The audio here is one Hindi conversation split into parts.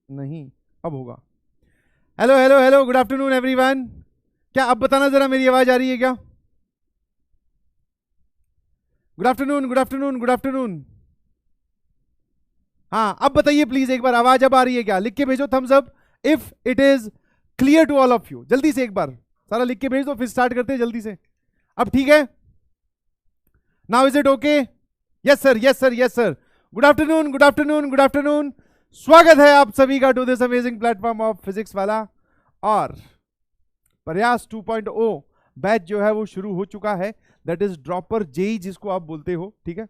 नहीं, अब होगा। Hello hello hello, good afternoon everyone. क्या अब बताना जरा, मेरी आवाज आ रही है क्या? Good afternoon, good afternoon, good afternoon. हाँ, अब बताइए प्लीज एक बार, आवाज अब आ रही है क्या? लिख के भेजो thumbs up if it is clear to all of you. जल्दी से एक बार सारा लिख के भेज दो, फिर स्टार्ट करते हैं जल्दी से। अब ठीक है? Now is it okay? Yes sir, yes sir, yes sir. Good afternoon, good afternoon, good afternoon. स्वागत है आप सभी का to this amazing platform of Physics Wallah. और प्रयास 2.0 बैच जो है वो शुरू हो चुका है। दैट इज ड्रॉपर जेई जिसको आप बोलते हो, ठीक है?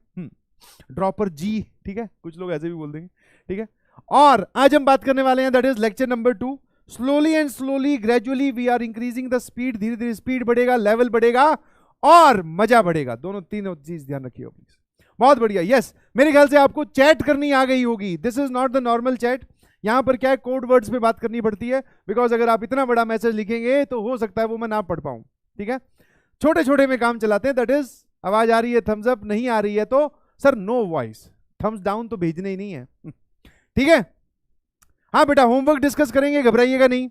ड्रॉपर जी, ठीक है? कुछ लोग ऐसे भी बोल देंगे, ठीक है? और आज हम बात करने वाले हैं, that is lecture number 2। Slowly and slowly gradually we are increasing the speed. धीरे धीरे स्पीड बढ़ेगा, लेवल बढ़ेगा और मजा बढ़ेगा। दोनों तीनों चीज ध्यान रखिए प्लीज। बहुत बढ़िया। यस, मेरे ख्याल से आपको चैट करनी आ गई होगी। This is not the normal chat. यहां पर क्या है, कोड वर्ड्स पे बात करनी पड़ती है, बिकॉज अगर आप इतना बड़ा मैसेज लिखेंगे तो हो सकता है वो मैं ना पढ़ पाऊं, ठीक है? छोटे छोटे में काम चलाते हैं। दैट इज, आवाज आ रही है थम्स अप, नहीं आ रही है तो sir no voice, thumbs down तो भेजने ही नहीं है, ठीक है? हाँ बेटा, होमवर्क डिस्कस करेंगे, घबराइएगा नहीं।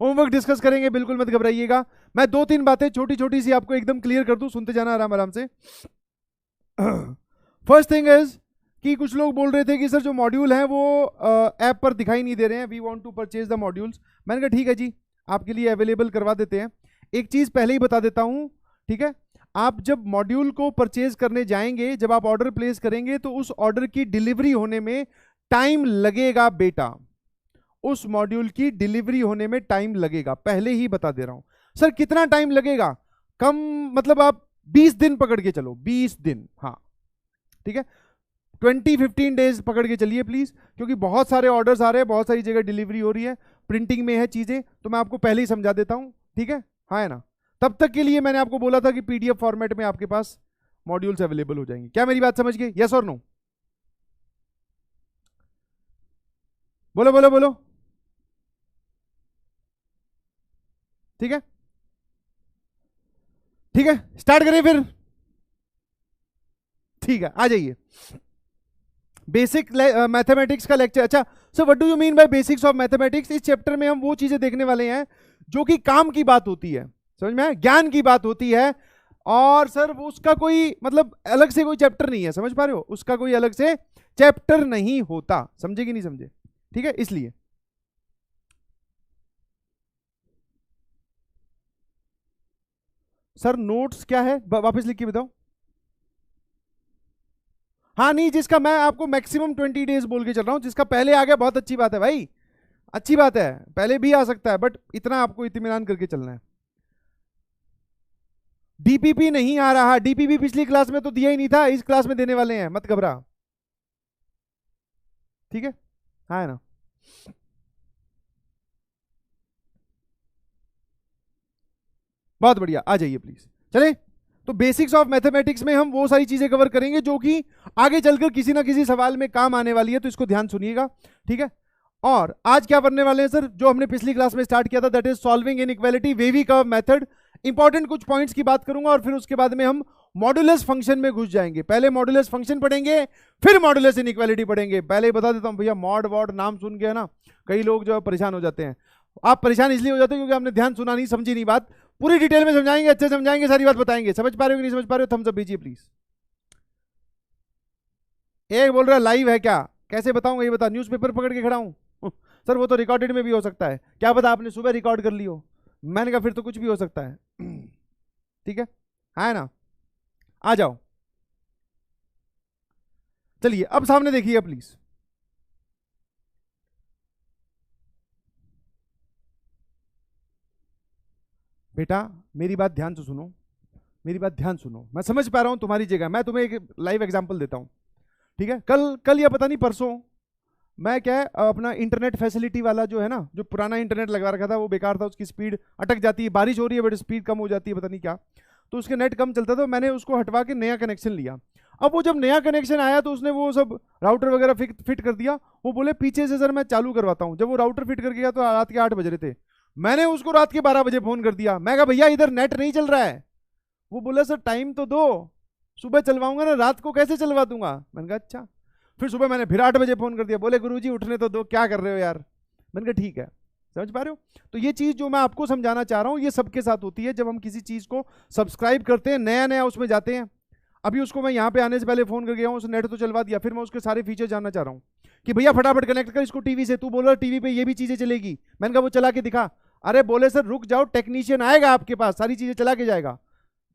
होमवर्क डिस्कस करेंगे, बिल्कुल मत घबराइएगा। मैं 2-3 बातें छोटी छोटी सी आपको एकदम क्लियर कर दूं, सुनते जाना आराम आराम से। फर्स्ट थिंग इज कि कुछ लोग बोल रहे थे कि सर जो मॉड्यूल हैं वो ऐप पर दिखाई नहीं दे रहे हैं, we want to purchase the modules. मैंने कहा ठीक है जी, आपके लिए अवेलेबल करवा देते हैं। एक चीज पहले ही बता देता हूं, ठीक है? आप जब मॉड्यूल को परचेज करने जाएंगे, जब आप ऑर्डर प्लेस करेंगे तो उस ऑर्डर की डिलीवरी होने में टाइम लगेगा बेटा। उस मॉड्यूल की डिलीवरी होने में टाइम लगेगा, पहले ही बता दे रहा हूं। सर कितना टाइम लगेगा? कम मतलब आप 20 दिन पकड़ के चलो, 20 दिन, हाँ ठीक है? 20-15 डेज पकड़ के चलिए प्लीज, क्योंकि बहुत सारे ऑर्डर्स आ रहे हैं, बहुत सारी जगह डिलीवरी हो रही है, प्रिंटिंग में है चीजें, तो मैं आपको पहले ही समझा देता हूं, ठीक है? हाँ है ना? तब तक के लिए मैंने आपको बोला था कि पीडीएफ फॉर्मेट में आपके पास मॉड्यूल्स अवेलेबल हो जाएंगे। क्या मेरी बात समझ गए? यस और नो? बोलो बोलो बोलो। ठीक है, ठीक है, स्टार्ट करिए फिर। ठीक है, आ जाइए। बेसिक मैथमेटिक्स का लेक्चर। अच्छा sir, what do you mean by basics of mathematics? इस चैप्टर में हम वो चीजें देखने वाले हैं जो कि काम की बात होती है, समझ में आया? ज्ञान की बात होती है। और सर वो उसका कोई मतलब अलग से कोई चैप्टर नहीं है, समझ पा रहे हो? उसका कोई अलग से चैप्टर नहीं होता, समझे कि नहीं समझे? ठीक है, इसलिए सर नोट्स क्या है, वापस लिख के बताओ। हाँ नहीं, जिसका मैं आपको मैक्सिमम 20 डेज बोल के चल रहा हूं, जिसका पहले आ गया बहुत अच्छी बात है भाई, अच्छी बात है, पहले भी आ सकता है, बट इतना आपको इत्मीनान करके चलना है। डीपीपी नहीं आ रहा, डीपीपी पिछली क्लास में तो दिया ही नहीं था, इस क्लास में देने वाले हैं, मत घबरा, ठीक है? हाँ है ना? बहुत बढ़िया, आ जाइए प्लीज। चले, तो बेसिक्स ऑफ मैथमेटिक्स में हम वो सारी चीजें कवर करेंगे जो कि आगे चलकर किसी ना किसी सवाल में काम आने वाली है, तो इसको ध्यान सुनिएगा, ठीक है? और आज क्या पढ़ने वाले हैं सर, जो हमने पिछली क्लास में स्टार्ट किया था, that is solving inequality wavy curve method. Important कुछ पॉइंट्स की बात करूंगा और फिर उसके बाद में हम मॉडुलस फंक्शन में घुस जाएंगे। पहले मॉडुलस फंक्शन पढ़ेंगे, फिर मॉडुलस इनइक्वालिटी पढ़ेंगे। पहले ही बता देता हूं भैया, मॉड वॉड नाम सुन के है ना, कई लोग जो है परेशान हो जाते हैं। आप परेशान इसलिए हो जाते हो क्योंकि आपने ध्यान सुना नहीं, समझी नहीं बात। पूरी डिटेल में समझाएंगे, अच्छे समझाएंगे, सारी बात बताएंगे। समझ पा रहे हो कि नहीं समझ पा रहे हो? थम्स अप भेजिए प्लीज। एक बोल रहा है लाइव है क्या? कैसे बताऊंगा ये बता, न्यूज़पेपर पकड़ के खड़ा हूं? सर वो तो रिकॉर्डेड में भी हो सकता है, क्या पता आपने सुबह रिकॉर्ड कर ली हो। मैंने कहा फिर तो कुछ भी हो सकता है। ठीक है, हाँ ना? आ जाओ, चलिए अब सामने देखिए प्लीज। बेटा मेरी बात ध्यान से सुनो, मेरी बात ध्यान सुनो। मैं समझ पा रहा हूं तुम्हारी जगह, मैं तुम्हें एक लाइव एग्जांपल देता हूं, ठीक है? कल कल या पता नहीं परसों, मैं क्या है अपना इंटरनेट फैसिलिटी वाला जो है ना, जो पुराना इंटरनेट लगा रखा था वो बेकार था, उसकी स्पीड अटक जाती है, बारिश हो रही है बट स्पीड कम हो जाती है, पता नहीं क्या, तो उसके नेट कम चलता था। मैंने उसको हटवा के नया कनेक्शन लिया। अब वो जब नया कनेक्शन आया तो उसने वो सब राउटर वगैरह फिट कर दिया। वो बोले पीछे से सर मैं चालू करवाता हूँ। जब वो राउटर फिट करके गया तो रात के 8 बज रहे थे। मैंने उसको रात के 12 बजे फोन कर दिया, मैं कहा भैया इधर नेट नहीं चल रहा है। वो बोला सर टाइम तो दो, सुबह चलवाऊंगा ना, रात को कैसे चलवा दूंगा? मैंने कहा अच्छा। फिर सुबह मैंने फिर 8 बजे फोन कर दिया, बोले गुरुजी उठने तो दो, क्या कर रहे हो यार। मैंने कहा ठीक है। समझ पा रहे हो? तो ये चीज जो मैं आपको समझाना चाह रहा हूं ये सबके साथ होती है। जब हम किसी चीज को सब्सक्राइब करते हैं, नया नया उसमें जाते हैं, अभी उसको मैं यहाँ पे आने से पहले फोन कर गया हूँ, उसने नेट तो चलवा दिया, फिर मैं उसके सारे फीचर जानना चाह रहा हूँ कि भैया फटाफट कनेक्ट कर इसको टीवी से। तू बोल रहा टीवी पे ये भी चीजें चलेगी, मैंने कहा वो चला के दिखा। अरे बोले सर रुक जाओ, टेक्नीशियन आएगा आपके पास, सारी चीजें चला के जाएगा।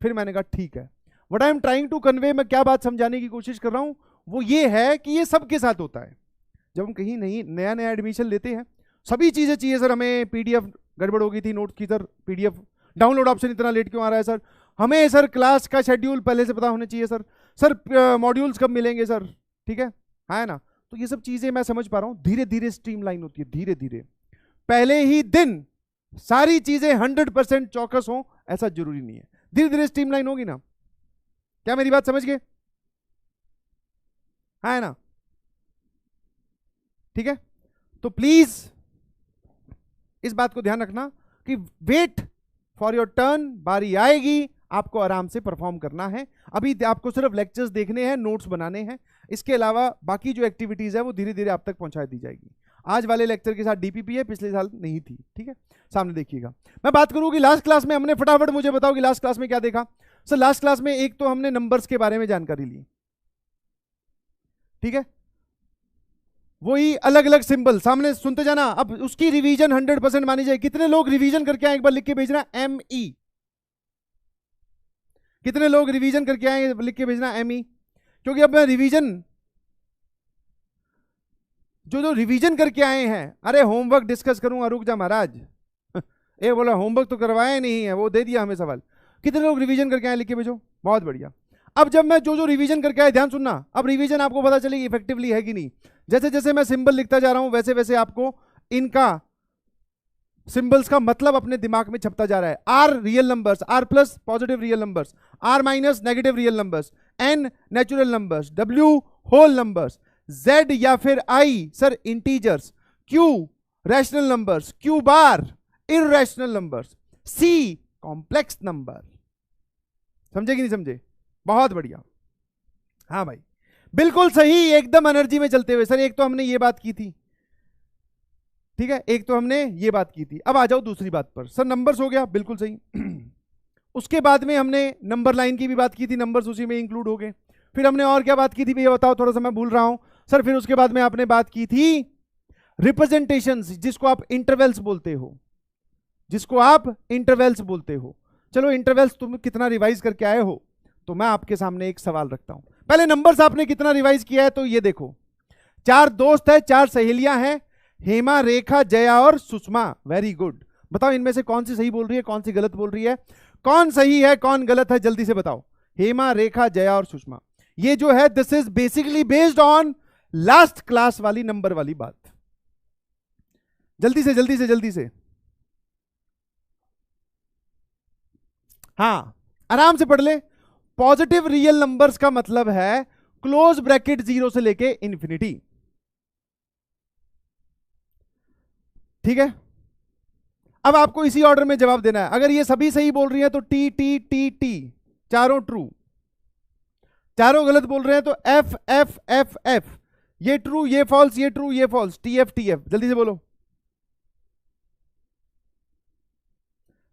फिर मैंने कहा ठीक है। What I am trying to convey, मैं क्या बात समझाने की कोशिश कर रहा हूँ वो ये है कि ये सबके साथ होता है। जब हम कहीं नहीं नया नया एडमिशन लेते हैं, सभी चीजें चाहिए सर हमें, पीडीएफ गड़बड़ हो गई थी नोट की सर, पीडीएफ डाउनलोड ऑप्शन इतना लेट क्यों आ रहा है सर, हमें सर क्लास का शेड्यूल पहले से पता होना चाहिए सर, सर मॉड्यूल्स कब मिलेंगे सर, ठीक है ना। तो ये सब चीजें मैं समझ पा रहा हूँ, धीरे धीरे स्ट्रीमलाइन होती है, धीरे धीरे। पहले ही दिन सारी चीजें 100% चौकस हो ऐसा जरूरी नहीं है, धीरे धीरे स्ट्रीमलाइन होगी ना। क्या मेरी बात समझ गए? है ना? ठीक है। तो प्लीज इस बात को ध्यान रखना कि वेट फॉर योर टर्न, बारी आएगी, आपको आराम से परफॉर्म करना है। अभी आपको सिर्फ लेक्चर्स देखने हैं, नोट्स बनाने हैं, इसके अलावा बाकी जो एक्टिविटीज है वो धीरे धीरे आप तक पहुंचा दी जाएगी। आज वाले लेक्चर के साथ डीपीपी है, पिछले साल नहीं थी, ठीक है। सामने देखिएगा। मैं बात करूं कि लास्ट क्लास में हमने, फटाफट मुझे बताओ कि लास्ट क्लास में क्या देखा। सर लास्ट क्लास में एक तो हमने नंबर्स के बारे में जानकारी ली, ठीक है, वही अलग अलग सिंबल सामने सुनते जाना। अब उसकी रिवीजन 100% मानी जाए। कितने लोग रिवीजन करके आए, एक बार लिख के भेजना ME। कितने लोग रिवीजन करके आए, लिख के भेजना ME। क्योंकि अब मैं रिवीजन, जो रिवीजन करके आए हैं, अरे होमवर्क डिस्कस करूंगा, रुक जा महाराज। ए बोला होमवर्क तो करवाया नहीं है, वो दे दिया हमें सवाल। कितने लोग रिवीजन करके आए, लिख के भेजो, बहुत बढ़िया। अब जब मैं जो रिवीजन करके आए, ध्यान सुनना, अब रिवीजन आपको पता चलेगी इफेक्टिवली है कि नहीं। जैसे जैसे मैं सिंबल लिखता जा रहा हूं वैसे वैसे आपको इनका सिंबल्स का मतलब अपने दिमाग में छपता जा रहा है। R real numbers, R plus positive real numbers, R minus negative real numbers, N natural numbers, W whole numbers, Z या फिर I sir integers, Q rational numbers, Q bar irrational numbers, C complex number. समझे कि नहीं समझे? बहुत बढ़िया। हाँ भाई बिल्कुल सही, एकदम एनर्जी में चलते हुए। सर एक तो हमने ये बात की थी, ठीक है, एक तो हमने ये बात की थी। अब आ जाओ दूसरी बात पर। सर नंबर्स हो गया, बिल्कुल सही। उसके बाद में हमने नंबर लाइन की भी बात की थी, नंबर्स उसी में इंक्लूड हो गए। फिर हमने और क्या बात की थी भैया बताओ, थोड़ा सा मैं भूल रहा हूं सर। फिर उसके बाद में आपने बात की थी रिप्रेजेंटेशंस, जिसको आप इंटरवल्स बोलते हो, जिसको आप इंटरवल्स बोलते हो। चलो इंटरवल्स तुम कितना रिवाइज करके आए हो, तो मैं आपके सामने एक सवाल रखता हूं। पहले नंबर्स आपने कितना रिवाइज किया है, तो ये देखो, 4 दोस्त है, 4 सहेलियां हैं, हेमा, रेखा, जया और सुषमा। Very good. बताओ इनमें से कौन सी सही बोल रही है, कौन सी गलत बोल रही है, कौन सही है कौन गलत है, जल्दी से बताओ। हेमा, रेखा, जया और सुषमा। ये जो है this is basically based on last class वाली नंबर वाली बात। जल्दी से जल्दी से जल्दी से, हाँ आराम से पढ़ ले। पॉजिटिव रियल नंबर्स का मतलब है क्लोज ब्रैकेट 0 से लेके इंफिनिटी, ठीक है। अब आपको इसी ऑर्डर में जवाब देना है। अगर ये सभी सही बोल रही है तो टी टी टी टी, चारों ट्रू। चारों गलत बोल रहे हैं तो एफ एफ एफ एफ, ये ट्रू ये फॉल्स, ये ट्रू ये false, T F T F. जल्दी से बोलो।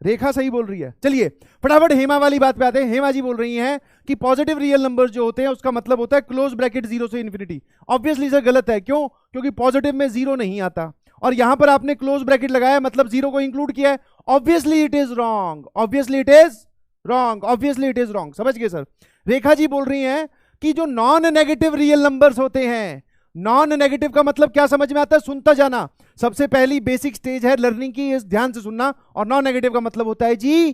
रेखा सही बोल रही है। चलिए फटाफट हेमा वाली बात पे आते हैं। हेमा जी बोल रही हैं कि पॉजिटिव रियल नंबर्स जो होते हैं उसका मतलब होता है क्लोज ब्रैकेट 0 से इंफिनिटी। ऑब्वियसली सर गलत है, क्यों? क्योंकि पॉजिटिव में 0 नहीं आता, और यहां पर आपने क्लोज ब्रैकेट लगाया मतलब 0 को इंक्लूड किया है। Obviously it is wrong, obviously it is wrong, obviously it is wrong. समझ गए सर? रेखा जी बोल रही हैं कि जो नॉन नेगेटिव रियल नंबर्स होते हैं, नॉन नेगेटिव का मतलब क्या समझ में आता है, सुनता जाना। सबसे पहली बेसिक स्टेज है लर्निंग की, इस ध्यान से सुनना। और नॉन नेगेटिव का मतलब होता है जी,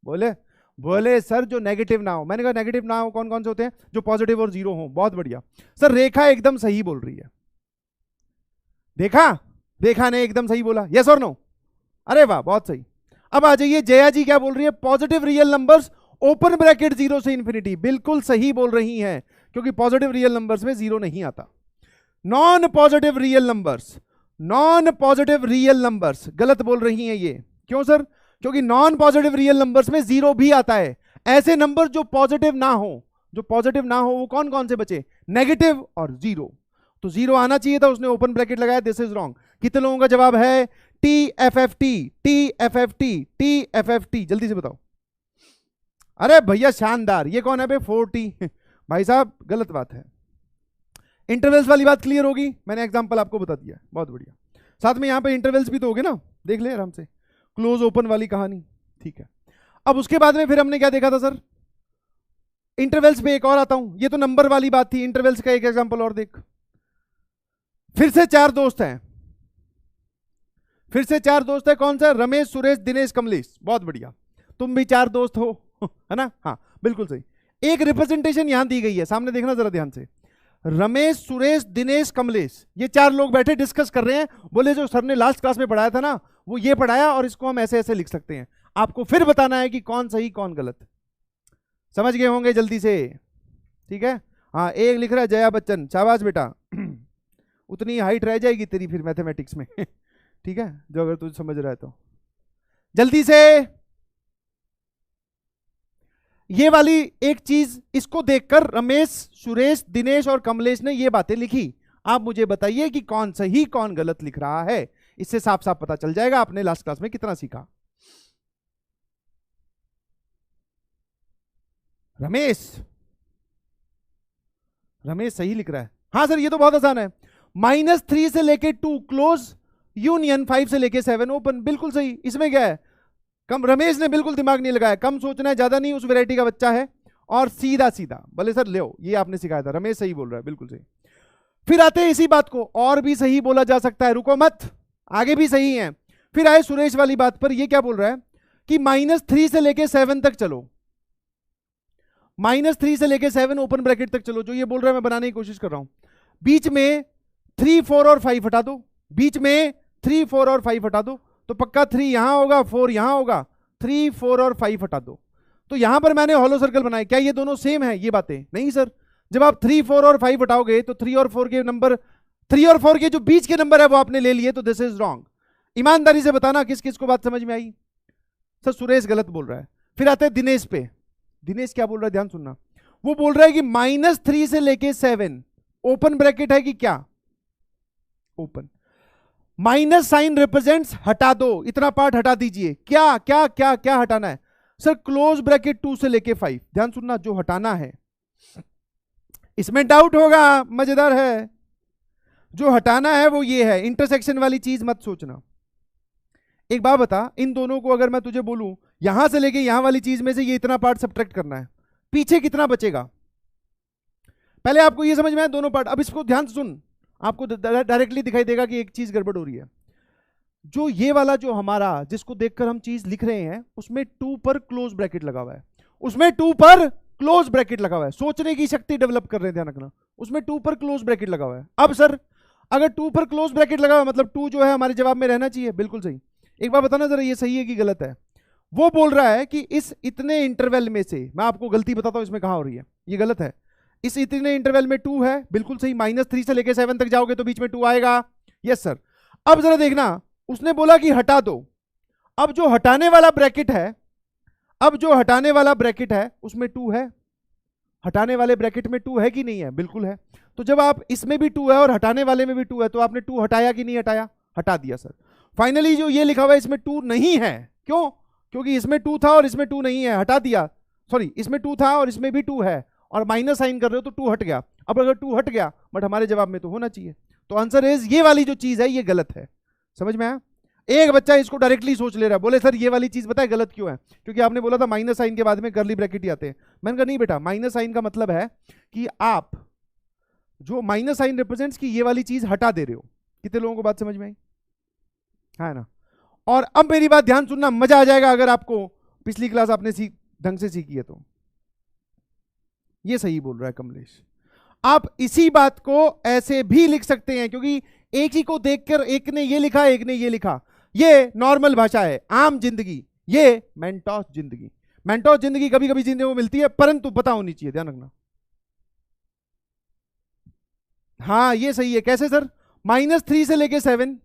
बोले सर जो नेगेटिव ना हो। मैंने कहा नेगेटिव ना हो कौन कौन से होते हैं? जो पॉजिटिव और 0 हो। बहुत बढ़िया सर, रेखा एकदम सही बोल रही है। रेखा ने एकदम सही बोला, यस और नो? अरे वाह बहुत सही। अब आ जाइए जया जी क्या बोल रही है, positive real numbers open bracket 0 से इंफिनिटी। बिल्कुल सही बोल रही हैं, क्योंकि पॉजिटिव रियल नंबर्स में 0 नहीं आता। Non positive real numbers, non positive real numbers गलत बोल रही हैं ये। क्यों सर? क्योंकि नॉन पॉजिटिव रियल नंबर्स में 0 भी आता है। ऐसे नंबर जो पॉजिटिव ना हो, जो पॉजिटिव ना हो वो कौन कौन से बचे? नेगेटिव और 0। तो 0 आना चाहिए था, उसने ओपन ब्रैकेट लगाया, दिस इज रॉन्ग। कितने लोगों का जवाब है TFFT? TFFT, TFFT, जल्दी से बताओ। अरे भैया शानदार, ये कौन है भाई 4T? भाई साहब गलत बात है। इंटरवल्स वाली बात क्लियर होगी, मैंने एग्जांपल आपको बता दिया, बहुत बढ़िया। साथ में यहां पे इंटरवल्स भी तो होगे ना, देख ले आराम से, क्लोज ओपन वाली कहानी, ठीक है। अब उसके बाद में फिर हमने क्या देखा था सर? इंटरवल्स पे एक और आता हूं, ये तो नंबर वाली बात थी, इंटरवल्स का एक एग्जांपल और देख। फिर से 4 दोस्त हैं, फिर से 4 दोस्त है, कौन सा? रमेश, सुरेश, दिनेश, कमलेश, बहुत बढ़िया। तुम भी 4 दोस्त हो, है ना? हाँ बिल्कुल सही। एक रिप्रेजेंटेशन यहां दी गई है, सामने देखना जरा ध्यान से। रमेश, सुरेश, दिनेश, कमलेश, ये 4 लोग बैठे डिस्कस कर रहे हैं, बोले जो सर ने लास्ट क्लास में पढ़ाया था ना, वो ये पढ़ाया और इसको हम ऐसे ऐसे लिख सकते हैं। आपको फिर बताना है कि कौन सही कौन गलत। समझ गए होंगे जल्दी से, ठीक है? हाँ, एक लिख रहा है जया बच्चन, शाबाश बेटा। उतनी हाइट रह जाएगी तेरी फिर मैथमेटिक्स में। ठीक है, जो अगर तू समझ रहा है तो जल्दी से। ये वाली एक चीज, इसको देखकर रमेश, सुरेश, दिनेश और कमलेश ने ये बातें लिखी। आप मुझे बताइए कि कौन सही कौन गलत लिख रहा है। इससे साफ साफ पता चल जाएगा आपने लास्ट क्लास में कितना सीखा। रमेश, रमेश सही लिख रहा है। हाँ सर, ये तो बहुत आसान है। -3 से लेके 2 क्लोज यूनियन, 5 से लेके 7 ओपन, बिल्कुल सही। इसमें क्या है? कम, रमेश ने बिल्कुल दिमाग नहीं लगाया, कम सोचना है ज्यादा नहीं, उस वैरायटी का बच्चा है, और सीधा सीधा। भले सर ले, ये आपने सिखाया था, रमेश सही बोल रहा है, बिल्कुल सही। फिर आते हैं इसी बात को, और भी सही बोला जा सकता है, रुको मत, आगे भी सही है। फिर आए सुरेश वाली बात पर, ये क्या बोल रहा है कि -3 से लेके 7 तक चलो, -3 से लेके 7 ओपन ब्रैकेट तक चलो। जो ये बोल रहा है मैं बनाने की कोशिश कर रहा हूं। बीच में 3, 4 और 5 हटा दो, बीच में 3, 4 और 5 हटा दो, तो पक्का 3 यहां होगा, 4 यहां होगा, 3, 4 और 5 हटा दो। तो यहां पर मैंने हॉलो सर्कल बनाए, क्या ये दोनों सेम है? ये बातें नहीं सर। जब आप 3, 4 और 5 हटाओगे तो 3 और 4 के नंबर, 3 और 4 के जो बीच के नंबर है वो आपने ले लिए, तो दिस इज रॉन्ग। ईमानदारी से बताना किस किस को बात समझ में आई? सर सुरेश गलत बोल रहा है। फिर आते हैं दिनेश पे। दिनेश क्या बोल रहा है, ध्यान सुनना। वो बोल रहा है कि -3 से लेके 7 ओपन ब्रैकेट है कि क्या? ओपन। माइनस साइन रिप्रेजेंट्स, हटा दो, इतना पार्ट हटा दीजिए। क्या क्या क्या क्या हटाना है? सर क्लोज ब्रैकेट 2 से लेके 5। ध्यान सुनना, जो हटाना है, इसमें डाउट होगा, मजेदार है। जो हटाना है वो ये है, इंटरसेक्शन वाली चीज मत सोचना। एक बात बता, इन दोनों को अगर मैं तुझे बोलूं यहां से लेके यहां वाली चीज में से ये इतना पार्ट सब्ट्रैक्ट करना है, पीछे कितना बचेगा? पहले आपको ये समझ में आया दोनों पार्ट। अब इसको ध्यान से सुन, आपको डायरेक्टली दिखाई देगा कि एक चीज गड़बड़ हो रही है। जो ये वाला जो हमारा, जिसको देखकर हम चीज लिख रहे हैं, उसमें 2 पर क्लोज ब्रैकेट लगा हुआ है, उसमें 2 पर क्लोज ब्रैकेट लगा हुआ है। सोचने की शक्ति डेवलप कर रहे हैं, ध्यान रखना। उसमें 2 पर क्लोज ब्रैकेट लगा हुआ है। अब सर अगर 2 पर क्लोज ब्रैकेट लगा हुआ है, मतलब 2 जो है हमारे जवाब में रहना चाहिए, बिल्कुल सही। एक बार बताना जरा, ये सही है कि गलत है? वो बोल रहा है कि इस इतने इंटरवल में से, मैं आपको गलती बताता हूं इसमें कहां हो रही है, ये गलत है। इस इतने इंटरवल में 2 है, बिल्कुल सही। -3 से लेके 7 तक जाओगे तो बीच में 2 आएगा, यस सर। अब जरा देखना, उसने बोला कि हटा दो। अब जो हटाने वाला ब्रैकेट है, अब जो हटाने वाला ब्रैकेट है उसमें 2 है। हटाने वाले ब्रैकेट में 2 है कि नहीं है? बिल्कुल है। तो जब आप इसमें भी 2 है और हटाने वाले में भी 2 है, तो आपने 2 हटाया कि नहीं हटाया? हटा दिया सर। फाइनली जो ये लिखा हुआ है इसमें 2 नहीं है, क्यों? क्योंकि इसमें 2 था और इसमें 2 नहीं है, हटा दिया। सॉरी, इसमें 2 था और इसमें भी 2 है, और माइनस साइन कर रहे हो तो 2 हट गया। अब अगर 2 हट गया, बट हमारे जवाब में तो होना चाहिए, तो आंसर इज ये वाली जो चीज है ये गलत है। समझ में आया? एक बच्चा इसको डायरेक्टली सोच ले रहा है, बोले सर ये वाली चीज बताए गलत क्यों है? क्योंकि आपने बोला था माइनस साइन के बाद में कर्ली ब्रैकेट ही आते हैं। मैंने कहा नहीं बेटा, माइनस साइन का मतलब है कि आप जो माइनस साइन रिप्रेजेंट्स की ये वाली चीज हटा दे रहे हो। कितने लोगों को बात समझ में आई? है ना? और अब मेरी बात ध्यान सुनना, मजा आ जाएगा अगर आपको पिछली क्लास आपने ढंग से सीखी है तो। ये सही बोल रहा है कमलेश। आप इसी बात को ऐसे भी लिख सकते हैं, क्योंकि एक ही को देखकर एक ने ये लिखा, एक ने ये लिखा। ये नॉर्मल भाषा है, आम जिंदगी। ये मेंटोस जिंदगी। मेंटोस जिंदगी कभी कभी जीने को मिलती है, परंतु पता होनी चाहिए, ध्यान रखना। हाँ ये सही है। कैसे सर? -3 से लेके 7।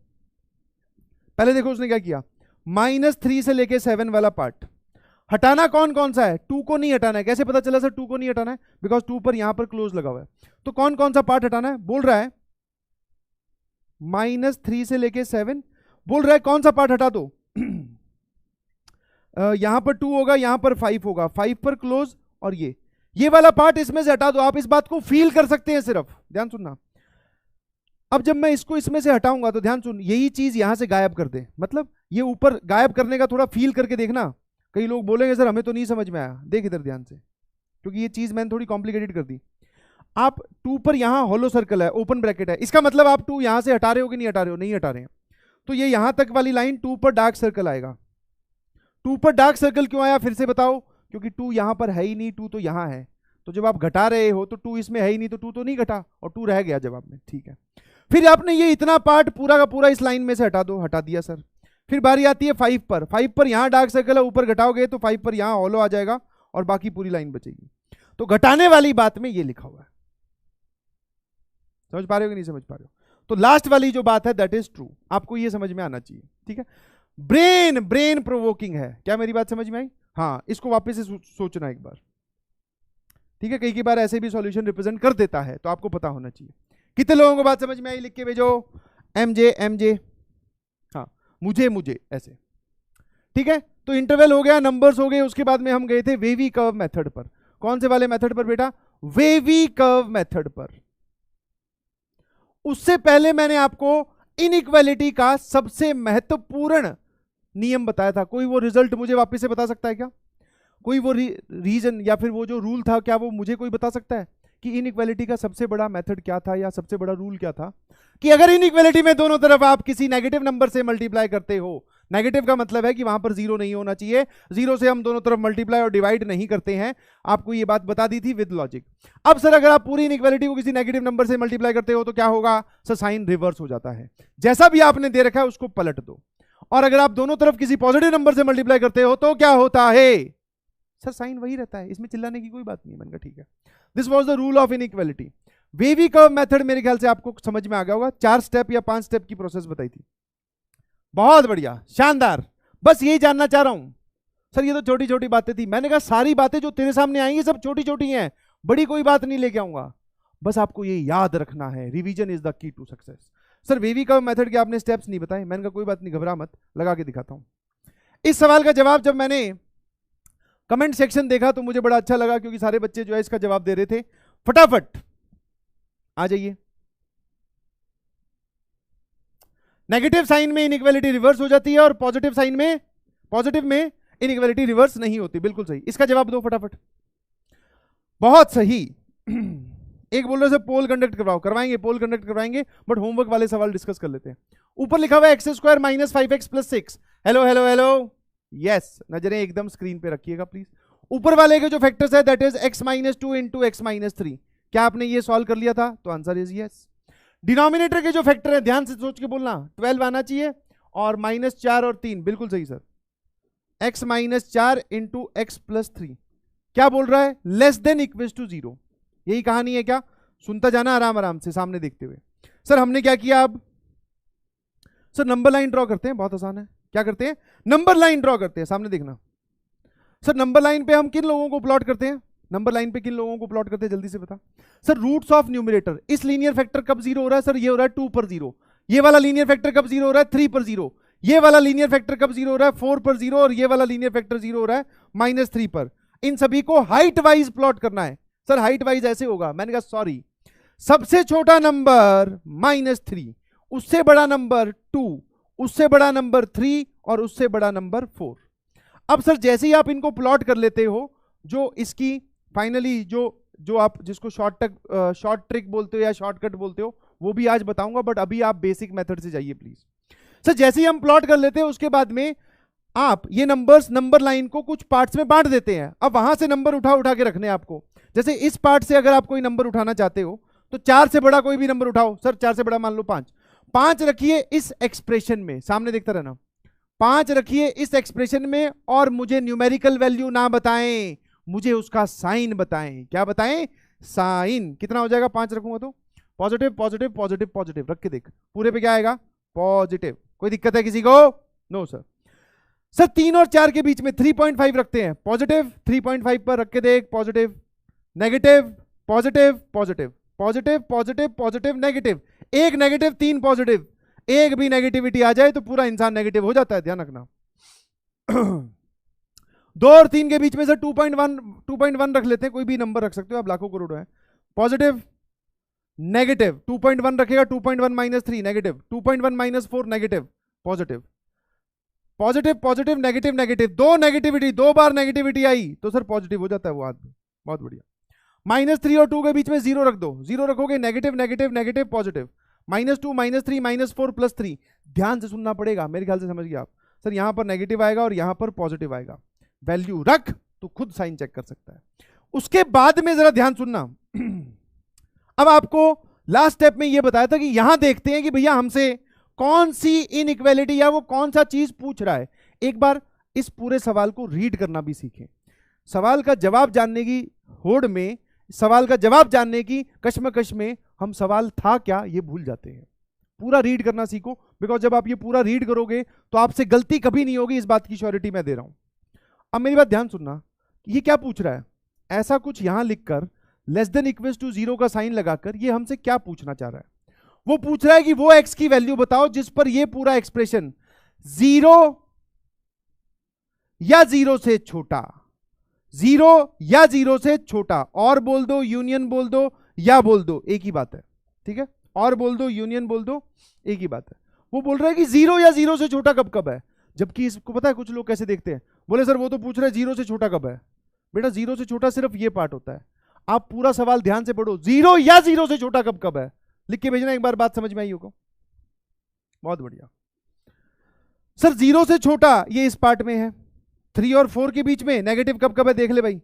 पहले देखो उसने क्या किया, -3 से लेके 7 वाला पार्ट हटाना कौन कौन सा है? 2 को नहीं हटाना है। कैसे पता चला सर 2 को नहीं हटाना है? बिकॉज 2 पर यहां पर क्लोज लगा हुआ है। तो कौन कौन सा पार्ट हटाना है? बोल रहा है -3 से लेके 7, बोल रहा है कौन सा पार्ट हटा दो यहां पर 2 होगा, यहां पर 5 होगा, 5 पर क्लोज, और ये वाला पार्ट इसमें से हटा दो। आप इस बात को फील कर सकते हैं, सिर्फ ध्यान सुनना। अब जब मैं इसको इसमें से हटाऊंगा तो ध्यान सुन, यही चीज यहां से गायब कर दे, मतलब ये ऊपर गायब करने का थोड़ा फील करके देखना। कई लोग बोलेंगे सर हमें तो नहीं समझ में आया, देख इधर ध्यान से, क्योंकि ये चीज मैंने थोड़ी कॉम्प्लिकेटेड कर दी। आप 2 पर यहां हॉलो सर्कल है, ओपन ब्रैकेट है, इसका मतलब आप 2 यहां से हटा रहे हो कि नहीं हटा रहे हो? नहीं हटा रहे हैं। तो ये यहां तक वाली लाइन 2 पर डार्क सर्कल आएगा। 2 पर डार्क सर्कल क्यों आया फिर से बताओ? क्योंकि 2 यहां पर है ही नहीं, 2 तो यहां है। तो जब आप घटा रहे हो तो 2 इसमें है ही नहीं, तो 2 तो नहीं घटा और 2 रह गया जवाब में। ठीक है, फिर आपने ये इतना पार्ट पूरा का पूरा इस लाइन में से हटा दो, हटा दिया सर। फिर बारी आती है 5 पर। 5 पर यहां डार्क सर्कल है, ऊपर घटाओगे तो 5 पर यहां हॉलो आ जाएगा और बाकी पूरी लाइन बचेगी। तो घटाने वाली बात में ये लिखा हुआ है, समझ पा रहे हो कि नहीं समझ पा रहे हो? तो लास्ट वाली जो बात है दैट इज ट्रू, आपको ये समझ में आना चाहिए। ठीक है, ब्रेन प्रोवोकिंग है। क्या मेरी बात समझ में आई? हाँ, इसको वापस से सोचना एक बार। ठीक है, कई बार ऐसे भी सॉल्यूशन रिप्रेजेंट कर देता है, तो आपको पता होना चाहिए। कितने लोगों को बात समझ में आई? लिख के भेजो, एमजे, हाँ, मुझे ऐसे। ठीक है, तो इंटरवल हो गया, नंबर्स हो गए, उसके बाद में हम गए थे वेवी कर्व मेथड पर। कौन से वाले मेथड पर बेटा? वेवी कर्व मेथड पर। उससे पहले मैंने आपको इनइक्वालिटी का सबसे महत्वपूर्ण नियम बताया था। कोई वो रिजल्ट मुझे वापस से बता सकता है क्या? कोई वो रीजन या फिर वो जो रूल था, क्या वो मुझे कोई बता सकता है कि इनइक्वालिटी का सबसे बड़ा मेथड क्या था या सबसे बड़ा रूल क्या था? कि अगर इनइक्वालिटी में दोनों तरफ आप किसी नेगेटिव नंबर से मल्टीप्लाई करते हो, नेगेटिव का मतलब है कि वहां पर 0 नहीं होना चाहिए, 0 से हम दोनों तरफ मल्टीप्लाई और डिवाइड नहीं करते हैं। आपको ये बात बता दी थी विद लॉजिक। अब सर अगर आप पूरी इनइक्वालिटी को किसी नेगेटिव नंबर से मल्टीप्लाई करते हो तो क्या होगा? सर साइन रिवर्स हो जाता है। जैसा भी आपने दे रखा है उसको पलट दो। और अगर आप दोनों तरफ किसी पॉजिटिव नंबर से मल्टीप्लाई करते हो तो क्या होता है? सर साइन वही रहता है, इसमें चिल्लाने की कोई बात नहीं। मैंने कहा ठीक है, this was the rule of inequality. Wavy curve method मेरे ख्याल से आपको समझ में आ गया होगा। 4 स्टेप या 5 स्टेप की प्रोसेस बताई थी। बहुत बढ़िया, शानदार। बस यही जानना चाह रहा हूं सर, ये तो छोटी छोटी बातें थी। मैंने कहा सारी बातें जो तेरे सामने आएंगी सब छोटी छोटी हैं, बड़ी कोई बात नहीं लेके आऊंगा। बस आपको ये याद रखना है, revision is the key to success. Sir wavy curve method के आपने स्टेप्स नहीं बताए। मैंने कहा कोई बात नहीं, घबरा मत, लगा के दिखाता हूं। इस सवाल का जवाब जब मैंने कमेंट सेक्शन देखा तो मुझे बड़ा अच्छा लगा, क्योंकि सारे बच्चे जो है इसका जवाब दे रहे थे। फटाफट आ जाइए। नेगेटिव साइन में इनइक्वालिटी रिवर्स हो जाती है और पॉजिटिव साइन में, पॉजिटिव में इनइक्वालिटी रिवर्स नहीं होती। बिल्कुल सही, इसका जवाब दो फटाफट। बहुत सही। एक बोल रहे से पोल कंडक्ट करवाओ, करवाएंगे, पोल कंडक्ट करवाएंगे, बट होमवर्क वाले सवाल डिस्कस कर लेते हैं। ऊपर लिखा हुआ है x² - 5x + 6। Hello hello hello, yes, नजरें एकदम स्क्रीन पे रखिएगा प्लीज। ऊपर वाले के जो फैक्टर्स है दैट इज x - 2 × x - 3। क्या आपने ये सॉल्व कर लिया था? तो आंसर इज यस। डिनोमिनेटर के जो फैक्टर है, ध्यान से सोच के बोलना, 12 आना चाहिए और -4 और 3। बिल्कुल सही सर, x - 4 × x + 3। क्या बोल रहा है? < 0। यही कहानी है क्या? सुनता जाना आराम आराम से, सामने देखते हुए। सर हमने क्या किया? अब सर नंबर लाइन ड्रॉ करते हैं, बहुत आसान है। क्या करते हैं? नंबर लाइन ड्रॉ करते हैं, सामने देखना। सर नंबर लाइन पे हम किन लोगों को प्लॉट करते हैं? नंबर लाइन पे किन लोगों को प्लॉट करते हैं, जल्दी से बता। Sir roots of numerator. इस लीनियर फैक्टर कब 0 हो रहा है? सर ये हो रहा है 2 पर 0। ये वाला लीनियर फैक्टर कब 0 हो रहा है? 3 पर 0। ये वाला लीनियर फैक्टर कब 0 हो रहा है? 4 पर 0। और ये वाला लीनियर फैक्टर 0 हो रहा है -3 पर। इन सभी को हाइट वाइज प्लॉट करना है। सर हाइट वाइज ऐसे होगा। मैंने कहा सॉरी, सबसे छोटा नंबर -3, उससे बड़ा नंबर 2, उससे बड़ा नंबर 3 और उससे बड़ा नंबर 4। अब सर जैसे ही आप इनको प्लॉट कर लेते हो, जो इसकी फाइनली जो आप जिसको शॉर्ट ट्रिक बोलते हो या शॉर्टकट बोलते हो, वो भी आज बताऊंगा, बट अभी आप बेसिक मेथड से जाइए प्लीज। सर जैसे ही हम प्लॉट कर लेते हैं उसके बाद में आप ये नंबर्स नंबर लाइन को कुछ पार्ट्स में बांट देते हैं। अब वहां से नंबर उठा के रखने आपको। जैसे इस पार्ट से अगर आप कोई नंबर उठाना चाहते हो तो 4 से बड़ा कोई भी नंबर उठाओ। सर 4 से बड़ा मान लो 5 रखिए इस एक्सप्रेशन में, सामने देखता रहना। 5 रखिए इस एक्सप्रेशन में और मुझे न्यूमेरिकल वैल्यू ना बताएं, मुझे उसका साइन बताएं। क्या बताएं? साइन। कितना हो जाएगा? 5 रखूंगा तो पॉजिटिव पॉजिटिव पॉजिटिव पॉजिटिव। रख के देख, पूरे पे क्या आएगा? पॉजिटिव। कोई दिक्कत है किसी को? No sir. सर 3 और 4 के बीच में 3.5 रखते हैं, पॉजिटिव। 3.5 पर रख के देख, positive, negative, positive, positive. Positive positive positive negative, एक नेगेटिव 3 पॉजिटिव, एक भी नेगेटिविटी आ जाए तो पूरा इंसान नेगेटिव हो जाता है, ध्यान रखना। 2 और 3 के बीच में से 2.1 रख लेते हैं, कोई भी नंबर रख सकते हो आप, लाखों करोड़ों है। पॉजिटिव नेगेटिव, 2.1 रखेगा, 2.1 minus 3 negative, 2.1 minus 4 negative, positive positive positive negative negative, 2 negativity, 2 बार नेगेटिविटी आई तो सर पॉजिटिव हो जाता है वो आदमी, बहुत बढ़िया। -3 और 2 के बीच में 0 रख दो, 0 रखोगे नेगेटिव नेगेटिव नेगेटिव पॉजिटिव, -2 -3 -4 +3, ध्यान से सुनना पड़ेगा, मेरे ख्याल से समझ गए आप। सर यहां पर नेगेटिव आएगा और यहां पर पॉजिटिव आएगा, वैल्यू रख तो खुद साइन चेक कर सकता है। उसके बाद में जरा ध्यान सुनना, अब आपको लास्ट स्टेप में यह बताया था कि यहां देखते हैं कि भैया हमसे कौन सी इनइक्वालिटी या वो कौन सा चीज पूछ रहा है। एक बार इस पूरे सवाल को रीड करना भी सीखें, सवाल का जवाब जानने की होड़ में, सवाल का जवाब जानने की कश्मकश में हम सवाल था क्या ये भूल जाते हैं। पूरा रीड करना सीखो, बिकॉज जब आप ये पूरा रीड करोगे तो आपसे गलती कभी नहीं होगी, इस बात की श्योरिटी मैं दे रहा हूं। अब मेरी बात ध्यान सुनना, ये क्या पूछ रहा है, ऐसा कुछ यहां लिखकर <0 का साइन लगाकर ये हमसे क्या पूछना चाह रहा है। वो पूछ रहा है कि वो x की वैल्यू बताओ जिस पर ये पूरा एक्सप्रेशन 0 या 0 से छोटा, 0 या 0 से छोटा, और बोल दो, यूनियन बोल दो, या बोल दो, एक ही बात है, ठीक है, और बोल दो, यूनियन बोल दो, एक ही बात है। वो बोल रहा है कि 0 या 0 से छोटा कब कब है, जबकि इसको पता है कुछ लोग कैसे देखते हैं, बोले सर वो तो पूछ रहे 0 से छोटा कब है। बेटा 0 से छोटा सिर्फ ये पार्ट होता है, आप पूरा सवाल ध्यान से पढ़ो, 0 या 0 से छोटा कब कब है, लिख के भेजना एक बार, बात समझ में आई होगा, बहुत बढ़िया। सर 0 से छोटा ये इस पार्ट में है, 3 और 4 के बीच में नेगेटिव कब कब है देख ले भाई,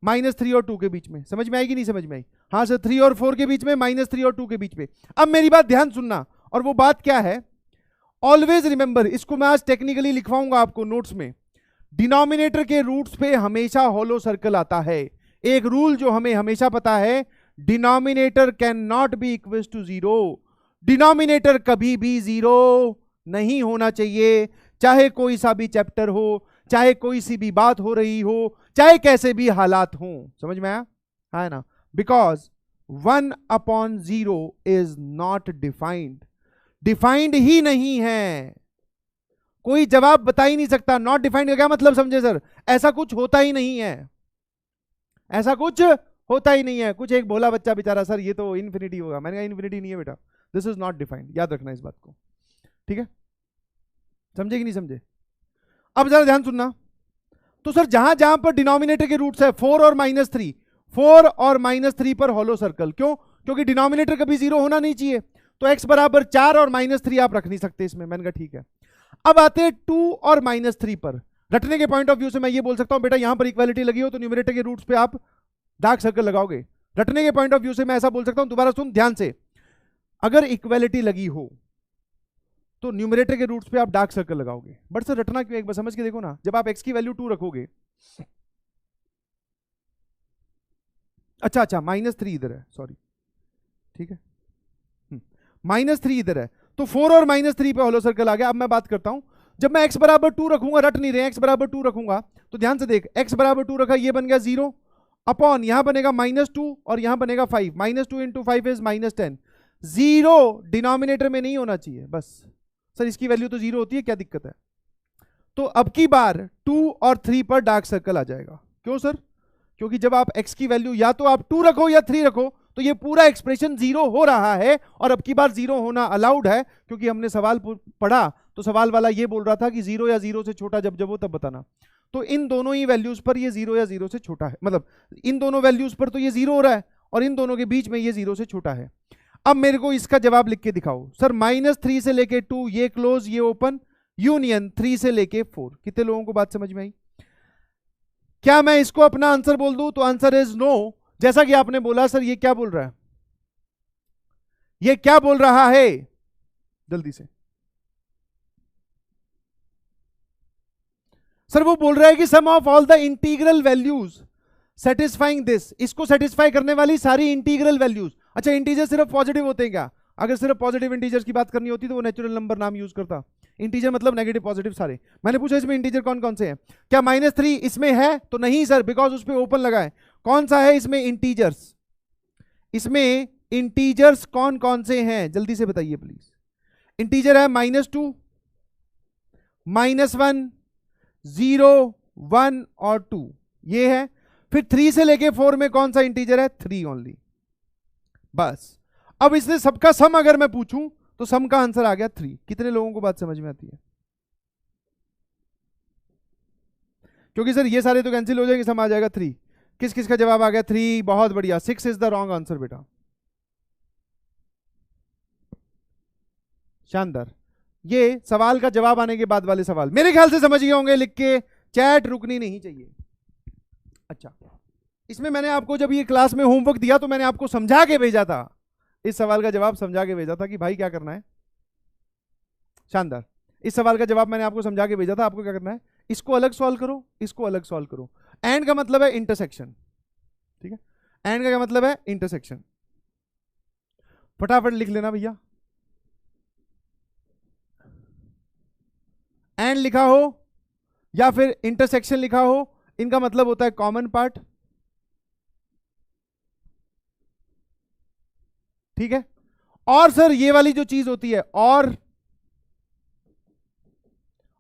-3 और 2 के बीच में, समझ में आएगी नहीं समझ में आई, हाँ सर 3 और 4 के बीच में, -3 और 2 के बीच में। अब मेरी बात ध्यान सुनना, और वो बात क्या है, ऑलवेज रिमेंबर, इसको मैं आज टेक्निकली लिखवाऊंगा आपको नोट्स में, डिनोमिनेटर के रूट्स पे हमेशा हॉलो सर्कल आता है। एक रूल जो हमें हमेशा पता है, denominator can not be equal to 0, denominator कभी भी 0 नहीं होना चाहिए, चाहे कोई सा भी चैप्टर हो, चाहे कोई सी भी बात हो रही हो, चाहे कैसे भी हालात हो, समझ में आया है ना, because 1/0 is not defined, defined ही नहीं है, कोई जवाब बता ही नहीं सकता। नॉट डिफाइंड का क्या मतलब समझे सर, ऐसा कुछ होता ही नहीं है, ऐसा कुछ होता ही नहीं है। कुछ एक भोला बच्चा बेचारा, सर ये तो इन्फिनिटी होगा, मैंने कहा इन्फिनिटी नहीं है बेटा, दिस इज नॉट डिफाइंड, याद रखना इस बात को, ठीक है, समझे कि नहीं समझे। अब जरा ध्यान सुनना, तो सर जहां जहां पर डिनोमिनेटर के रूट्स है 4 और -3, 4 और -3 पर हॉलो सर्कल, क्यों, क्योंकि डिनोमिनेटर कभी 0 होना नहीं चाहिए, तो x बराबर 4 और -3 आप रख नहीं सकते इसमें, मैंने कहा ठीक है। अब आते हैं 2 और -3 पर, रटने के पॉइंट ऑफ व्यू से मैं ये बोल सकता हूं बेटा यहां पर इक्वालिटी लगी हो तो न्यूमरेटर के रूट्स पे आप डार्क सर्कल लगाओगे, रटने के पॉइंट ऑफ व्यू से मैं ऐसा बोल सकता हूं, दोबारा सुन ध्यान से, अगर इक्वालिटी लगी हो तो न्यूमरेटर के रूट्स पे आप डार्क सर्कल लगाओगे। बट सर रटना क्यों, एक बार समझ के देखो ना, जब आप x की वैल्यू 2 रखोगे, अच्छा -3 इधर है, सॉरी, ठीक है, -3 इधर है, तो 4 और -3 पे हॉलो सर्कल आ गया। अब मैं बात करता हूं, जब मैं x बराबर 2 रखूंगा, रट नहीं रहे, x बराबर 2 रखूंगा, तो ध्यान से देख, x बराबर 2 रखा, ये बन गया 0 अपॉन, यहां बनेगा -2 और यहां बनेगा 5, -2 × 5 इज -10, 0 डिनोमिनेटर में नहीं होना चाहिए, बस सर इसकी वैल्यू तो 0 होती है, क्या दिक्कत है। तो अब की बार 2 और 3 पर डार्क सर्कल आ जाएगा, क्यों सर, क्योंकि जब आप x की वैल्यू या तो आप 2 रखो या 3 रखो तो ये पूरा एक्सप्रेशन 0 हो रहा है, और अब की बार 0 होना अलाउड है, क्योंकि हमने सवाल पढ़ा तो सवाल वाला ये बोल रहा था कि 0 या 0 से छोटा जब हो तब बताना, तो इन दोनों ही वैल्यूज पर ये 0 या 0 से छोटा है, मतलब इन दोनों वैल्यूज पर तो ये 0 हो रहा है और इन दोनों के बीच में ये 0 से छोटा है। अब मेरे को इसका जवाब लिख के दिखाओ सर, -3 से लेके 2 ये क्लोज ये ओपन, यूनियन 3 से लेके 4, कितने लोगों को बात समझ में आई। क्या मैं इसको अपना आंसर बोल दूं, तो आंसर इज नो। जैसा कि आपने बोला सर ये क्या बोल रहा है, ये क्या बोल रहा है, जल्दी से सर, वो बोल रहा है कि sum of all the integral values satisfying this, इसको सेटिस्फाई करने वाली सारी इंटीग्रल वैल्यूज। अच्छा इंटीजर सिर्फ पॉजिटिव होते हैं क्या, अगर सिर्फ पॉजिटिव इंटीजर्स की बात करनी होती तो वो नेचुरल नंबर नाम यूज करता, इंटीजर मतलब नेगेटिव पॉजिटिव सारे। मैंने पूछा इसमें इंटीजर कौन कौन से हैं, क्या -3 इसमें है, तो नहीं सर, बिकॉज उस पर ओपन लगा है। कौन सा है इसमें इंटीजर्स, इसमें इंटीजर्स कौन कौन से हैं जल्दी से बताइए प्लीज। इंटीजर है -2, -1, 0, 1 और 2, ये है। फिर 3 से लेके 4 में कौन सा इंटीजर है? 3 ओनली, बस। अब इसने सबका सम अगर मैं पूछूं तो सम का आंसर आ गया 3। कितने लोगों को बात समझ में आती है? क्योंकि सर ये सारे तो कैंसिल हो जाएंगे, सम आ जाएगा 3। किस किस का जवाब आ गया? 3, बहुत बढ़िया। 6 इज द रॉन्ग आंसर बेटा, शानदार। ये सवाल का जवाब आने के बाद वाले सवाल मेरे ख्याल से समझ गए होंगे, लिख के चैट रुकनी नहीं चाहिए। अच्छा, इसमें मैंने आपको जब ये क्लास में होमवर्क दिया तो मैंने आपको समझा के भेजा था, इस सवाल का जवाब समझा के भेजा था कि भाई क्या करना है। शानदार। इस सवाल का जवाब मैंने आपको समझा के भेजा था, आपको क्या करना है, इसको अलग सॉल्व करो, इसको अलग सॉल्व करो। एंड का मतलब है इंटरसेक्शन, ठीक है। एंड का क्या मतलब है? इंटरसेक्शन। फटाफट लिख लेना भैया। एंड लिखा हो या फिर इंटरसेक्शन लिखा हो, इनका मतलब होता है कॉमन पार्ट, ठीक है। और सर ये वाली जो चीज होती है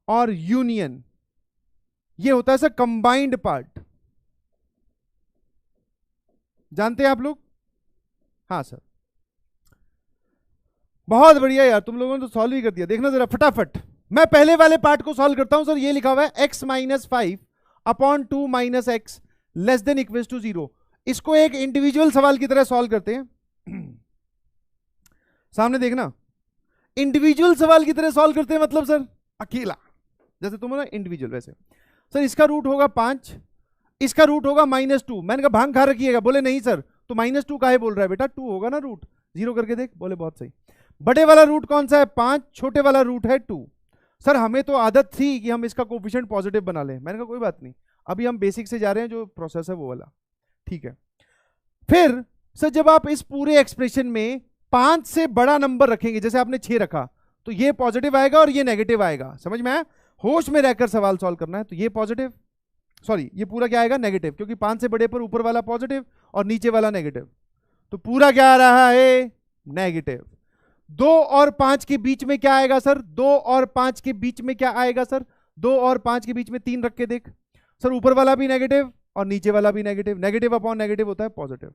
और यूनियन, ये होता है सर कंबाइंड पार्ट। जानते हैं आप लोग? हाँ सर, बहुत बढ़िया यार, तुम लोगों ने तो सॉल्व ही कर दिया। देखना जरा फटाफट, मैं पहले वाले पार्ट को सॉल्व करता हूं। सर ये लिखा हुआ है x - 5 upon 2 - x less than equals to 0। इसको एक इंडिविजुअल सवाल की तरह सॉल्व करते हैं। सामने देखना, इंडिविजुअल सवाल की तरह सॉल्व करते हैं मतलब सर अकेला, जैसे तुम ना इंडिविजुअल, वैसे सर इसका रूट होगा 5, इसका रूट होगा -2। मैंने कहा भांग खा रखिएगा, बोले नहीं सर, तो -2 काहे बोल रहा है बेटा? 2 होगा ना रूट, 0 करके देख, बोले बहुत सही। बड़े वाला रूट कौन सा है? 5, छोटे वाला रूट है 2। सर हमें तो आदत थी कि हम इसका कोफिशिएंट पॉजिटिव बना लें, मैंने कहा कोई बात नहीं, अभी हम बेसिक से जा रहे हैं, जो प्रोसेस है वो वाला, ठीक है। फिर सर जब आप इस पूरे एक्सप्रेशन में 5 से बड़ा नंबर रखेंगे, जैसे आपने 6 रखा, तो ये पॉजिटिव आएगा और ये नेगेटिव आएगा, समझ में आया? होश में रहकर सवाल सॉल्व करना है। तो ये पॉजिटिव, सॉरी ये पूरा क्या आएगा? नेगेटिव, क्योंकि 5 से बड़े पर ऊपर वाला पॉजिटिव और नीचे वाला नेगेटिव, तो पूरा क्या आ रहा है? नेगेटिव। 2 और 5 के बीच में क्या आएगा सर? 2 और 5 के बीच में क्या आएगा सर? 2 और 5 के बीच में 3 रख के देख सर, ऊपर वाला भी नेगेटिव और नीचे वाला भी नेगेटिव, नेगेटिव अपॉन नेगेटिव होता है पॉजिटिव।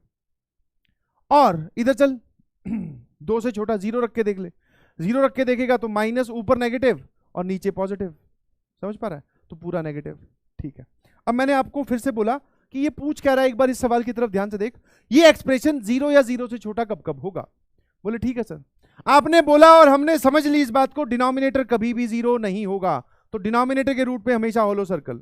और इधर चल, 2 से छोटा 0 रख के देख ले, 0 रख के देखेगा तो माइनस ऊपर नेगेटिव और नीचे पॉजिटिव, समझ पा रहा है? तो पूरा नेगेटिव, ठीक है। अब मैंने आपको फिर से बोला कि ये पूछ क्या रहा है, एक बार इस सवाल की तरफ ध्यान से देख, ये एक्सप्रेशन 0 या 0 से छोटा कब कब होगा? बोले ठीक है सर। आपने बोला और हमने समझ ली इस बात को, डिनोमिनेटर कभी भी 0 नहीं होगा, तो डिनोमिनेटर के रूट पे हमेशा होलो सर्कल,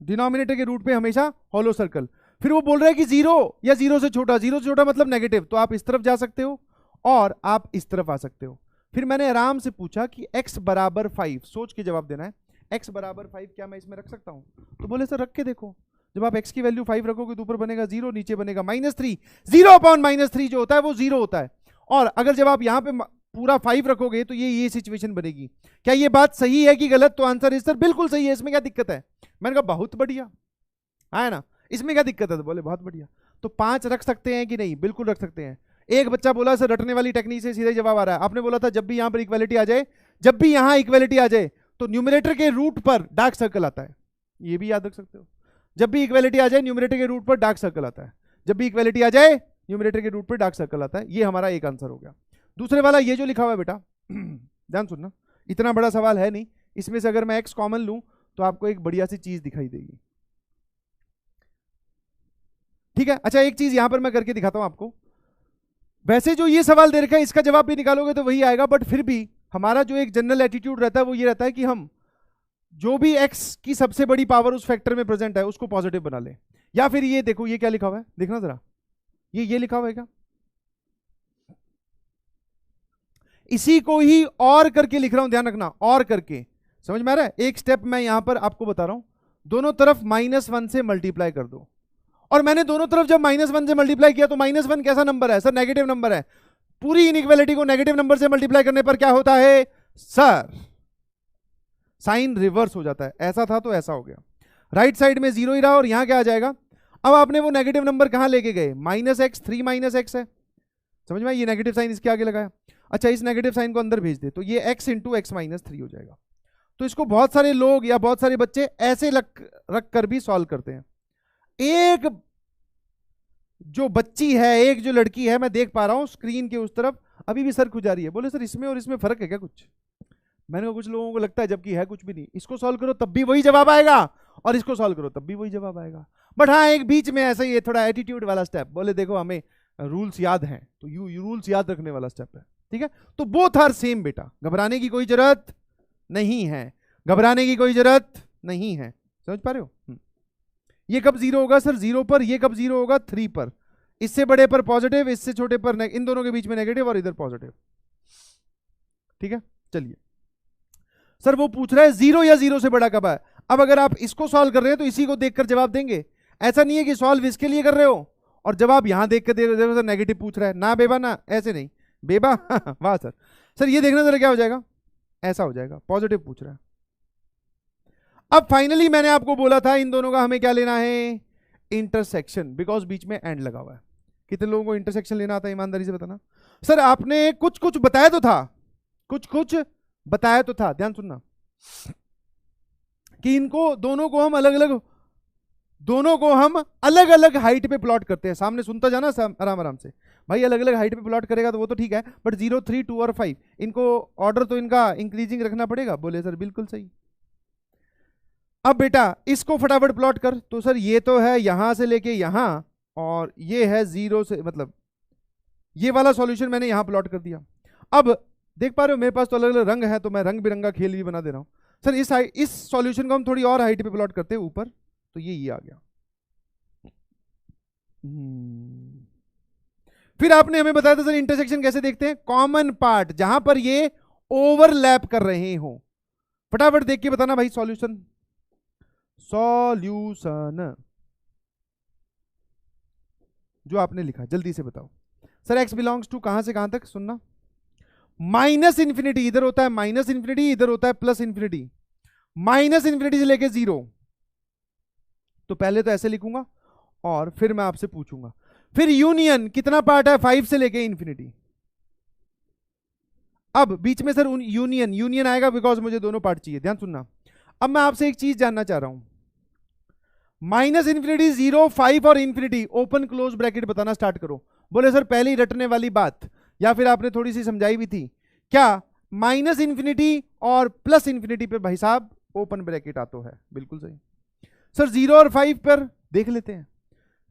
डिनोमिनेटर के रूट पे हमेशा होलो सर्कल। फिर वो बोल रहा है कि 0 या 0 से छोटा, 0 से छोटा मतलब नेगेटिव, तो आप इस तरफ जा सकते हो और आप इस तरफ आ सकते हो। फिर मैंने आराम से पूछा कि x बराबर 5, सोच के जवाब देना है, x बराबर 5 क्या मैं इसमें रख सकता हूं? तो बोले सर रख के देखो, जब आप x की वैल्यू 5 रखोगे तो ऊपर बनेगा 0, नीचे बनेगा -3, 0 अपॉन -3 जो होता है वो 0 होता है। और अगर जब आप यहां पे पूरा 5 रखोगे तो ये सिचुएशन बनेगी। क्या ये बात सही है कि गलत? तो आंसर इस सर बिल्कुल सही है, इसमें क्या दिक्कत है? मैंने कहा बहुत बढ़िया, है ना, इसमें क्या दिक्कत है? तो बोले बहुत बढ़िया। तो 5 रख सकते हैं कि नहीं? बिल्कुल रख सकते हैं। एक बच्चा बोला सर रटने वाली टेक्निक से सीधे जवाब आ रहा है। आपने बोला था जब भी यहां पर इक्वालिटी आ जाए, जब भी यहां इक्वालिटी आ जाए तो न्यूमरेटर के रूट पर डार्क सर्कल आता है, ये भी याद रख सकते हो। जब भी इक्वालिटी आ जाए न्यूमरेटर के रूट पर डार्क सर्कल आता है, जब भी इक्वालिटी आ जाए न्यूमरेटर के रूट पर डार्क सर्कल आता है। ये हमारा एक आंसर हो गया। दूसरे वाला ये जो लिखा हुआ है बेटा, ध्यान सुनना, इतना बड़ा सवाल है नहीं, इसमें से अगर मैं एक्स कॉमन लूं तो आपको एक बढ़िया सी चीज दिखाई देगी, ठीक है। अच्छा एक चीज यहां पर मैं करके दिखाता हूं आपको। वैसे जो ये सवाल दे रखा है इसका जवाब भी निकालोगे तो वही आएगा, बट फिर भी हमारा जो एक जनरल एटीट्यूड रहता है वो ये रहता है कि हम जो भी x की सबसे बड़ी पावर उस फैक्टर में प्रेजेंट है उसको पॉजिटिव बना ले। या फिर ये देखो, ये क्या लिखा हुआ है, देखना जरा, ये लिखा हुआ है क्या? इसी को ही और करके लिख रहा हूं, ध्यान रखना, और करके, समझ में आ रहा है? एक स्टेप मैं यहां पर आपको बता रहा हूं, दोनों तरफ -1 से मल्टीप्लाई कर दो। और मैंने दोनों तरफ जब -1 से मल्टीप्लाई किया तो -1 कैसा नंबर है सर? नेगेटिव नंबर है। पूरी इनइक्वालिटी को नेगेटिव नंबर से मल्टीप्लाई करने पर क्या होता है सर? साइन रिवर्स हो जाता है। ऐसा था तो ऐसा हो गया, राइट साइड में 0 ही रहा और यहां क्या आ जाएगा? अब आपने वो नेगेटिव नंबर कहां लेके गए, -x, 3 - x है, समझ में आया? ये नेगेटिव साइन इसके आगे लगाया। अच्छा, इस नेगेटिव साइन को अंदर भेज दे तो ये x × x - 3 हो जाएगा। तो इसको बहुत सारे लोग या बहुत सारे बच्चे ऐसे रख कर भी सॉल्व करते हैं। एक जो बच्ची है, एक जो लड़की है, मैं देख पा रहा हूं स्क्रीन के उस तरफ अभी भी सर खुजा रही है, बोले सर इसमें और इसमें फर्क है क्या कुछ? मैंने कहा कुछ लोगों को लगता है, जबकि है कुछ भी नहीं। इसको सॉल्व करो तब भी वही जवाब आएगा और इसको सॉल्व करो तब भी वही जवाब आएगा। बट हाँ, एक बीच में ऐसा ही है थोड़ा एटीट्यूड वाला स्टेप, बोले देखो हमें रूल्स याद हैं, तो यू रूल्स याद रखने वाला स्टेप है, ठीक है? तो बोथ आर सेम बेटा, घबराने की कोई जरूरत नहीं है, घबराने की कोई जरूरत नहीं है। समझ पा रहे हो? ये कब 0 होगा सर? 0 पर। ये कब 0 होगा? 3 पर। इससे बड़े पर पॉजिटिव, इससे छोटे पर इन दोनों के बीच में नेगेटिव और इधर पॉजिटिव, ठीक है? चलिए, सर वो पूछ रहा है 0 या 0 से बड़ा कब है। अब अगर आप इसको सॉल्व कर रहे हैं तो इसी को देखकर जवाब देंगे। ऐसा नहीं है कि सॉल्व इसके लिए कर रहे हो और जवाब यहां देख कर दे रहे हो, सर नेगेटिव पूछ रहा है ना बेबा, ना ऐसे नहीं बेबा। वाह सर। सर ये देखना जरा क्या हो जाएगा, ऐसा हो जाएगा, पॉजिटिव पूछ रहा है। अब फाइनली मैंने आपको बोला था इन दोनों का हमें क्या लेना है, इंटरसेक्शन, बिकॉज बीच में एंड लगा हुआ है। कितने लोगों को इंटरसेक्शन लेना आता है, ईमानदारी से बताना। सर आपने कुछ कुछ बताया तो था, कुछ कुछ बताया तो था, ध्यान सुनना, कि इनको दोनों को हम अलग अलग हाइट पे प्लॉट करते हैं। सामने सुनता जाना आराम आराम से भाई, अलग अलग हाइट पे प्लॉट करेगा तो वो तो ठीक है, बट 0, 3, 2 और 5 इनको ऑर्डर तो इनका इंक्रीजिंग रखना पड़ेगा। बोले सर बिल्कुल सही। अब बेटा इसको फटाफट प्लॉट कर, तो सर ये तो है यहां से लेके यहां और ये है 0 से, मतलब ये वाला सॉल्यूशन मैंने यहां प्लॉट कर दिया। अब देख पा रहे हो मेरे पास तो अलग अलग रंग है, तो मैं रंग बिरंगा खेल भी बना दे रहा हूं। सर इस सॉल्यूशन को हम थोड़ी और हाइट पे प्लॉट करते हैं ऊपर, तो ये आ गया। फिर आपने हमें बताया था सर इंटरसेक्शन कैसे देखते हैं, कॉमन पार्ट जहां पर ये ओवरलैप कर रहे हो। फटाफट देख के बताना भाई सॉल्यूशन जो आपने लिखा, जल्दी से बताओ। सर x बिलोंग्स टू कहां से कहां तक, सुनना, -∞ इधर होता है, -∞ इधर होता है +∞, -∞ से लेके 0। तो पहले तो ऐसे लिखूंगा और फिर मैं आपसे पूछूंगा, फिर यूनियन कितना पार्ट है, 5 से लेके ∞। अब बीच में सर यूनियन आएगा बिकॉज मुझे दोनों पार्ट चाहिए, ध्यान सुनना। अब मैं आपसे एक चीज जानना चाह रहा हूं, -∞, 0, 5 और ∞, ओपन क्लोज ब्रैकेट बताना स्टार्ट करो। बोले सर पहले ही रटने वाली बात, या फिर आपने थोड़ी सी समझाई भी थी क्या, -∞ और +∞ पे भाई साहब ओपन ब्रैकेट आता है, बिल्कुल सही। सर 0 और 5 पर देख लेते हैं।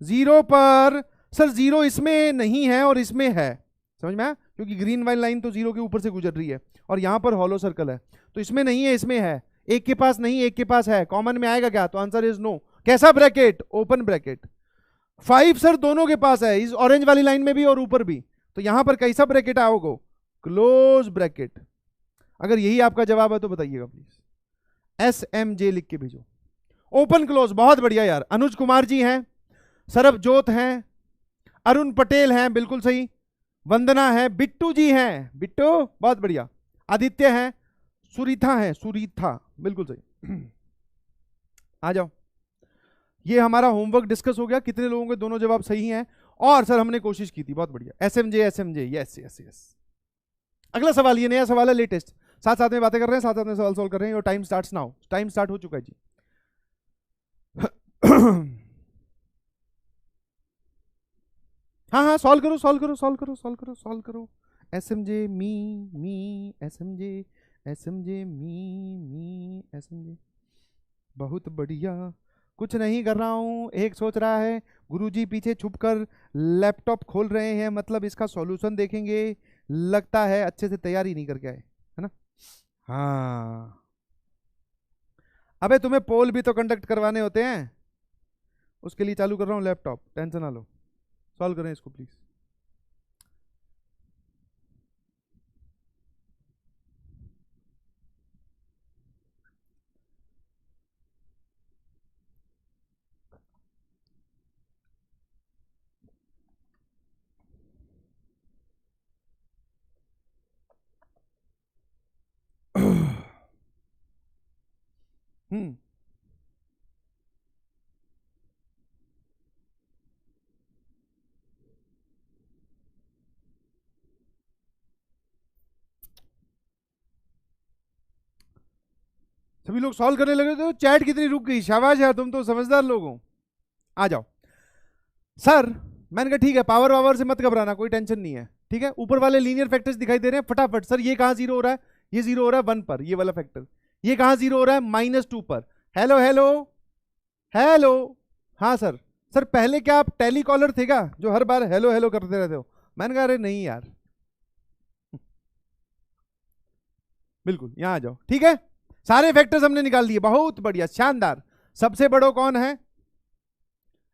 0 पर सर 0 इसमें नहीं है और इसमें है, समझ में आया, क्योंकि ग्रीन वाली लाइन तो 0 के ऊपर से गुजर रही है और यहां पर हॉलो सर्कल है, तो इसमें नहीं है, इसमें है। एक के पास नहीं, एक के पास है, कॉमन में आएगा क्या, तो आंसर इज नो। कैसा ब्रैकेट, ओपन ब्रैकेट। 5 सर दोनों के पास है, इस ऑरेंज वाली लाइन में भी और ऊपर भी, तो यहां पर कैसा ब्रैकेट आओगे, क्लोज ब्रैकेट। अगर यही आपका जवाब है तो बताइएगा प्लीज, SMJ लिख के भेजो। ओपन क्लोज, बहुत बढ़िया यार। अनुज कुमार जी हैं, सरबजोत हैं, अरुण पटेल हैं, बिल्कुल सही, वंदना है, बिट्टू जी हैं, बिट्टू बहुत बढ़िया, आदित्य हैं, सुरीथा हैं, सुरीथा बिल्कुल सही। आ जाओ, ये हमारा होमवर्क डिस्कस हो गया, कितने लोगों के दोनों जवाब सही हैं, और सर हमने कोशिश की थी, बहुत बढ़िया। SMJ yes yes yes. अगला सवाल, ये नया सवाल है, लेटेस्ट, साथ साथ में बातें कर रहे हैं, साथ साथ में सवाल सोल्व कर रहे हैं। और time starts now, time start हो चुका है जी। हाँ हाँ, सॉल्व करो सॉल्व करो सॉल्व करो सॉल्व करो सॉल्व करो। SMJ मी SMJ मी SMJ, बहुत बढ़िया। कुछ नहीं कर रहा हूं, एक सोच रहा है गुरुजी पीछे छुपकर लैपटॉप खोल रहे हैं, मतलब इसका सॉल्यूशन देखेंगे, लगता है अच्छे से तैयारी नहीं करके आए, है ना। हाँ, अबे तुम्हें पोल भी तो कंडक्ट करवाने होते हैं, उसके लिए चालू कर रहा हूं लैपटॉप, टेंशन ना लो। सॉल्व करें इसको प्लीज। हम्म सभी लोग सॉल्व करने लगे तो चैट कितनी रुक गई, शाबाश यार, तुम तो समझदार लोग हो। आ जाओ सर, मैंने कहा ठीक है, पावर वावर से मत घबराना, कोई टेंशन नहीं है, ठीक है। ऊपर वाले लीनियर फैक्टर्स दिखाई दे रहे हैं, फटाफट सर ये कहां जीरो हो रहा है, ये जीरो हो रहा है 1 पर, ये वाला फैक्टर। ये कहां जीरो हो रहा है, -2 पर। हेलो हेलो हेलो, हाँ सर। सर पहले क्या आप टेली कॉलर थे क्या, जो हर बार हेलो हेलो करते रहते हो? मैंने कहा अरे नहीं यार, बिल्कुल यहां आ जाओ, ठीक है। सारे फैक्टर्स हमने निकाल दिए, बहुत बढ़िया, शानदार। सबसे बड़ा कौन है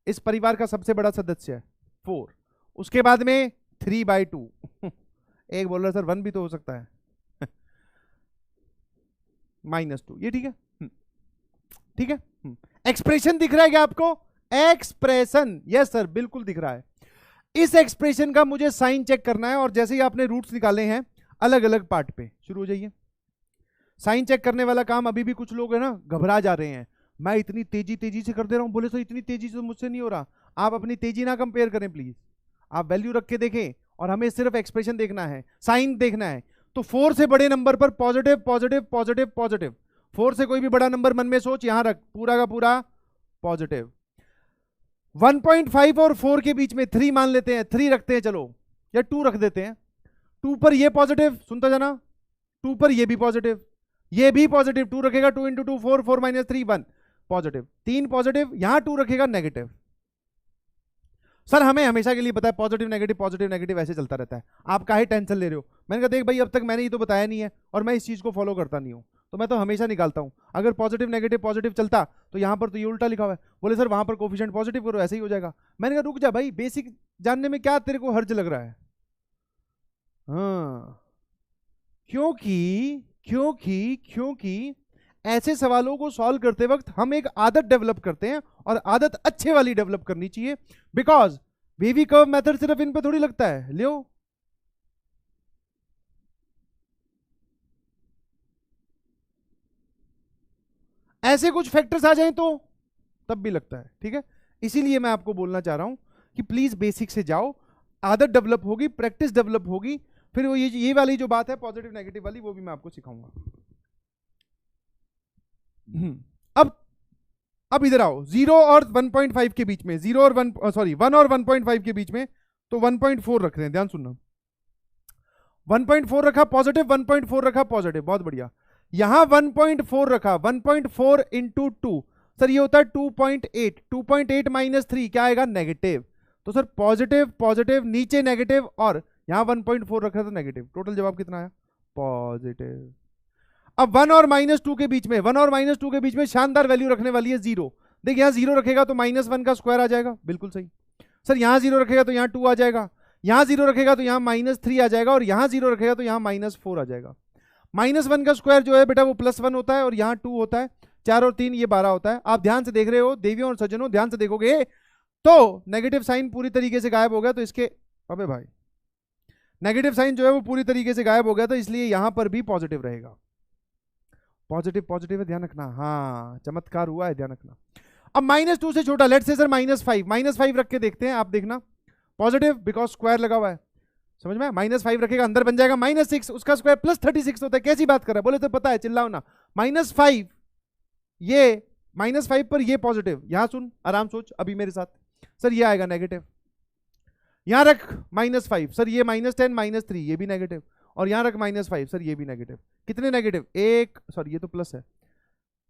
इस परिवार का, सबसे बड़ा सदस्य है 4, उसके बाद में 3/2 एक बोल रहा सर 1 भी तो हो सकता है -2, ये ठीक है, ठीक है। एक्सप्रेशन दिख रहा है क्या आपको, एक्सप्रेशन, यस सर बिल्कुल दिख रहा है। इस एक्सप्रेशन का मुझे साइन चेक करना है, और जैसे ही आपने रूट्स निकाले हैं अलग अलग पार्ट पे, शुरू हो जाइए। साइन चेक करने वाला काम अभी भी कुछ लोग है ना घबरा जा रहे हैं, मैं इतनी तेजी से कर दे रहा हूं, बोले सर इतनी तेजी से तो मुझसे नहीं हो रहा। आप अपनी तेजी ना कंपेयर करें प्लीज, आप वैल्यू रख के देखें, और हमें सिर्फ एक्सप्रेशन देखना है, साइन देखना है। तो 4 से बड़े नंबर पर पॉजिटिव पॉजिटिव पॉजिटिव पॉजिटिव, 4 से कोई भी बड़ा नंबर मन में सोच, यहां रख, पूरा का पूरा पॉजिटिव। 1.5 और 4 के बीच में 3 मान लेते हैं, 3 रखते हैं चलो, या 2 रख देते हैं। 2 पर ये पॉजिटिव, सुनता जाना, 2 पर ये भी पॉजिटिव, ये भी पॉजिटिव, 2 रखेगा 2 × 2 4, 4 - 3 1 पॉजिटिव, 3 पॉजिटिव, यहां 2 रखेगा नेगेटिव। सर हमें हमेशा के लिए पता है पॉजिटिव नेगेटिव ऐसे चलता रहता है, आप काहे टेंशन ले रहे हो? मैंने कहा देख भाई अब तक मैंने ये तो बताया नहीं है, और मैं इस चीज को फॉलो करता नहीं हूं, तो मैं तो हमेशा निकालता हूं। अगर पॉजिटिव नेगेटिव चलता तो यहां पर तो ये उल्टा लिखा हुआ है। बोले सर वहां पर कोफिशिएंट पॉजिटिव करो, ऐसे ही हो जाएगा। मैंने कहा रुक जा भाई, बेसिक जानने में क्या तेरे को हर्ज लग रहा है? हाँ, क्योंकि ऐसे सवालों को सॉल्व करते वक्त हम एक आदत डेवलप करते हैं, और आदत अच्छे वाली डेवलप करनी चाहिए, बिकॉज वेवी कर्व मेथड सिर्फ इन पे थोड़ी लगता है, लियो। ऐसे कुछ फैक्टर्स आ जाएं तो तब भी लगता है, ठीक है। इसीलिए मैं आपको बोलना चाह रहा हूं कि प्लीज बेसिक से जाओ, आदत डेवलप होगी, प्रैक्टिस डेवलप होगी, फिर वो ये वाली जो बात है पॉजिटिव नेगेटिव वाली, वो भी मैं आपको सिखाऊंगा। अब इधर आओ, 0 और 1.5 के बीच में, 1 और 1.5 के बीच में, तो 1.4 रख रहे हैं, ध्यान सुनना। 1.4 रखा पॉजिटिव, 1.4 रखा पॉजिटिव, बहुत बढ़िया। यहां 1.4 रखा, 1.4 × 2, सर ये होता है 2.8, 2.8 - 3 क्या आएगा, नेगेटिव। तो सर पॉजिटिव पॉजिटिव, नीचे नेगेटिव, और यहां 1.4 रखा तो नेगेटिव, टोटल जवाब कितना आया, पॉजिटिव। अब 1 और -2 के बीच में, 1 और -2 के बीच में शानदार वैल्यू रखने वाली है 0। देखिए यहां 0 रखेगा तो -1 का स्क्वायर आ जाएगा, बिल्कुल सही। सर यहां 0 रखेगा तो यहां 2 आ जाएगा, यहां 0 रखेगा तो यहां -3 आ जाएगा, और यहां 0 रखेगा तो यहां -4 आ जाएगा। -1 का स्क्वायर जो है बेटा वो +1 होता है, और यहां 2 होता है, 4 और 3 ये 12 होता है। आप ध्यान से देख रहे हो देवियों और सज्जनों, ध्यान से देखोगे तो नेगेटिव साइन पूरी तरीके से गायब हो गया, तो इसके, अबे भाई नेगेटिव साइन जो है वो पूरी तरीके से गायब हो गया, तो इसलिए यहां पर भी पॉजिटिव रहेगा। पॉजिटिव है, ध्यान रखना, हाँ चमत्कार हुआ है, ध्यान रखना। अब -2 से छोटा, लेट्स से सर -5 रख के देखते हैं, आप देखना पॉजिटिव, बिकॉज स्क्वायर लगा हुआ है, समझ में? -5 रखेगा अंदर बन जाएगा -6, उसका स्क्वायर +36 होता है। कैसी बात कर रहा है, बोले तो पता है, चिल्लाओ ना। -5, ये -5 पर ये पॉजिटिव, यहां सुन, आराम सोच अभी मेरे साथ, सर ये आएगा नेगेटिव। यहां रख -5, सर ये -10 -3 ये भी नेगेटिव, और यहां रख -5, सर ये भी नेगेटिव। कितने नेगेटिव, एक, सॉरी ये तो प्लस है,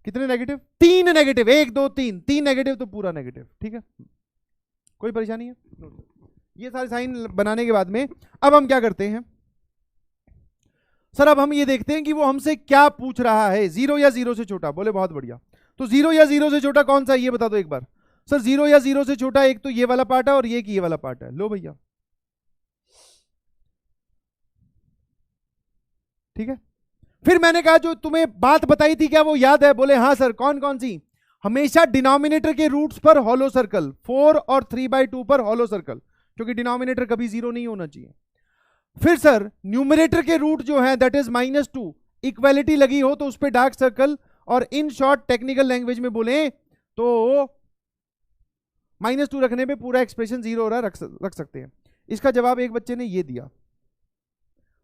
कितने नेगेटिव, 3 नेगेटिव, 1 2 3 नेगेटिव, तो पूरा नेगेटिव, ठीक है, कोई परेशानी है? ये सारे साइन बनाने के बाद में अब हम क्या करते हैं सर, अब हम ये देखते हैं कि वो हमसे क्या पूछ रहा है, 0 या 0 से छोटा, बोले बहुत बढ़िया। तो 0 या 0 से छोटा कौन सा है ये बता दो एक बार। सर 0 या 0 से छोटा एक तो ये वाला पार्ट है, और ये वाला पार्ट है, लो भैया, ठीक है। फिर मैंने कहा जो तुम्हें बात बताई थी क्या वो याद है? बोले हाँ सर, कौन कौन सी? हमेशा डिनोमिनेटर के रूट्स पर हॉलो सर्कल, 4 और 3/2 पर हॉलो सर्कल, क्योंकि डिनोमिनेटर कभी 0 नहीं होना चाहिए। फिर सर न्यूमरेटर के रूट जो है दैट इज -2, इक्वालिटी लगी हो तो उस पर डार्क सर्कल, और इन शॉर्ट टेक्निकल लैंग्वेज में बोले तो -2 रखने पे पूरा एक्सप्रेशन 0 हो रहा रख सकते हैं। इसका जवाब एक बच्चे ने ये दिया,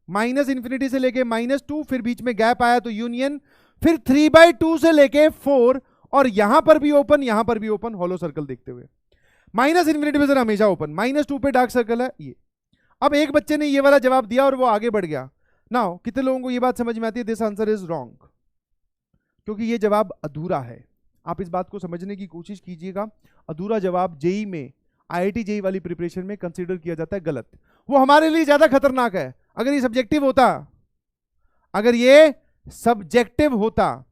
-∞ से लेके -2, फिर बीच में गैप आया तो यूनियन, फिर 3/2 से लेके 4, और यहां पर भी ओपन, यहां पर भी ओपन, हॉलो सर्कल देखते हुए। माइनस इन्फिनिटी में सर हमेशा ओपन, -2 पे डार्क सर्कल है ये। अब एक बच्चे ने ये वाला जवाब दिया और वो आगे बढ़ गया। नाउ कितने लोगों को ये बात समझ में आती है? दिस आंसर इज रॉन्ग, क्योंकि ये जवाब अधूरा है। आप इस बात को समझने की कोशिश कीजिएगा। अधूरा जवाब जेई में, आईआईटी जेई वाली प्रिपरेशन में कंसीडर किया जाता है गलत। वो हमारे लिए ज्यादा खतरनाक है। अगर ये सब्जेक्टिव होता, अगर ये सब्जेक्टिव होता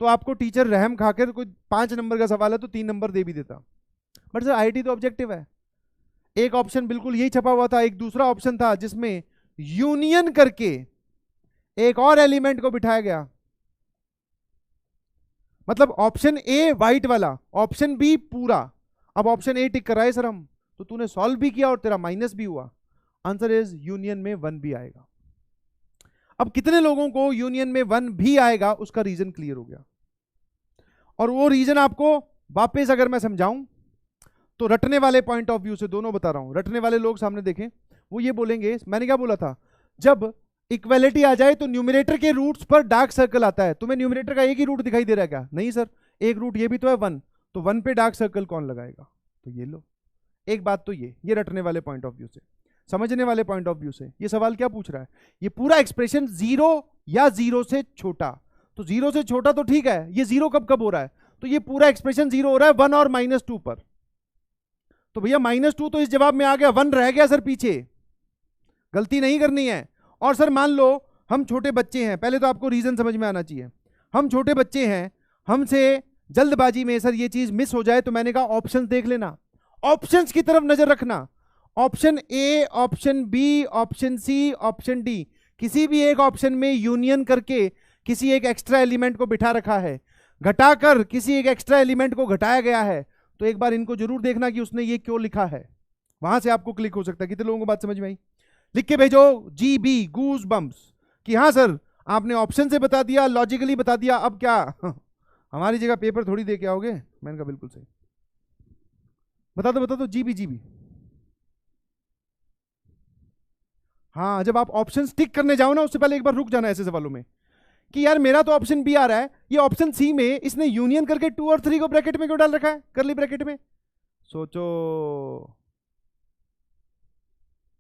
तो आपको टीचर रहम खाकर कोई 5 नंबर का सवाल है तो 3 नंबर दे भी देता। बट सर आईआईटी तो ऑब्जेक्टिव है। एक ऑप्शन बिल्कुल यही छपा हुआ था, एक दूसरा ऑप्शन था जिसमें यूनियन करके एक और एलिमेंट को बिठाया गया। मतलब ऑप्शन ए वाइट वाला, ऑप्शन बी पूरा। अब ऑप्शन ए टिक कराए सर हम, तो तूने सॉल्व भी किया और तेरा माइनस भी हुआ। आंसर इज यूनियन में 1 भी आएगा। अब कितने लोगों को यूनियन में 1 भी आएगा उसका रीजन क्लियर हो गया। और वो रीजन आपको वापस अगर मैं समझाऊं तो रटने वाले पॉइंट ऑफ व्यू से दोनों बता रहा हूं। रटने वाले लोग सामने देखें, वो ये बोलेंगे, मैंने क्या बोला था, जब इक्वेलिटी आ जाए तो न्यूमरेटर के रूट्स पर डार्क सर्कल आता है। तुम्हें न्यूमरेटर का एक ही रूट दिखाई दे रहा है क्या? नहीं सर, एक रूट ये भी तो है 1, तो 1 पे डार्क सर्कल कौन लगाएगा? तो ये लो। एक बात तो ये रटने वाले पॉइंट ऑफ व्यू से। समझने वाले पॉइंट ऑफ व्यू से ये सवाल क्या पूछ रहा है? ये पूरा एक्सप्रेशन 0 या 0 से छोटा, तो 0 से छोटा तो ठीक है, ये 0 कब कब हो रहा है? तो ये पूरा एक्सप्रेशन 0 हो रहा है 1 और -2 पर। तो भैया -2 तो इस जवाब में आ गया, 1 रह गया सर पीछे। गलती नहीं करनी है। और सर मान लो हम छोटे बच्चे हैं, पहले तो आपको रीजन समझ में आना चाहिए। हम छोटे बच्चे हैं, हमसे जल्दबाजी में सर ये चीज मिस हो जाए, तो मैंने कहा ऑप्शंस देख लेना, ऑप्शंस की तरफ नजर रखना। Option A, option B, option C, option D, किसी भी एक ऑप्शन में यूनियन करके किसी एक एक्स्ट्रा एलिमेंट को बिठा रखा है, घटाकर किसी एक एक्स्ट्रा एलिमेंट को घटाया गया है। तो एक बार इनको जरूर देखना कि उसने ये क्यों लिखा है, वहां से आपको क्लिक हो सकता है। कितने लोगों को बात समझ में आई? लिख के भेजो GB गूज बम्प्स कि हाँ सर आपने ऑप्शन से बता दिया, लॉजिकली बता दिया, अब क्या हमारी जगह पेपर थोड़ी दे के आओगे? मैंने कहा बिल्कुल सही। बता दो GB। हाँ, जब आप ऑप्शन टिक करने जाओ ना, उससे पहले एक बार रुक जाना ऐसे सवालों में कि यार मेरा तो ऑप्शन बी आ रहा है, ये ऑप्शन सी में इसने यूनियन करके 2 और 3 को ब्रैकेट में क्यों डाल रखा है, करली ब्रैकेट में? सोचो।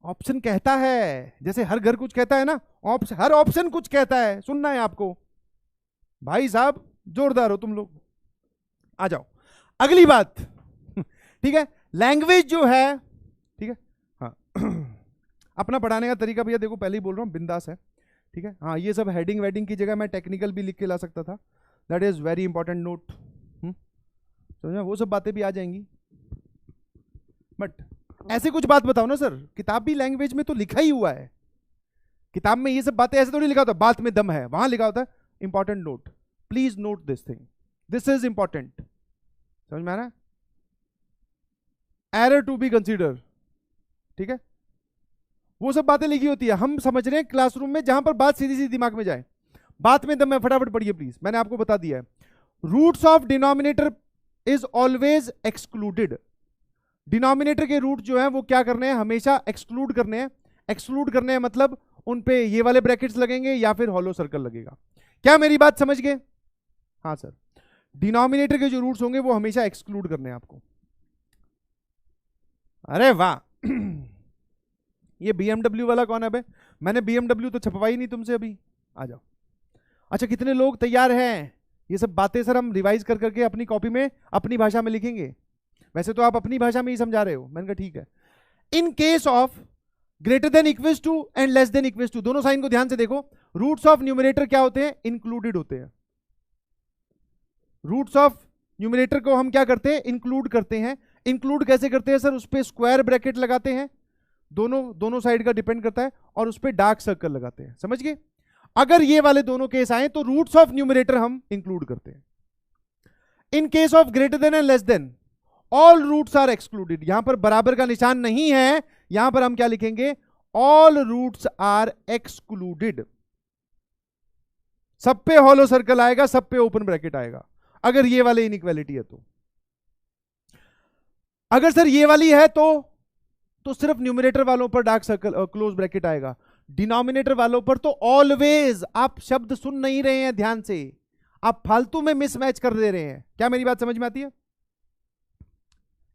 ऑप्शन कहता है, जैसे हर घर कुछ कहता है ना, हर ऑप्शन कुछ कहता है, सुनना है आपको। भाई साहब जोरदार हो तुम लोग। आ जाओ अगली बात ठीक है, लैंग्वेज जो है, ठीक है, हाँ अपना पढ़ाने का तरीका भैया देखो पहले ही बोल रहा हूँ बिंदास है, ठीक है। हाँ ये सब हेडिंग वेडिंग की जगह मैं टेक्निकल भी लिख के ला सकता था, that is very important note. समझा, वो सब बातें भी आ जाएंगी, बट ऐसे कुछ बात बताओ ना सर, किताबी लैंग्वेज में तो लिखा ही हुआ है। किताब में ये सब बातें ऐसे थोड़ी लिखा होता, बात में दम है, वहां लिखा होता है important note, please note this thing, this is important. समझ में आ रहा है? एरर टू बी कंसीडर, ठीक है, वो सब बातें लिखी होती है। हम समझ रहे हैं क्लासरूम में जहां पर बात सीधी सी दिमाग में जाए, बात में दम है, फटाफट पढ़िए प्लीज। मैंने आपको बता दिया है roots of denominator is always excluded. Denominator के रूट जो है वो क्या करने हैं, हमेशा एक्सक्लूड करने हैं। एक्सक्लूड करने हैं मतलब उन पे ये वाले ब्रैकेट्स लगेंगे या फिर हॉलो सर्कल लगेगा। क्या मेरी बात समझ गए? हाँ सर, डिनोमिनेटर के जो रूट्स होंगे वो हमेशा एक्सक्लूड करने हैं आपको। अरे वाह ये BMW वाला कौन है बे? मैंने BMW तो छपवाई नहीं तुमसे अभी। आ जाओ। अच्छा कितने लोग तैयार हैं? ये सब बातें सर हम रिवाइज कर करके अपनी कॉपी में अपनी भाषा में लिखेंगे। वैसे तो आप अपनी भाषा में ही समझा रहे हो, मैंने कहा ठीक है। In case of greater than equals to and less than equals to, दोनों साइन को ध्यान से देखो, रूट्स ऑफ न्यूमरेटर क्या होते हैं? इंक्लूडेड होते हैं। रूट्स ऑफ न्यूमरेटर को हम क्या करते हैं? इंक्लूड करते हैं। इंक्लूड कैसे करते हैं सर? उस पर स्क्वायर ब्रैकेट लगाते हैं, दोनों साइड का डिपेंड करता है, और उस पर डार्क सर्कल लगाते हैं। समझ गए? अगर ये वाले दोनों केस आए तो रूट्स ऑफ न्यूमरेटर हम इंक्लूड करते हैं। In case of greater than and less than all roots are excluded. यहां पर बराबर का निशान नहीं है, यहां पर हम क्या लिखेंगे? All roots are excluded. सब पे हॉलो सर्कल आएगा, सब पे ओपन ब्रैकेट आएगा, अगर ये वाले इनइक्वालिटी है तो। अगर सर ये वाली है तो सिर्फ न्यूमरेटर वालों पर डार्क सर्कल क्लोज ब्रैकेट आएगा, डिनोमिनेटर वालों पर तो ऑलवेज आप शब्द सुन नहीं रहे हैं ध्यान से, आप फालतू में मिसमैच कर दे रहे हैं। क्या मेरी बात समझ में आती है?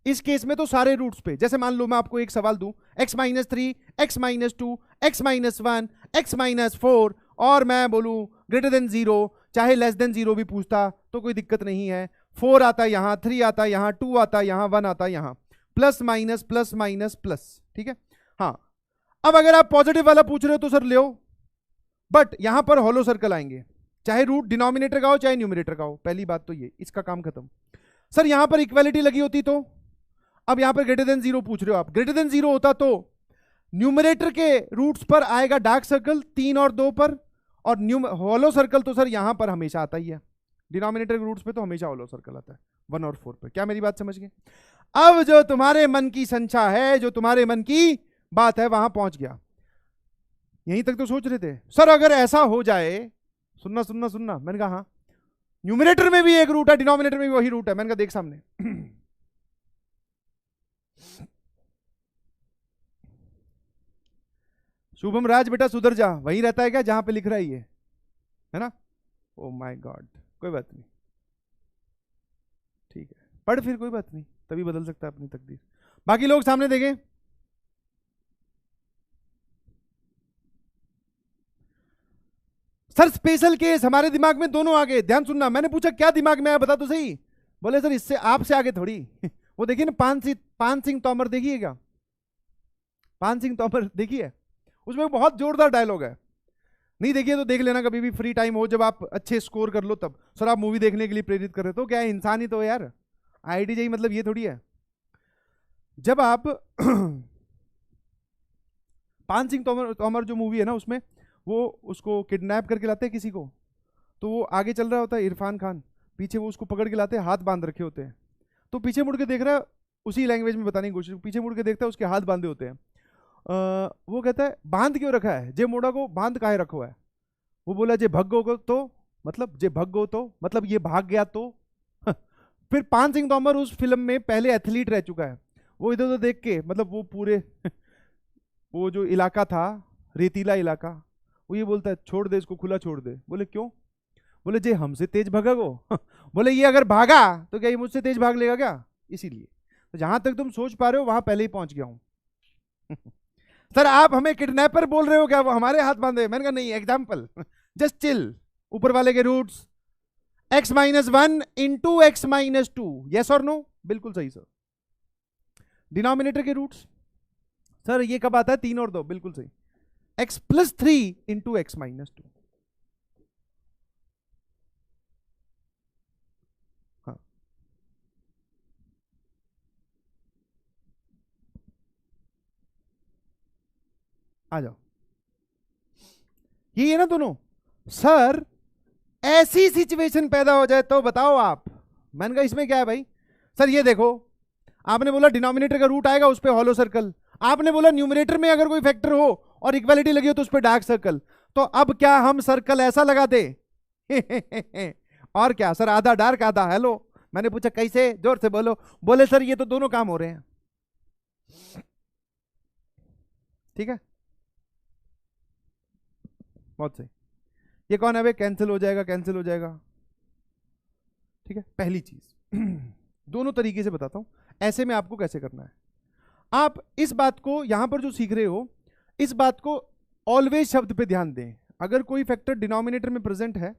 इस केस में तो सारे रूट्स पे, जैसे मान लो मैं आपको एक सवाल दूं, x-3, x-2, x-1, x-4, और मैं बोलूं ग्रेटर देन 0, चाहे लेस देन 0 भी पूछता तो कोई दिक्कत नहीं है। 4 आता यहां, 3 आता यहां, 2 आता यहां, 1 आता यहां, plus minus plus minus plus, ठीक है। हाँ, अब अगर आप पॉजिटिव वाला पूछ रहे हो तो सर ले, बट यहां पर हॉलो सर्कल आएंगे, चाहे रूट डिनोमिनेटर का हो चाहे न्यूमरेटर का हो। पहली बात तो ये, इसका काम खत्म। सर यहां पर इक्वालिटी लगी होती तो, अब यहां पर ग्रेटर देन 0 पूछ रहे हो आप, ग्रेटर देन 0 होता तो न्यूमरेटर के रूट्स पर आएगा डार्क सर्कल 3 और 2 पर, और हॉलो सर्कल तो सर यहां पर हमेशा आता ही है, डिनोमिनेटर के रूट्स पे तो हमेशा हॉलो सर्कल आता है 1 और 4 पे। क्या मेरी बात समझ गए? अब जो तुम्हारे मन की संख्या है, जो तुम्हारे मन की बात है, वहां पहुंच गया। यहीं तक तो सोच रहे थे सर अगर ऐसा हो जाए, सुनना सुनना सुनना, मैंने कहा हाँ, न्यूमरेटर में भी एक रूट है, डिनोमिनेटर में भी वही रूट है। मैंने कहा देख सामने शुभम राज बेटा सुधर जा, वही रहता है क्या जहां पे लिख रहा है ये, है ना? ओ माय गॉड, कोई बात नहीं, ठीक है, पढ़ फिर, कोई बात नहीं, तभी बदल सकता है अपनी तकदीर। बाकी लोग सामने देखें। सर स्पेशल केस हमारे दिमाग में दोनों आगे, ध्यान सुनना। मैंने पूछा क्या दिमाग में आया बता तो सही। बोले सर इससे आपसे आगे थोड़ी वो देखिए ना, पान सिंह तोमर देखिए, क्या पान सिंह तोमर देखिए, उसमें बहुत जोरदार डायलॉग है। नहीं देखिए तो देख लेना कभी भी फ्री टाइम हो, जब आप अच्छे स्कोर कर लो तब। सर आप मूवी देखने के लिए प्रेरित कर रहे तो क्या है, इंसान ही तो है यार, आईआईटी मतलब ये थोड़ी है। जब आप पान सिंह तोमर जो मूवी है ना, उसमें वो उसको किडनैप करके लाते हैं किसी को, तो वो आगे चल रहा होता है इरफान खान, पीछे वो उसको पकड़ के लाते हैं, हाथ बांध रखे होते हैं, तो पीछे मुड़ के देख रहा है, उसी लैंग्वेज में बताने की कोशिश, पीछे मुड़ के देखता है उसके हाथ बांधे होते हैं। वो कहता है बांध क्यों रखा है, जे मोड़ा को बांध काहे रखो है? वो बोला जे भग्गो को तो मतलब, जे भग्गो तो मतलब ये भाग गया तो फिर पान सिंह तोमर उस फिल्म में पहले एथलीट रह चुका है, वो इधर उधर देख के, मतलब वो पूरे वो जो इलाका था रेतीला इलाका, वो ये बोलता है छोड़ दे इसको, खुला छोड़ दे। बोले क्यों? बोले जे हमसे तेज भागा वो बोले ये अगर भागा तो क्या ये मुझसे तेज भाग लेगा क्या? इसीलिए तो जहां तक तुम सोच पा रहे हो वहां पहले ही पहुंच गया हूं सर आप हमें किडनैपर बोल रहे हो क्या, वो हमारे हाथ बांधे? मैंने कहा नहीं, एग्जाम्पल, जस्ट चिल। ऊपर वाले के रूट्स x-1 इंटू x-2, यस और नो? बिल्कुल सही सर। डिनोमिनेटर के रूट्स सर ये कब आता है, 3 और 2, बिल्कुल सही, x+3 इंटू x-2। हाँ आ जाओ, ये है ना दोनों। सर ऐसी सिचुएशन पैदा हो जाए तो बताओ आप। मैंने कहा इसमें क्या है भाई? सर ये देखो, आपने बोला डिनोमिनेटर का रूट आएगा उस पर हॉलो सर्कल, आपने बोला न्यूमरेटर में अगर कोई फैक्टर हो और इक्वालिटी लगी हो तो उस पर डार्क सर्कल, तो अब क्या हम सर्कल ऐसा लगा दे और क्या सर, आधा डार्क आधा हेलो। मैंने पूछा कैसे, जोर से बोलो। बोले सर ये तो दोनों काम हो रहे हैं। ठीक है, बहुत सही। ये कौन है भाई, कैंसिल हो जाएगा, कैंसिल हो जाएगा। ठीक है, पहली चीज दोनों तरीके से बताता हूं, ऐसे में आपको कैसे करना है। आप इस बात को यहां पर जो सीख रहे हो, इस बात को ऑलवेज शब्द पे ध्यान दें। अगर कोई फैक्टर डिनोमिनेटर में प्रेजेंट है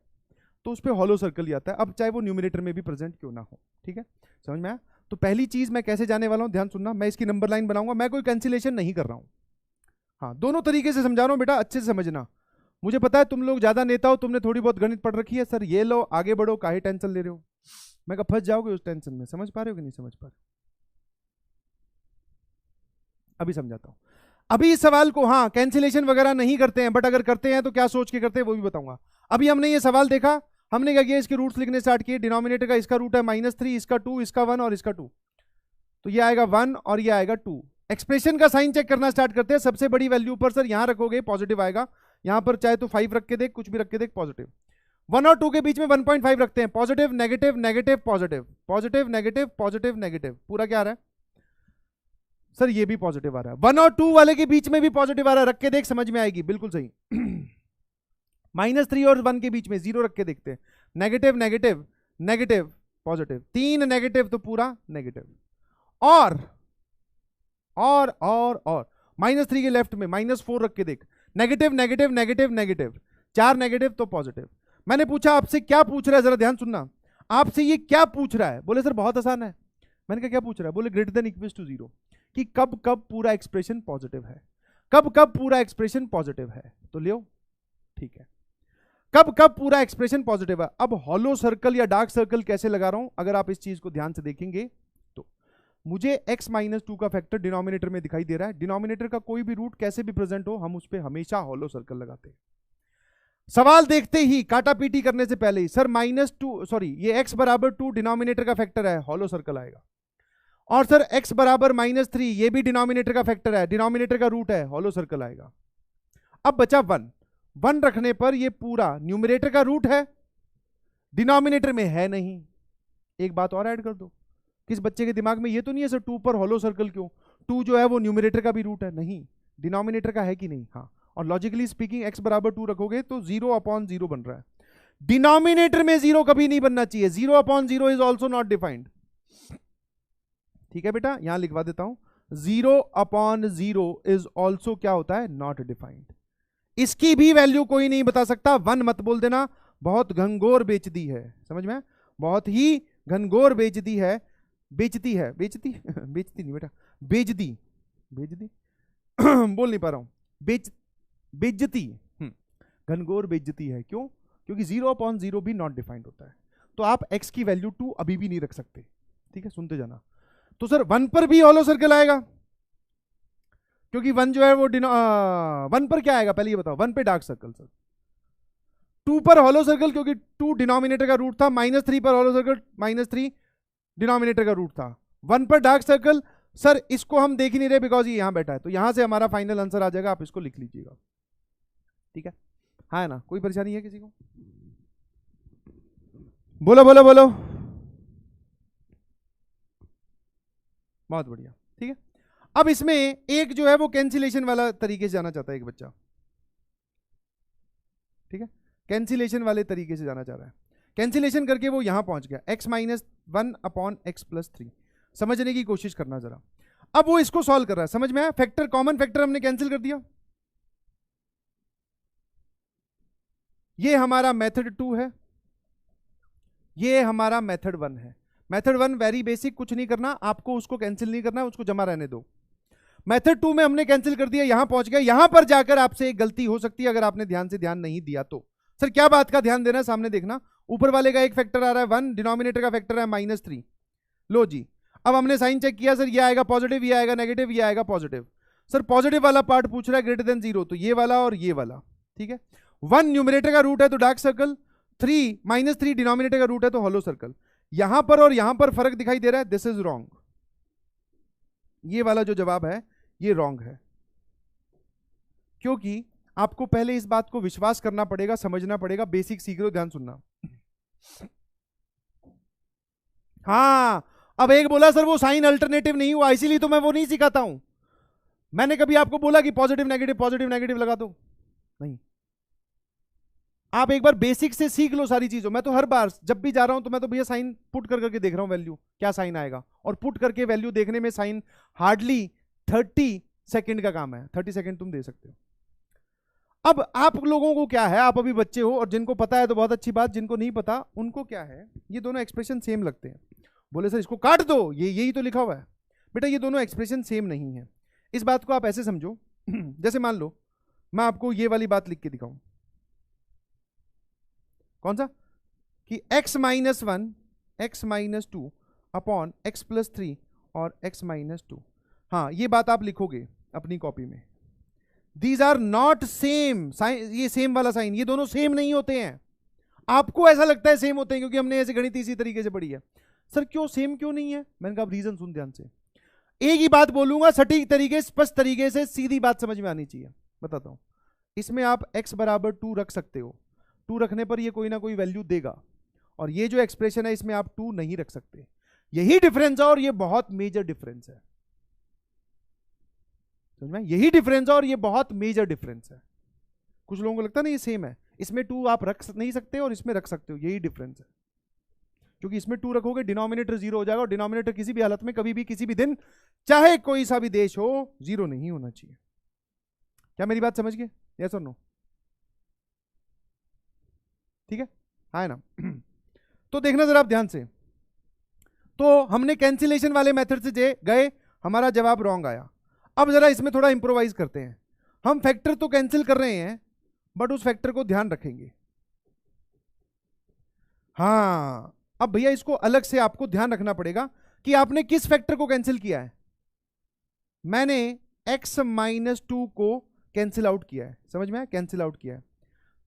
तो उस पर हॉलो सर्कल ही आता है, अब चाहे वो न्यूमरेटर में भी प्रेजेंट क्यों ना हो। ठीक है, समझ में आया? तो पहली चीज मैं कैसे जाने वाला हूं, ध्यान सुनना। मैं इसकी नंबर लाइन बनाऊंगा, मैं कोई कैंसिलेशन नहीं कर रहा हूं। हाँ, दोनों तरीके से समझा रहा हूं बेटा, अच्छे से समझना। मुझे पता है तुम लोग ज्यादा नेता हो, तुमने थोड़ी बहुत गणित पढ़ रखी है। सर ये लो आगे बढ़ो, काहे टेंशन ले रहे हो? मैं कहा फंस जाओगे उस टेंशन में। समझ पा रहे हो कि नहीं समझ पा रहे? अभी समझाता हूं। अभी इस सवाल को हाँ कैंसिलेशन वगैरह नहीं करते हैं, बट अगर करते हैं तो क्या सोच के करते हैं वो भी बताऊंगा। अभी हमने ये सवाल देखा, हमने क्या किया, इसके रूट्स लिखने स्टार्ट किए। डिनोमिनेटर का इसका रूट है -3, इसका 2, इसका 1 और इसका 2, तो ये आएगा 1 और ये आएगा 2। एक्सप्रेशन का साइन चेक करना स्टार्ट करते हैं। सबसे बड़ी वैल्यू पर सर यहां रखोगे पॉजिटिव आएगा, यहां पर चाहे तो 5 रख के देख, कुछ भी रख के देख, पॉजिटिव। 1 और 2 के बीच में 1.5 रखते हैं, positive negative negative positive, positive negative positive negative, पूरा क्या आ रहा है? सर ये भी पॉजिटिव आ रहा है, 1 और 2 वाले के बीच में भी पॉजिटिव आ रहा है, रख के देख समझ में आएगी, बिल्कुल सही। -3 और 1 के बीच में 0 रख के देखते हैं, negative negative negative positive, 3 negative तो पूरा नेगेटिव, और -3 के लेफ्ट में -4 रख के देख, negative negative negative negative, 4 negative तो पॉजिटिव। मैंने पूछा आपसे क्या पूछ रहा है, जरा ध्यान सुनना, आपसे ये क्या पूछ रहा है? बोले सर बहुत आसान है। मैंने कहा क्या पूछ रहा है? बोले ग्रेटर देन इक्वल्स टू 0, कि कब कब पूरा एक्सप्रेशन पॉजिटिव है, कब कब पूरा एक्सप्रेशन पॉजिटिव है, तो लियो ठीक है, कब कब पूरा एक्सप्रेशन पॉजिटिव है। अब हॉलो सर्कल या डार्क सर्कल कैसे लगा रहा हूं, अगर आप इस चीज को ध्यान से देखेंगे तो मुझे x-2 का फैक्टर डिनोमिनेटर में दिखाई दे रहा है, डिनोमिनेटर का कोई भी रूट कैसे भी प्रेजेंट हो हम उस पर हमेशा हॉलो सर्कल लगाते हैं। सवाल देखते ही काटा पीटी करने से पहले ही, सर -2 सॉरी ये x बराबर 2 डिनोमिनेटर का फैक्टर है, हॉलो सर्कल आएगा। और सर x बराबर -3 ये भी डिनोमिनेटर का फैक्टर है, डिनोमिनेटर का रूट है, हॉलो सर्कल आएगा। अब बचा 1 रखने पर ये पूरा न्यूमरेटर का रूट है, डिनोमिनेटर में है नहीं। एक बात और ऐड कर दो, किस बच्चे के दिमाग में ये तो नहीं है सर 2 पर हॉलो सर्कल क्यों, 2 जो है वो न्यूमरेटर का भी रूट है, नहीं डिनोमिनेटर का है कि नहीं, हाँ। और लॉजिकली स्पीकिंग x बराबर 2 रखोगे तो 0/0 बन रहा है, डिनोमिनेटर में 0 कभी नहीं बनना चाहिए, 0/0 इज ऑल्सो नॉट डिफाइंड। ठीक है बेटा, यहां लिखवा देता हूं, 0/0 इज ऑल्सो क्या होता है, नॉट डिफाइंड। इसकी भी वैल्यू कोई नहीं बता सकता, 1 मत बोल देना, बहुत घनघोर बेइज्जती है, समझ में, बहुत ही घनघोर बेइज्जती है, बेइज्जती है, बेइज्जती बेइज्जती नहीं बेटा, बेइज्जती बेइज्जती बोल नहीं पा रहा हूं, बेइज्जती घनघोर बेइज्जती है, क्यों? क्योंकि 0/0 भी नॉट डिफाइंड होता है, तो आप x की वैल्यू 2 अभी भी नहीं रख सकते। ठीक है, सुनते जाना। तो सर 1 पर भी हॉलो सर्कल आएगा, क्योंकि 1 जो है वो 1 पर क्या आएगा पहले ये बताओ, 1 पे डार्क सर्कल, सर 2 पर हॉलो सर्कल क्योंकि 2 डिनोमिनेटर का रूट था, -3 पर हॉलो सर्कल, -3 डिनोमिनेटर का रूट था, 1 पर डार्क सर्कल। सर इसको हम देख ही नहीं रहे बिकॉज ये यहां बैठा है, तो यहां से हमारा फाइनल आंसर आ जाएगा, आप इसको लिख लीजिएगा। ठीक है, हाँ ना, कोई परेशानी है किसी को? बोलो बोलो बोलो, बहुत बढ़िया। ठीक है, अब इसमें एक जो है वो कैंसिलेशन वाला तरीके से जाना चाहता है एक बच्चा, ठीक है, कैंसिलेशन वाले तरीके से जाना चाह रहा है, कैंसिलेशन करके वो यहां पहुंच गया, x-1/x+3। समझने की कोशिश करना जरा। अब वो इसको सॉल्व कर रहा है, समझ में आया? फैक्टर, कॉमन फैक्टर हमने कैंसिल कर दिया, ये हमारा मेथड 2 है, ये हमारा मेथड 1 है। मेथड 1 वेरी बेसिक, कुछ नहीं करना आपको, उसको कैंसिल नहीं करना, उसको जमा रहने दो। मेथड 2 में हमने कैंसिल कर दिया, यहां पहुंच गया, यहां पर जाकर आपसे एक गलती हो सकती है अगर आपने ध्यान नहीं दिया तो। सर क्या बात का ध्यान देना है, सामने देखना, ऊपर वाले का एक फैक्टर आ रहा है 1, डिनोमिनेटर का फैक्टर है -3। लो जी, अब हमने साइन चेक किया, सर ये आएगा पॉजिटिव, ये आएगा नेगेटिव, ये आएगा पॉजिटिव। सर पॉजिटिव वाला पार्ट पूछ रहा है ग्रेटर देन 0, तो ये वाला और ये वाला। ठीक है, 1 न्यूमरेटर का रूट है तो डार्क सर्कल, -3 डिनोमिनेटर का रूट है तो हॉलो सर्कल। यहां पर और यहां पर फर्क दिखाई दे रहा है, दिस इज रॉन्ग, ये वाला जो जवाब है ये रॉन्ग है, क्योंकि आपको पहले इस बात को विश्वास करना पड़ेगा, समझना पड़ेगा, बेसिक सीख रहे हो, ध्यान सुनना। हाँ, अब एक बोला सर वो साइन अल्टरनेटिव नहीं हुआ, इसीलिए तो मैं वो नहीं सिखाता हूं। मैंने कभी आपको बोला कि पॉजिटिव नेगेटिव लगा दो, नहीं। आप एक बार बेसिक से सीख लो सारी चीजों। मैं तो हर बार जब भी जा रहा हूं तो मैं तो भैया साइन पुट करके देख रहा हूं, वैल्यू क्या साइन आएगा, और पुट करके वैल्यू देखने में साइन हार्डली 30 सेकंड का काम है, 30 सेकंड तुम दे सकते हो। अब आप लोगों को क्या है, आप अभी बच्चे हो, और जिनको पता है तो बहुत अच्छी बात, जिनको नहीं पता उनको क्या है, ये दोनों एक्सप्रेशन सेम लगते हैं। बोले सर इसको काट दो, ये यही तो लिखा हुआ है। बेटा ये दोनों एक्सप्रेशन सेम नहीं है, इस बात को आप ऐसे समझो, जैसे मान लो मैं आपको ये वाली बात लिख के दिखाऊं, कौन सा, कि x-1 x-2 अपॉन x+3 और x-2। हाँ, ये बात आप लिखोगे अपनी कॉपी में। These are not same sign, ये सेम वाला साइन, ये दोनों सेम नहीं होते हैं। आपको ऐसा लगता है सेम होते हैं क्योंकि हमने ऐसे गणित इसी तरीके से पढ़ी है। सर क्यों सेम क्यों नहीं है? मैंने कहा रीजन सुन ध्यान से, एक ही बात बोलूंगा, सटीक तरीके, स्पष्ट तरीके से, सीधी बात समझ में आनी चाहिए। बताता हूं, इसमें आप x बराबर 2 रख सकते हो, 2 रखने पर ये कोई ना कोई वैल्यू देगा, और ये जो एक्सप्रेशन है इसमें आप 2 नहीं रख सकते। यही डिफरेंस है, और ये बहुत मेजर डिफरेंस है। समझ में? यही डिफरेंस है और ये बहुत मेजर डिफरेंस है। कुछ लोगों को लगता है ना ये सेम है, इसमें 2 आप रख नहीं सकते और इसमें रख सकते हो, यही डिफरेंस है। क्योंकि इसमें 2 रखोगे डिनोमिनेटर 0 हो जाएगा, और डिनोमिनेटर किसी भी हालत में कभी भी किसी भी दिन चाहे कोई सा भी देश हो 0 नहीं होना चाहिए। क्या मेरी बात समझ गए? यस और नो? ठीक है, है ना? तो देखना जरा आप ध्यान से। तो हमने कैंसिलेशन वाले मेथड से गए, हमारा जवाब रॉन्ग आया। अब जरा इसमें थोड़ा इंप्रोवाइज करते हैं। हम फैक्टर तो कैंसिल कर रहे हैं, बट उस फैक्टर को ध्यान रखेंगे। हाँ, अब भैया इसको अलग से आपको ध्यान रखना पड़ेगा कि आपने किस फैक्टर को कैंसिल किया है। मैंने x - 2 को कैंसिल आउट किया है, समझ में आया? कैंसिल आउट किया है।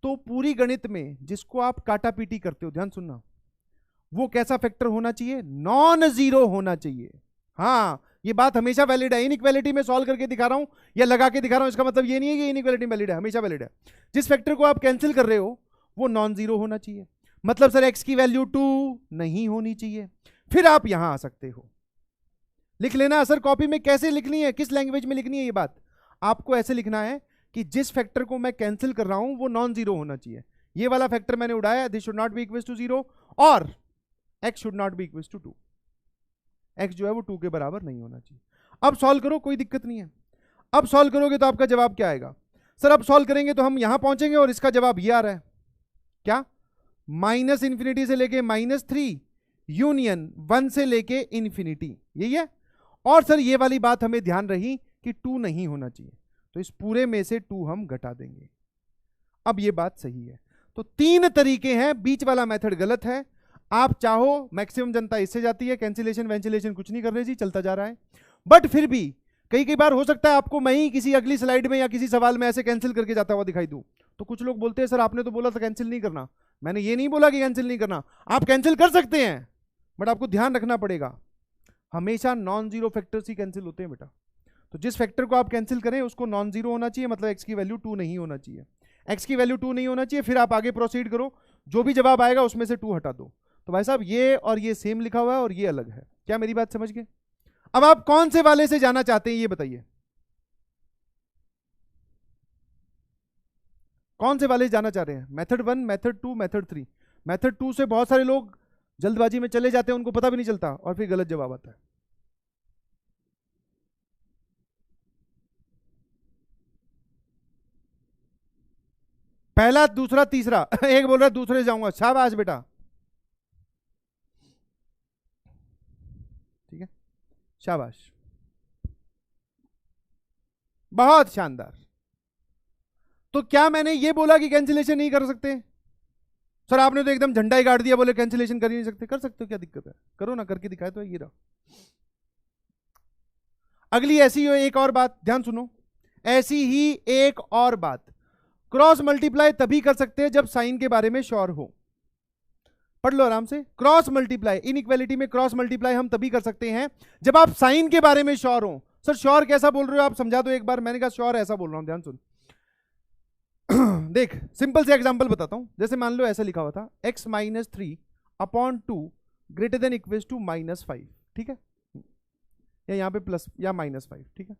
तो पूरी गणित में जिसको आप काटा पीटी करते हो, ध्यान सुनना, वो कैसा फैक्टर होना चाहिए? नॉन जीरो होना चाहिए। हाँ, ये बात हमेशा वैलिड है। इनइक्वालिटी में सॉल्व करके दिखा रहा हूं या लगा के दिखा रहा हूं, इसका मतलब ये नहीं है कि इनइक्वालिटी वैलिड है, हमेशा वैलिड है। जिस फैक्टर को आप कैंसिल कर रहे हो वो नॉन जीरो होना चाहिए। मतलब सर x की वैल्यू 2 नहीं होनी चाहिए। फिर आप यहां आ सकते हो, लिख लेना। सर कॉपी में कैसे लिखनी है, किस लैंग्वेज में लिखनी है? ये बात आपको ऐसे लिखना है कि जिस फैक्टर को मैं कैंसिल कर रहा हूं वो नॉन जीरो होना चाहिए। ये वाला फैक्टर मैंने उड़ाया, this should not be equal to 0 और x should not be equal to 2। x जो है वो 2 के बराबर नहीं होना चाहिए। अब सॉल्व करो, कोई दिक्कत नहीं है। अब सॉल्व करोगे तो आपका जवाब क्या आएगा? सर अब सॉल्व करेंगे तो हम यहां पहुंचेंगे और इसका जवाब ये आ रहा है, क्या? -∞ से लेके -3 यूनियन 1 से लेके इन्फिनिटी, यही है। और सर ये वाली बात हमें ध्यान रही कि 2 नहीं होना चाहिए, तो इस पूरे में से 2 हम घटा देंगे। अब ये बात सही है। तो 3 तरीके हैं, बीच वाला मेथड गलत है। आप चाहो, मैक्सिमम जनता इससे जाती है, कैंसिलेशन वेंसिलेशन कुछ नहीं कर रहे जी, चलता जा रहा है। बट फिर भी कई बार हो सकता है आपको मैं ही किसी अगली स्लाइड में या किसी सवाल में ऐसे कैंसिल करके जाता हुआ दिखाई दूं। तो कुछ लोग बोलते हैं सर आपने तो बोला था कैंसिल नहीं करना। मैंने ये नहीं बोला कि कैंसिल नहीं करना, आप कैंसिल कर सकते हैं, बट आपको ध्यान रखना पड़ेगा हमेशा नॉन जीरो फैक्टर्स ही कैंसिल होते हैं बेटा। तो जिस फैक्टर को आप कैंसिल करें उसको नॉन जीरो होना चाहिए, मतलब x की वैल्यू 2 नहीं होना चाहिए। x की वैल्यू 2 नहीं होना चाहिए, फिर आप आगे प्रोसीड करो, जो भी जवाब आएगा उसमें से 2 हटा दो। तो भाई साहब ये और ये सेम लिखा हुआ है और ये अलग है। क्या मेरी बात समझ गए? अब आप कौन से वाले से जाना चाहते हैं ये बताइए, कौन से वाले जाना चाह रहे हैं? Method 1, method 2, method 3। मेथड 2 से बहुत सारे लोग जल्दबाजी में चले जाते हैं, उनको पता भी नहीं चलता और फिर गलत जवाब आता है। पहला, दूसरा, तीसरा एक बोल रहा है दूसरे जाऊंगा, शाबाश बेटा, ठीक है, शाबाश, बहुत शानदार। तो क्या मैंने ये बोला कि कैंसिलेशन नहीं कर सकते? सर आपने तो एकदम झंडा ही गाड़ दिया, बोले कैंसिलेशन कर ही नहीं सकते। कर सकते हो, क्या दिक्कत है, करो ना, करके दिखाए तो ये रहा। अगली ऐसी ही एक और बात, ध्यान सुनो, ऐसी ही एक और बात, क्रॉस मल्टीप्लाई तभी कर सकते हैं जब साइन के बारे में श्योर हो। पढ़ लो आराम से। क्रॉस मल्टीप्लाई, इनइक्वालिटी में क्रॉस मल्टीप्लाई हम तभी कर सकते हैं जब आप साइन के बारे में श्योर हो। सर श्योर कैसा बोल रहे हो आप, समझा दो एक बार। मैंने कहा श्योर ऐसा बोल रहा हूं, ध्यान सुन। देख सिंपल से एग्जांपल बताता हूं। जैसे मान लो ऐसा लिखा हुआ था x - 3 upon 2 greater than equal to -5, ठीक है, या यहां पे प्लस या -5, ठीक है।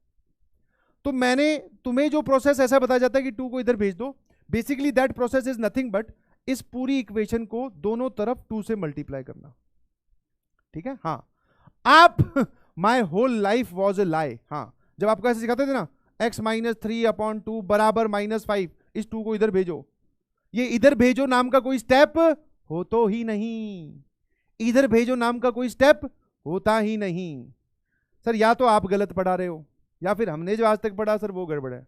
तो मैंने तुम्हें जो प्रोसेस ऐसा बताया जाता है कि 2 को इधर भेज दो, basically that process is nothing but इस पूरी इक्वेशन को दोनों तरफ 2 से मल्टीप्लाई करना, ठीक है। हाँ, आप my whole life was a lie, हाँ, जब आपको ऐसे सिखाते थे ना x - 3 अपॉन 2 बराबर -5, इस 2 को इधर भेजो, ये इधर भेजो नाम का कोई स्टेप हो तो ही नहीं, इधर भेजो नाम का कोई स्टेप होता ही नहीं। सर या तो आप गलत पढ़ा रहे हो या फिर हमने जो आज तक पढ़ा सर वो गड़बड़ है,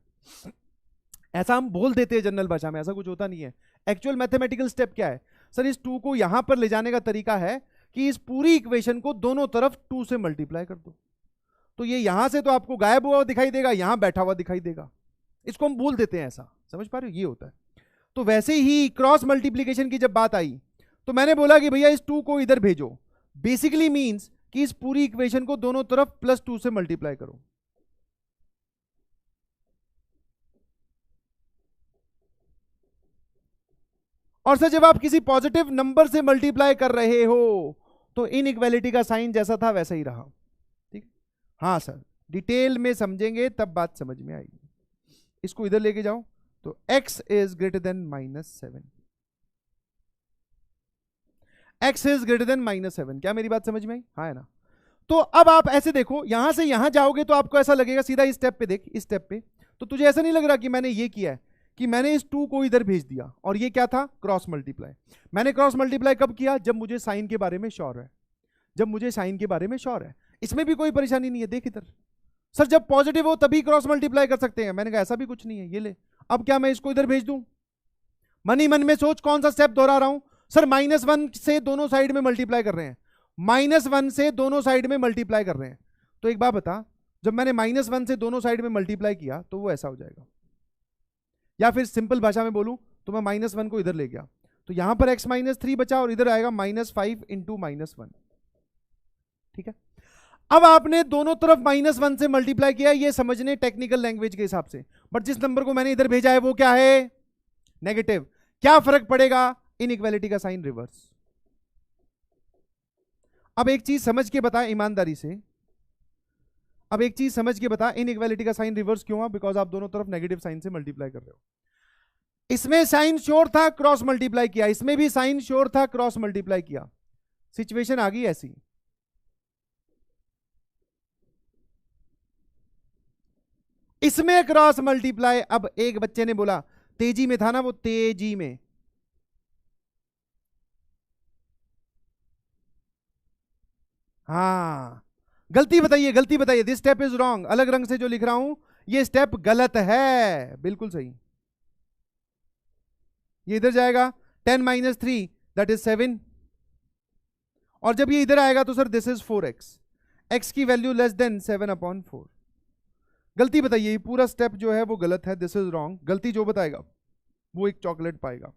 ऐसा हम बोल देते हैं जनरल भाषा में, ऐसा कुछ होता नहीं है। एक्चुअल मैथमेटिकल स्टेप क्या है? सर इस 2 को यहां पर ले जाने का तरीका है कि इस पूरी इक्वेशन को दोनों तरफ 2 से मल्टीप्लाई कर दो। तो ये यहां से तो आपको गायब हुआ दिखाई देगा, यहां बैठा हुआ दिखाई देगा, इसको हम बोल देते हैं ऐसा, समझ पा रहे हो, ये होता है। तो वैसे ही क्रॉस मल्टीप्लीकेशन की जब बात आई तो मैंने बोला कि भैया इस 2 को इधर भेजो, बेसिकली मींस कि इस पूरी इक्वेशन को दोनों तरफ +2 से मल्टीप्लाई करो। और सर जब आप किसी पॉजिटिव नंबर से मल्टीप्लाई कर रहे हो तो इनइक्वालिटी का साइन जैसा था वैसा ही रहा, ठीक। हाँ सर, डिटेल में समझेंगे तब बात समझ में आएगी। इसको इधर लेके जाओ तो x is greater than -7, x is greater than -7। क्या मेरी बात समझ में आई? हाँ है ना? तो अब आप ऐसे देखो, यहां से यहां जाओगे तो आपको ऐसा लगेगा, सीधा इस स्टेप पे देख, इस स्टेप पे तो तुझे ऐसा नहीं लग रहा कि मैंने ये किया है कि मैंने इस 2 को इधर भेज दिया और ये क्या था? Cross multiply. मैंने क्रॉस मल्टीप्लाई कब किया? जब मुझे साइन के बारे में श्योर है, जब मुझे साइन के बारे में श्योर है। इसमें भी कोई परेशानी नहीं है। देख इधर, सर जब पॉजिटिव हो तभी क्रॉस मल्टीप्लाई कर सकते हैं। मैंने कहा ऐसा भी कुछ नहीं है। ये ले, अब क्या मैं इसको इधर भेज दूं? मन ही मन में सोच कौन सा स्टेप दोहरा रहा हूं। सर -1 से दोनों साइड में मल्टीप्लाई कर रहे हैं, -1 से दोनों साइड में मल्टीप्लाई कर रहे हैं। तो एक बात बता, जब मैंने -1 से दोनों साइड में मल्टीप्लाई किया तो वो ऐसा हो जाएगा। या फिर सिंपल भाषा में बोलूं तो मैं -1 को इधर ले गया तो यहां पर x -3 बचा और इधर आएगा -5 इंटू -1। ठीक है, अब आपने दोनों तरफ -1 से मल्टीप्लाई किया, ये समझने टेक्निकल लैंग्वेज के हिसाब से। बट जिस नंबर को मैंने इधर भेजा है वो क्या है? नेगेटिव। क्या फर्क पड़ेगा? इनइक्वालिटी का साइन रिवर्स। अब एक चीज समझ के बता ईमानदारी से, अब एक चीज समझ के बता, इनइक्वालिटी का साइन रिवर्स क्यों हुआ? बिकॉज आप दोनों तरफ नेगेटिव साइन से मल्टीप्लाई कर रहे हो। इसमें साइन श्योर था, क्रॉस मल्टीप्लाई किया, इसमें भी साइन श्योर था, क्रॉस मल्टीप्लाई किया। सिचुएशन आ गई ऐसी। इसमें क्रॉस मल्टीप्लाई। अब एक बच्चे ने बोला, तेजी में था ना वो, तेजी में, हाँ गलती बताइए, गलती बताइए। This step is wrong. अलग रंग से जो लिख रहा हूं ये स्टेप गलत है, बिल्कुल सही। ये इधर जाएगा 10 - 3 दैट इज 7, और जब ये इधर आएगा तो sir this is 4x, x की वैल्यू लेस देन 7/4। गलती बताइए, ये पूरा स्टेप जो है वो गलत है, दिस इज रॉन्ग। गलती जो बताएगा वो एक चॉकलेट पाएगा,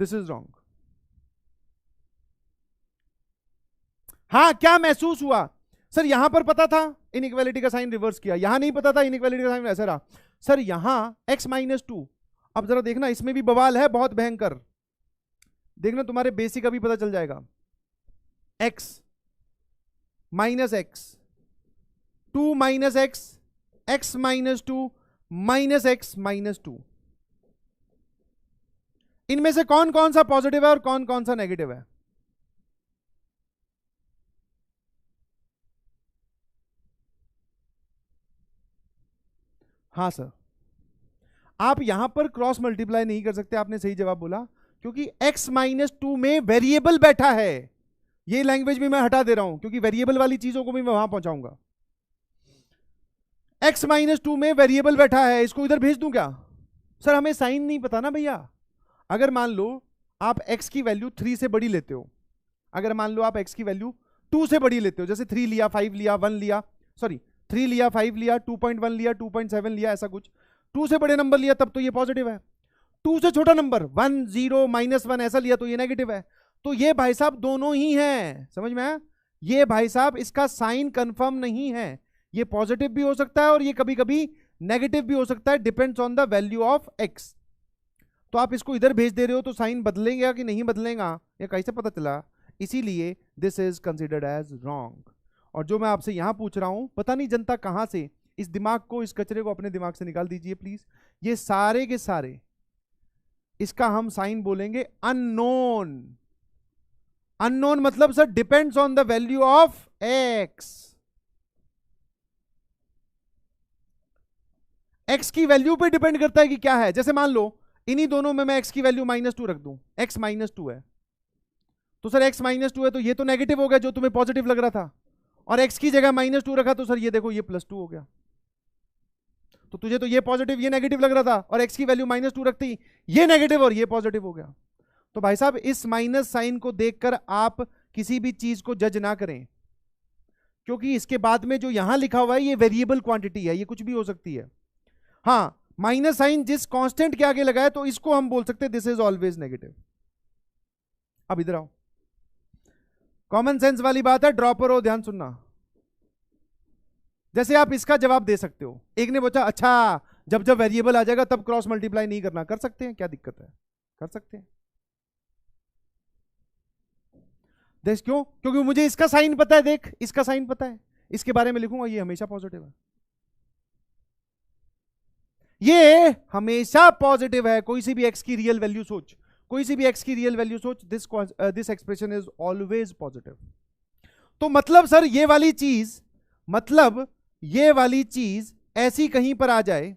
दिस इज रॉन्ग। हाँ क्या महसूस हुआ? सर यहां पर पता था इनइक्वालिटी का साइन रिवर्स किया, यहां नहीं पता था इनइक्वालिटी का साइन ऐसा रहा। सर यहां x -2, अब जरा देखना इसमें भी बवाल है बहुत भयंकर। देखना तुम्हारे बेसिक अभी पता चल जाएगा। x -x 2 - x, x -2 -x -2, इनमें से कौन कौन सा पॉजिटिव है और कौन कौन सा नेगेटिव है? हाँ सर, आप यहां पर क्रॉस मल्टीप्लाई नहीं कर सकते, आपने सही जवाब बोला, क्योंकि x -2 में वेरिएबल बैठा है। ये लैंग्वेज भी मैं हटा दे रहा हूं क्योंकि वेरिएबल वाली चीजों को भी मैं वहां पहुंचाऊंगा। x -2 में वेरिएबल बैठा है, इसको इधर भेज दूं क्या? सर हमें साइन नहीं पता ना भैया। अगर मान लो आप x की वैल्यू 3 से बड़ी लेते हो, अगर मान लो आप x की वैल्यू 2 से बड़ी लेते हो, जैसे 3 लिया, 5 लिया, 1 लिया, सॉरी 3 लिया, 5 लिया, 2.1 लिया, 2.7 लिया, ऐसा कुछ 2 से बड़े नंबर लिया तब तो ये पॉजिटिव है। 2 से छोटा नंबर 1 0 -1 ऐसा लिया तो ये नेगेटिव है। तो ये भाई साहब दोनों ही हैं, समझ में आया? ये भाई साहब इसका साइन कंफर्म नहीं है, ये पॉजिटिव भी हो सकता है और ये कभी कभी नेगेटिव भी हो सकता है, depends on the value of x। तो आप इसको इधर भेज दे रहे हो तो साइन बदलेगा कि नहीं बदलेगा, ये कैसे पता चला? इसीलिए this is considered as wrong. और जो मैं आपसे यहां पूछ रहा हूं, पता नहीं जनता कहां से इस दिमाग को, इस कचरे को अपने दिमाग से निकाल दीजिए प्लीज। ये सारे के सारे, इसका हम साइन बोलेंगे अननोन। अननोन मतलब sir depends on the value of x। x की वैल्यू पे डिपेंड करता है कि क्या है। जैसे मान लो इन्हीं दोनों में मैं x की वैल्यू -2 रख दूं, x -2 है तो सर x -2 है तो ये तो नेगेटिव हो गया जो तुम्हें पॉजिटिव लग रहा था, और x की जगह -2 रखा तो सर ये देखो ये +2 हो गया। तो तुझे तो ये पॉजिटिव ये नेगेटिव लग रहा था और x की वैल्यू -2 रखती, ये नेगेटिव और ये पॉजिटिव हो गया। तो भाई साहब इस माइनस साइन को देखकर आप किसी भी चीज को जज ना करें, क्योंकि इसके बाद में जो यहां लिखा हुआ है ये वेरिएबल क्वांटिटी है, ये कुछ भी हो सकती है। हाँ माइनस साइन जिस कांस्टेंट के आगे लगा है तो इसको हम बोल सकते हैं दिस इज ऑलवेज नेगेटिव। अब इधर आओ, कॉमन सेंस वाली बात है, ड्रॉपर हो, ध्यान सुनना। जैसे आप इसका जवाब दे सकते हो, एक ने पूछा अच्छा जब जब वेरिएबल आ जाएगा तब क्रॉस मल्टीप्लाई नहीं करना, कर सकते हैं, क्या दिक्कत है? कर सकते हैं। देख क्यों? क्योंकि मुझे इसका साइन पता है, देख इसका साइन पता है, इसके बारे में लिखूंगा ये हमेशा पॉजिटिव है, ये हमेशा पॉजिटिव है। कोई सी भी एक्स की रियल वैल्यू सोच, कोई सी भी एक्स की रियल वैल्यू सोच, this expression is always positive. तो मतलब सर ये वाली चीज, मतलब ये वाली चीज ऐसी कहीं पर आ जाए,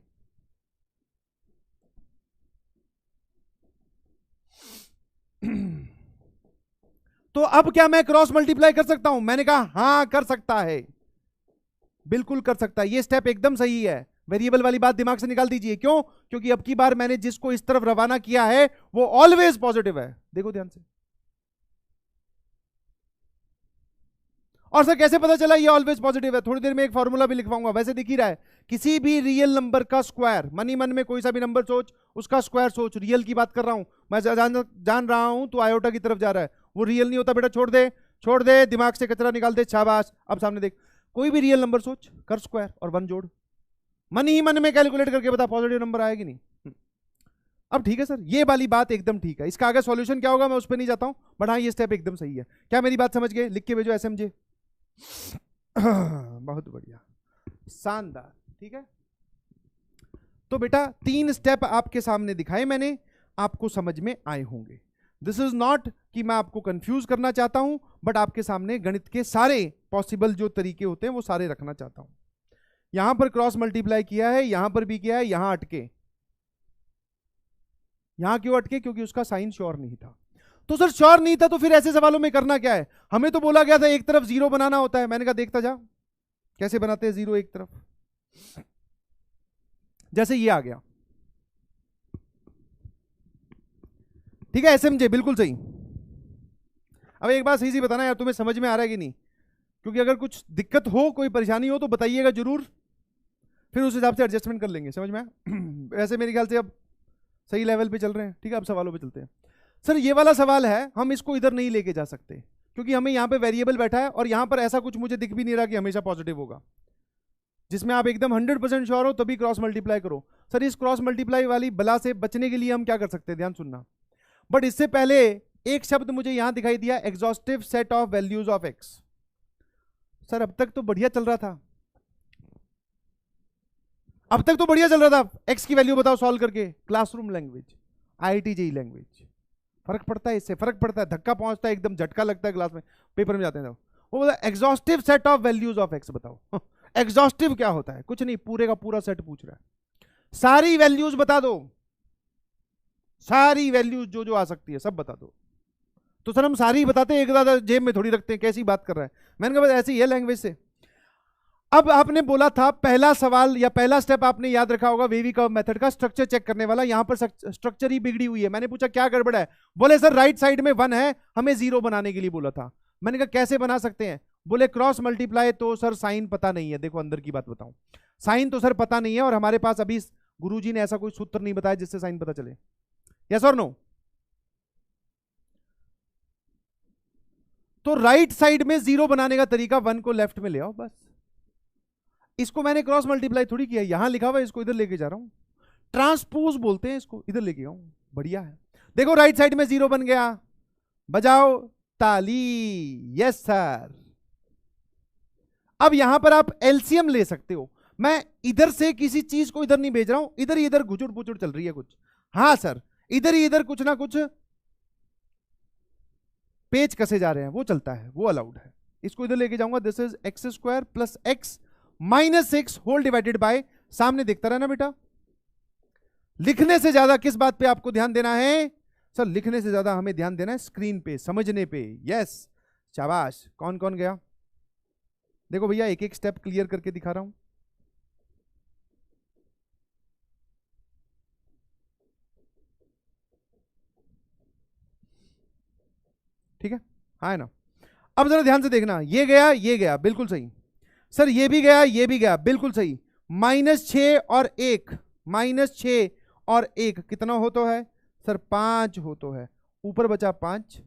तो अब क्या मैं क्रॉस मल्टीप्लाई कर सकता हूं? मैंने कहा हां कर सकता है, बिल्कुल कर सकता है। ये स्टेप एकदम सही है। वेरिएबल वाली बात दिमाग से निकाल दीजिए। क्यों? क्योंकि अब की बार मैंने जिसको इस तरफ रवाना किया है वो ऑलवेज पॉजिटिव है। देखो ध्यान से। और सर कैसे पता चला ये ऑलवेज पॉजिटिव है? थोड़ी देर में एक फॉर्मूला भी लिखवाऊंगा, वैसे दिख ही रहा है। किसी भी रियल नंबर का स्क्वायर, मनी मन में कोई सा भी नंबर सोच, उसका स्क्वायर सोच, रियल की बात कर रहा हूं मैं, जान रहा हूं तो आयोटा की तरफ जा रहा है, वो रियल नहीं होता बेटा, छोड़ दे, छोड़ दे, दिमाग से कचरा निकाल दे, शाबाश। अब सामने देख, कोई भी रियल नंबर सोच, कर स्क्वायर और 1 जोड़, मन ही मन में कैलकुलेट करके बता पॉजिटिव नंबर आएगी नहीं। अब ठीक है सर, ये वाली बात एकदम ठीक है। इसका आगे सॉल्यूशन क्या होगा मैं उस पर नहीं जाता हूं, बट हाँ ये स्टेप एकदम सही है। क्या मेरी बात समझ गए? लिख के भेजो एसएमजे। बहुत बढ़िया, शानदार, ठीक है। तो बेटा 3 स्टेप आपके सामने दिखाए मैंने, आपको समझ में आए होंगे। दिस इज नॉट कि मैं आपको कंफ्यूज करना चाहता हूं, बट आपके सामने गणित के सारे पॉसिबल जो तरीके होते हैं वो सारे रखना चाहता हूं। यहां पर क्रॉस मल्टीप्लाई किया है, यहां पर भी किया है, यहां अटके। यहां क्यों अटके? क्योंकि उसका साइन श्योर नहीं था। तो सर श्योर नहीं था तो फिर ऐसे सवालों में करना क्या है? हमें तो बोला गया था एक तरफ 0 बनाना होता है। मैंने कहा देखता जा कैसे बनाते हैं 0 एक तरफ। जैसे ये आ गया, ठीक है एसएमजे, बिल्कुल सही। अब एक बात सही सी बताना यार, तुम्हें समझ में आ रहा है कि नहीं? क्योंकि अगर कुछ दिक्कत हो, कोई परेशानी हो तो बताइएगा जरूर, फिर उस हिसाब से एडजस्टमेंट कर लेंगे। समझ में वैसे मेरे ख्याल से अब सही लेवल पे चल रहे हैं, ठीक है। अब सवालों पे चलते हैं। सर ये वाला सवाल है, हम इसको इधर नहीं लेके जा सकते क्योंकि हमें यहां पे वेरिएबल बैठा है और यहां पर ऐसा कुछ मुझे दिख भी नहीं रहा कि हमेशा पॉजिटिव होगा, जिसमें आप एकदम 100% श्योर हो तभी क्रॉस मल्टीप्लाई करो। सर इस क्रॉस मल्टीप्लाई वाली बला से बचने के लिए हम क्या कर सकते हैं? ध्यान सुनना। बट इससे पहले एक शब्द मुझे यहां दिखाई दिया, exhaustive set of values of x. Sir अब तक तो बढ़िया चल रहा था, अब तक तो बढ़िया चल रहा था। एक्स की वैल्यू बताओ सॉल्व करके, classroom language, IIT JEE language. फर्क पड़ता है, इससे फर्क पड़ता है, धक्का पहुंचता है, एकदम झटका लगता है क्लास में, पेपर में जाते हैं तो वो बोला exhaustive set of values of x बताओ। एग्जॉस्टिव क्या होता है? कुछ नहीं, पूरे का पूरा सेट पूछ रहा है। सारी वैल्यूज बता दो, सारी वैल्यूज जो जो आ सकती है सब बता दो। तो सर हम सारी ही बताते हैं, एक ज्यादा जेब में थोड़ी रखते हैं, कैसी बात कर रहा है? मैंने कहा ऐसी है लैंग्वेज से। अब आपने बोला था पहला सवाल या पहला स्टेप आपने याद रखा होगा वेवी कर्व मेथड का, स्ट्रक्चर चेक करने वाला। यहां पर स्ट्रक्चर ही बिगड़ी हुई है। मैंने पूछा क्या गड़बड़ है? बोले सर राइट साइड में 1 है, हमें 0 बनाने के लिए बोला था। मैंने कहा कैसे बना सकते हैं? बोले क्रॉस मल्टीप्लाई। तो सर साइन पता नहीं है। देखो अंदर की बात बताऊं, साइन तो सर पता नहीं है, और हमारे पास अभी गुरुजी ने ऐसा कोई सूत्र नहीं बताया जिससे साइन पता चले। यस और नो? तो राइट साइड में 0 बनाने का तरीका 1 को लेफ्ट में ले आओ बस। इसको मैंने क्रॉस मल्टीप्लाई थोड़ी किया, यहां लिखा हुआ है, इसको इधर लेके जा रहा हूं। ट्रांसपोज बोलते हैं इसको, इधर लेके आऊं, बढ़िया है। देखो राइट साइड में 0 बन गया, बजाओ ताली। Yes sir. अब यहां पर आप एलसीएम ले सकते हो। मैं इधर से किसी चीज को इधर नहीं भेज रहा हूं, इधर ही इधर घुचुड़ पुचुड़ चल रही है कुछ। हाँ सर, इधर ही इधर कुछ ना कुछ पेज कसे जा रहे हैं, वो चलता है, वो अलाउड है। इसको इधर लेके जाऊंगा। This is X square plus X minus 6 whole divided by, सामने देखता रहना बेटा। लिखने से ज्यादा किस बात पे आपको ध्यान देना है? सर लिखने से ज्यादा हमें ध्यान देना है स्क्रीन पे, समझने पे। यस शाबाश। कौन कौन गया? देखो भैया एक एक स्टेप क्लियर करके दिखा रहा हूं। ठीक है, हाँ ना? अब जरा ध्यान से देखना, ये गया, ये गया, बिल्कुल सही। सर ये भी गया, ये भी गया, बिल्कुल सही। -6 और 1, -6 और 1 कितना हो तो है? सर 5 हो तो है। ऊपर बचा 5,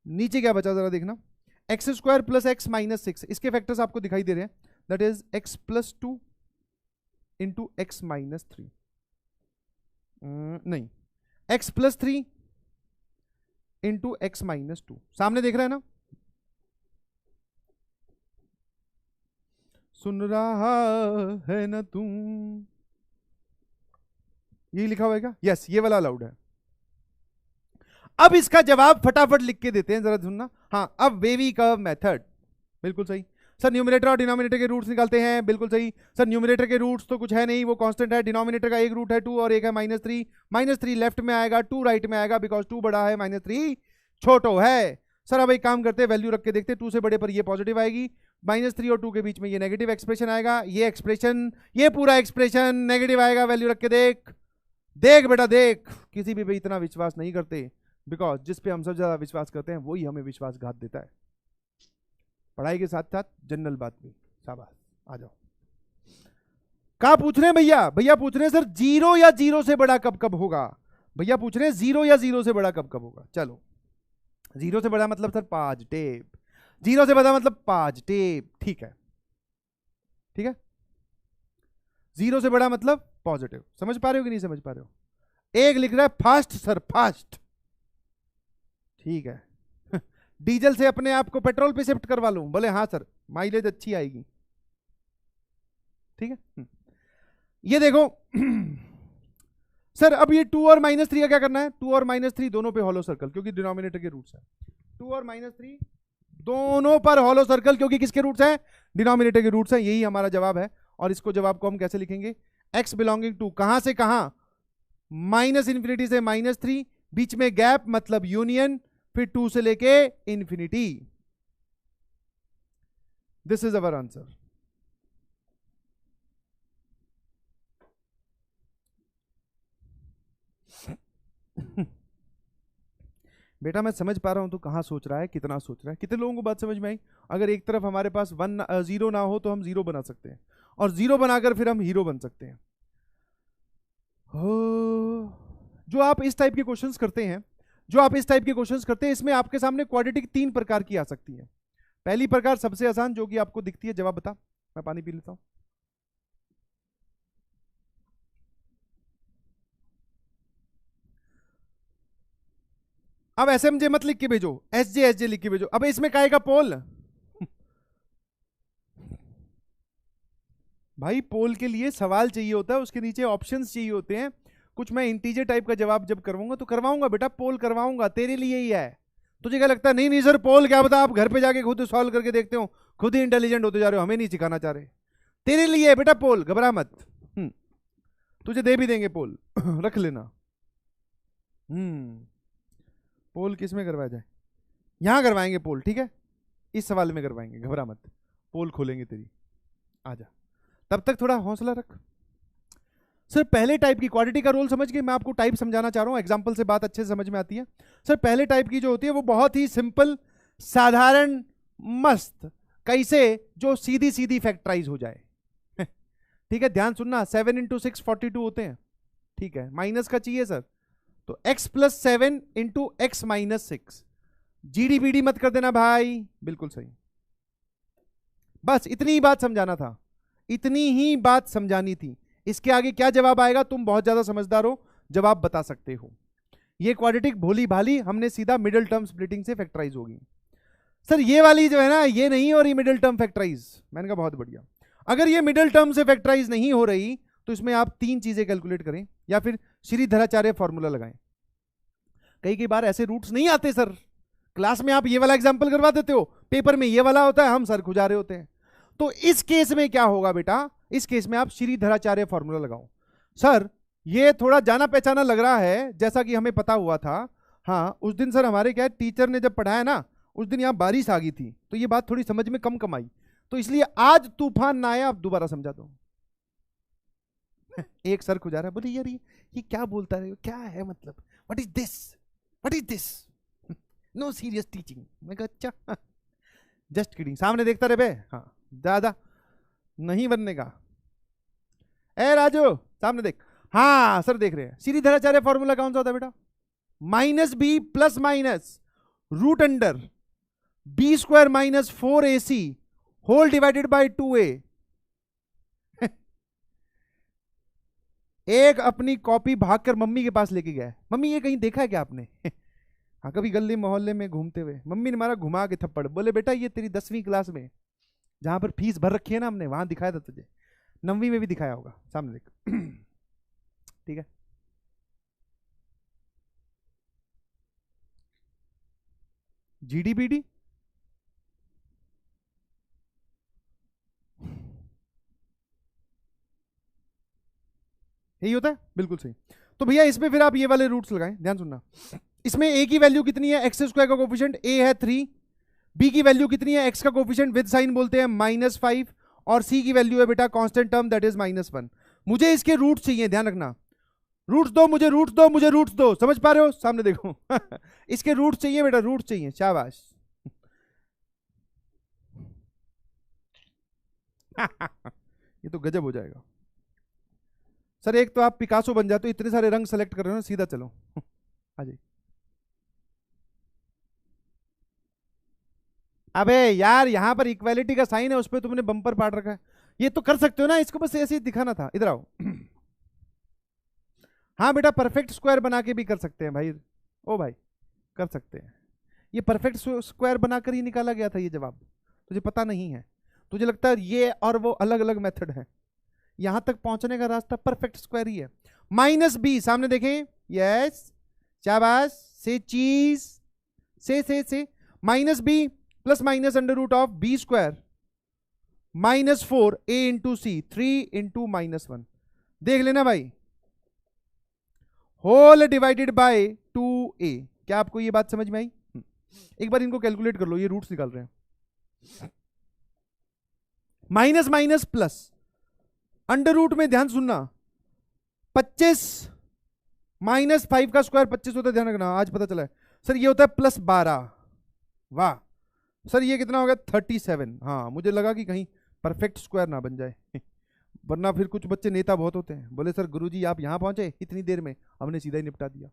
नीचे क्या बचा जरा देखना। X square plus X minus 6, इसके फैक्टर्स आपको दिखाई दे रहे हैं। That is x plus 2 into x minus 3, नहीं, x plus 3 into x minus 2, सामने देख रहे हैं ना? सुन रहा है ना तू, यही लिखा हुआ है क्या? यस, ये वाला अलाउड है। अब इसका जवाब फटाफट लिख के देते हैं, जरा सुनना। हाँ, अब वेवी कर्व मेथड, बिल्कुल सही सर। न्यूमरेटर और डिनोमिनेटर के रूट्स निकालते हैं, बिल्कुल सही सर। न्यूमरेटर के रूट्स तो कुछ है नहीं, वो कांस्टेंट है। डिनोमिनेटर का एक रूट है 2 और एक है -3। -3 लेफ्ट में आएगा, 2 राइट में आएगा, बिकॉज 2 बड़ा है, -3 छोटो है। सर अब एक काम करते हैं, वैल्यू रख के देखते हैं। 2 से बड़े पर ये पॉजिटिव आएगी, -3 और 2 के बीच में ये नेगेटिव एक्सप्रेशन आएगा। ये एक्सप्रेशन, ये पूरा एक्सप्रेशन नेगेटिव आएगा। वैल्यू रख के देख, देख बेटा देख। किसी भी इतना विश्वास नहीं करते, बिकॉज जिस पे हम सबसे ज्यादा विश्वास करते हैं वही हमें विश्वासघात देता है। पढ़ाई के साथ साथ जनरल बात भी। शाबाश, आ जाओ। क्या पूछ रहे हैं भैया? भैया पूछ रहे हैं सर 0 या 0 से बड़ा कब कब होगा। भैया पूछ रहे हैं 0 या 0 से बड़ा कब कब होगा। चलो, 0 से बड़ा मतलब सर पॉजिटिव, 0 से बड़ा मतलब पॉजिटिव, ठीक है, ठीक है। 0 से बड़ा मतलब पॉजिटिव, समझ पा रहे हो कि नहीं समझ पा रहे हो? एक लिख रहा है फास्ट सर, फास्ट, ठीक है। डीजल से अपने आप को पेट्रोल पे शिफ्ट करवा लूं? बोले हाँ सर, माइलेज अच्छी आएगी, ठीक है। ये देखो सर, अब ये 2 और -3 का क्या करना है? 2 और -3 दोनों पे हॉलो सर्कल, क्योंकि डिनोमिनेटर के रूट्स है। 2 और -3 दोनों पर हॉलो सर्कल, क्योंकि किसके रूट्स हैं? डिनोमिनेटर के रूट्स हैं। यही हमारा जवाब है। और इसको जवाब को हम कैसे लिखेंगे? x बिलोंगिंग टू, कहां से कहां? -∞ से -3, बीच में गैप मतलब यूनियन, फिर 2 से लेके infinity. This is our answer. बेटा मैं समझ पा रहा हूं तो कहां सोच रहा है, कितना सोच रहा है। कितने लोगों को बात समझ में आई? अगर एक तरफ हमारे पास 0 ना हो तो हम 0 बना सकते हैं, और 0 बनाकर फिर हम हीरो बन सकते हैं। जो आप इस टाइप के क्वेश्चंस करते हैं, इसमें आपके सामने क्वाड्रेटिक 3 प्रकार की आ सकती है। पहली प्रकार सबसे आसान, जो कि आपको दिखती है। जवाब बता, मैं पानी पी लेता हूं। अब SMJ मत लिख के भेजो, SJ लिख के भेजो। अब इसमें काहे का पोल? भाई पोल के लिए सवाल चाहिए होता है, उसके नीचे ऑप्शंस चाहिए होते हैं। कुछ मैं इंटीजर टाइप का जवाब जब करवाऊंगा तो करवाऊंगा बेटा, पोल करवाऊंगा, तेरे लिए ही है। तुझे क्या लगता है? नहीं नहीं सर पोल क्या बता, आप घर पे जाके खुद सॉल्व करके देखते हो, खुद ही इंटेलिजेंट होते जा रहे हो, हमें नहीं सिखाना चाह रहे। तेरे लिए है बेटा पोल, घबरा मत। तुझे दे भी देंगे पोल रख लेना। पोल किस में करवाया जाए? यहां करवाएंगे पोल, ठीक है, इस सवाल में करवाएंगे, घबरा मत, पोल खोलेंगे तेरी, आजा। तब तक थोड़ा हौसला रख। सर पहले टाइप की क्वाड्रेटिक का रोल समझ गए? मैं आपको टाइप समझाना चाह रहा हूं, एग्जांपल से बात अच्छे से समझ में आती है। सर पहले टाइप की जो होती है वो बहुत ही सिंपल, साधारण, मस्त, कैसे जो सीधी सीधी फैक्टराइज हो जाए ठीक है, ध्यान सुनना। 7 × 6 42 होते हैं, ठीक है। माइनस का चाहिए सर, तो x + 7 × x - 6। GDBD मत कर देना भाई, बिल्कुल सही। बस इतनी ही बात समझाना था, इतनी ही बात समझानी थी। इसके आगे क्या जवाब आएगा, तुम बहुत ज्यादा समझदार हो, जवाब बता सकते हो। ये क्वाड्रेटिक भोली भाली हमने सीधा मिडिल टर्म स्प्लिटिंग से फैक्टराइज होगी। सर ये वाली जो है ना, ये नहीं हो रही मिडिल टर्म फैक्टराइज। मैंने कहा बहुत बढ़िया। अगर ये मिडिल टर्म से फैक्टराइज नहीं हो रही तो इसमें आप 3 चीजें कैलकुलेट करें, या फिर श्रीधराचार्य फॉर्मूला लगाएं। कई बार ऐसे रूट्स नहीं आते सर, क्लास में आप ये वाला एग्जाम्पल करवा देते हो, पेपर में ये वाला होता है, हम सर खुजा रहे होते हैं। तो इस केस में क्या होगा बेटा, इस केस में आप श्रीधराचार्य फॉर्मूला लगाओ। सर ये थोड़ा जाना पहचाना लग रहा है, जैसा कि हमें पता हुआ था। हाँ उस दिन सर हमारे क्या टीचर ने जब पढ़ाया ना, उस दिन यहाँ बारिश आ गई थी, तो ये बात थोड़ी समझ में कम आई, तो इसलिए आज तूफान ना आया, आप दोबारा समझा दो एक सर खुजा रहा है, बोले यार ये क्या बोलता है, क्या है मतलब, what is this, what is this, no serious teaching. मैं कहा अच्छा जस्ट किडिंग, सामने देखता रहे बे, हाँ ज्यादा नहीं बनने का। ए राजू सामने देख, हाँ सर देख रहे हैं। श्रीधराचार्य फॉर्मूला कौन सा होता है बेटा? -b + √अंडर b² - 4ac whole divided by 2a। एक अपनी कॉपी भागकर मम्मी के पास लेके गया। मम्मी ये कहीं देखा है क्या आपने? हाँ कभी गली मोहल्ले में घूमते हुए, मम्मी ने मारा घुमा के थप्पड़, बोले बेटा ये तेरी 10वीं क्लास में जहां पर फीस भर रखी है ना हमने, वहां दिखाया था तुझे, 9वीं में भी दिखाया होगा, सामने देख। ठीक है, GDPD यही होता है, बिल्कुल सही। तो भैया इसमें फिर आप ये वाले रूट्स लगाएं, ध्यान सुनना। इसमें ए की वैल्यू कितनी है, एक्स स्क्वायर का कोफिशिएंट ए है 3, बी की वैल्यू कितनी है, एक्स का कोफिशिएंट विद साइन बोलते हैं -5, और सी की वैल्यू है बेटा कांस्टेंट टर्म दैट इज -1। मुझे इसके रूट्स चाहिए, ध्यान रखना, रूट्स दो मुझे, रूट्स दो मुझे, रूट्स दो, समझ पा रहे हो, सामने देखो। इसके रूट्स चाहिए बेटा, रूट्स चाहिए, शाबाश। ये तो गजब हो जाएगा सर। एक तो आप पिकासो बन जाते हो, इतने सारे रंग सेलेक्ट कर रहे हो ना, सीधा चलो। आ जाइए। अबे यार यहां पर इक्वालिटी का साइन है, उस पर तुमने बम्पर पाड़ रखा है। ये तो कर सकते हो ना, इसको बस ऐसे ही दिखाना था। इधर आओ। हाँ बेटा, परफेक्ट स्क्वायर बना के भी कर सकते हैं भाई, ओ भाई कर सकते हैं। ये परफेक्ट स्क्वायर बनाकर ही निकाला गया था ये जवाब, तुझे पता नहीं है, तुझे लगता है ये और वो अलग अलग मेथड है। यहां तक पहुंचने का रास्ता परफेक्ट स्क्वायर ही है। -b सामने देखें, यस शाबाश, से चीज से -b plus minus under root of B square -4 a into C, 3 into -1। देख लेना भाई, होल डिवाइडेड बाय 2a। क्या आपको ये बात समझ में आई? एक बार इनको कैलकुलेट कर लो, ये रूट्स निकाल रहे हैं। Minus minus plus, under root में ध्यान सुनना, 25 -5 का स्क्वायर 25 होता है, ध्यान रखना, आज पता चला है सर ये होता है +12। वाह सर, ये कितना हो गया 37। हाँ मुझे लगा कि कहीं परफेक्ट स्क्वायर ना बन जाए, वरना फिर कुछ बच्चे नेता बहुत होते हैं, बोले सर गुरुजी आप यहां पहुंचे इतनी देर में, हमने सीधा ही निपटा दिया।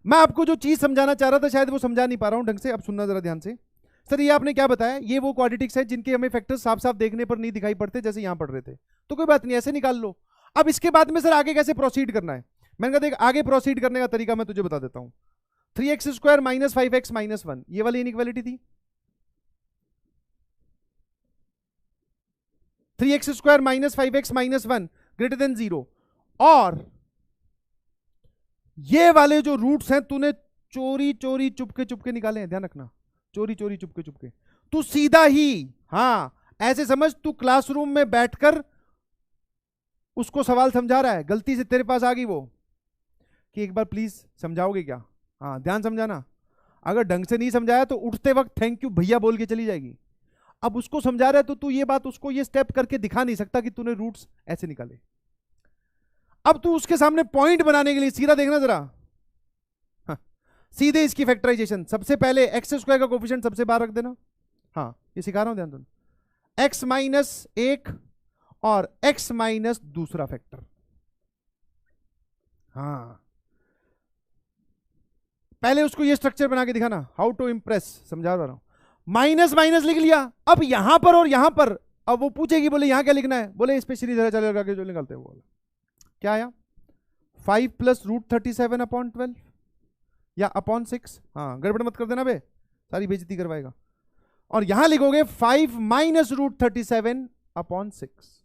मैं आपको जो चीज समझाना चाह रहा था शायद वो समझा नहीं पा रहा हूं ढंग से, अब सुनना जरा ध्यान से। सर ये आपने क्या बताया, ये वो क्वाड्रेटिक्स है जिनके हमें फैक्टर्स साफ साफ देखने पर नहीं दिखाई पड़ते, जैसे यहां पढ़ रहे थे, तो कोई बात नहीं, ऐसे निकाल लो। अब इसके बाद में सर आगे कैसे प्रोसीड करना है, मैंने कहा देख आगे प्रोसीड करने का तरीका मैं तुझे बता देता हूं। 3x² - 5x - 1, ये वाली इनइक्वालिटी थी। 3x² - 5x - 1 ग्रेटर देन 0, और ये वाले जो रूट्स हैं तूने चोरी चोरी चुपके चुपके निकाले हैं, ध्यान रखना, चोरी चोरी चुपके चुपके। तू सीधा ही, हाँ ऐसे समझ, तू क्लासरूम में बैठकर उसको सवाल समझा रहा है, गलती से तेरे पास आ गई वो कि एक बार प्लीज समझाओगे क्या, हाँ ध्यान समझाना। अगर ढंग से नहीं समझाया तो उठते वक्त थैंक यू भैया बोल के चली जाएगी। अब उसको समझा रहा है तो तू ये बात उसको ये स्टेप करके दिखा नहीं सकता कि तूने रूट्स ऐसे निकाले। अब तू उसके सामने पॉइंट बनाने के लिए सीधा देखना जरा, हाँ, सीधे इसकी फैक्टराइजेशन, सबसे पहले x² का कोफिशिएंट सबसे बाहर रख देना। हाँ ये सिखा रहा हूं, ध्यान दो, x - 1 और x - दूसरा फैक्टर। हाँ पहले उसको ये स्ट्रक्चर बना के दिखाना, हाउ टू इंप्रेस, समझा रहा हूं। माइनस माइनस लिख लिया, अब यहां पर और यहां पर, अब वो पूछेगी बोले यहां क्या लिखना है, बोले इस पे श्रीधराचार्य लगा के जो निकालते हैं वो बोला क्या आया, 5 + √37/12 या /6। हाँ गड़बड़ मत कर देना बे, सारी बेइज्जती करवाएगा। और यहां लिखोगे 5 - √37/6।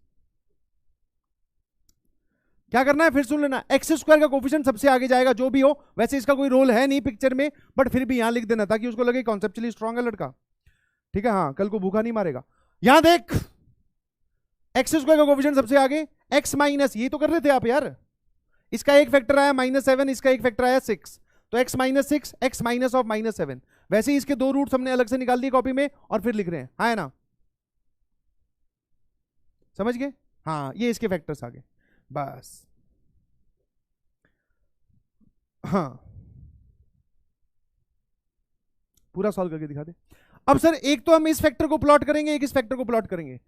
क्या करना है फिर सुन लेना, x² का कोफिशिएंट सबसे आगे जाएगा जो भी हो, वैसे इसका कोई रोल है नहीं पिक्चर में, बट फिर भी यहां लिख देना ताकि उसको लगे कॉन्सेप्चुअली स्ट्रांग है लड़का, ठीक है, हाँ कल को भूखा नहीं मारेगा। यहां देख x² का कोफिशिएंट सबसे आगे, x- ये तो कर रहे थे आप यार, इसका एक फैक्टर आया -7, इसका एक फैक्टर आया 6, तो x - 6 x - ऑफ -7। वैसे ही इसके दो रूट्स हमने अलग से निकाल दिए कॉपी में और फिर लिख रहे हैं, हाँ है ना, समझ गए, हाँ ये इसके फैक्टर्स आ गए बस। हाँ पूरा सॉल्व करके दिखा दे। अब सर एक तो हम इस फैक्टर को प्लॉट करेंगे, एक इस फैक्टर को प्लॉट करेंगे।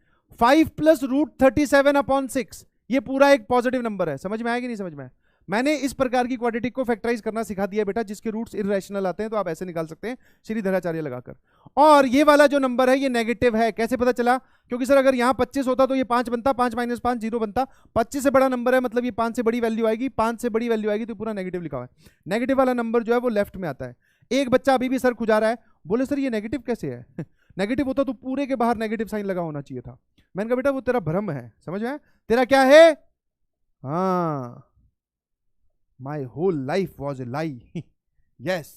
5 + √37/6, ये पूरा एक पॉजिटिव नंबर है, समझ में आया कि नहीं समझ में आया? मैंने इस प्रकार की क्वाड्रेटिक को फैक्टराइज करना सिखा दिया बेटा, जिसके रूट्स इररेशनल आते हैं तो आप ऐसे निकाल सकते हैं श्रीधराचार्य लगाकर। और ये वाला जो नंबर है ये नेगेटिव है, कैसे पता चला, क्योंकि सर अगर यहाँ 25 होता तो ये 5 बनता, 5 - 5 0 बनता, 25 से बड़ा नंबर है मतलब ये 5 से बड़ी वैल्यू आएगी, 5 से बड़ी वैल्यू आएगी तो पूरा नेगेटिव लिखा हुआ है। नेगेटिव वाला नंबर जो है वो लेफ्ट में आता है। एक बच्चा अभी भी सर खुजा रहा है, बोले सर ये नेगेटिव कैसे है? नेगेटिव होता तो पूरे के बाहर नेगेटिव साइन लगा होना चाहिए था। मैंने कहा बेटा वो तेरा भ्रम है, समझ में? तेरा क्या है? हाँ, my whole life was a lie. Yes.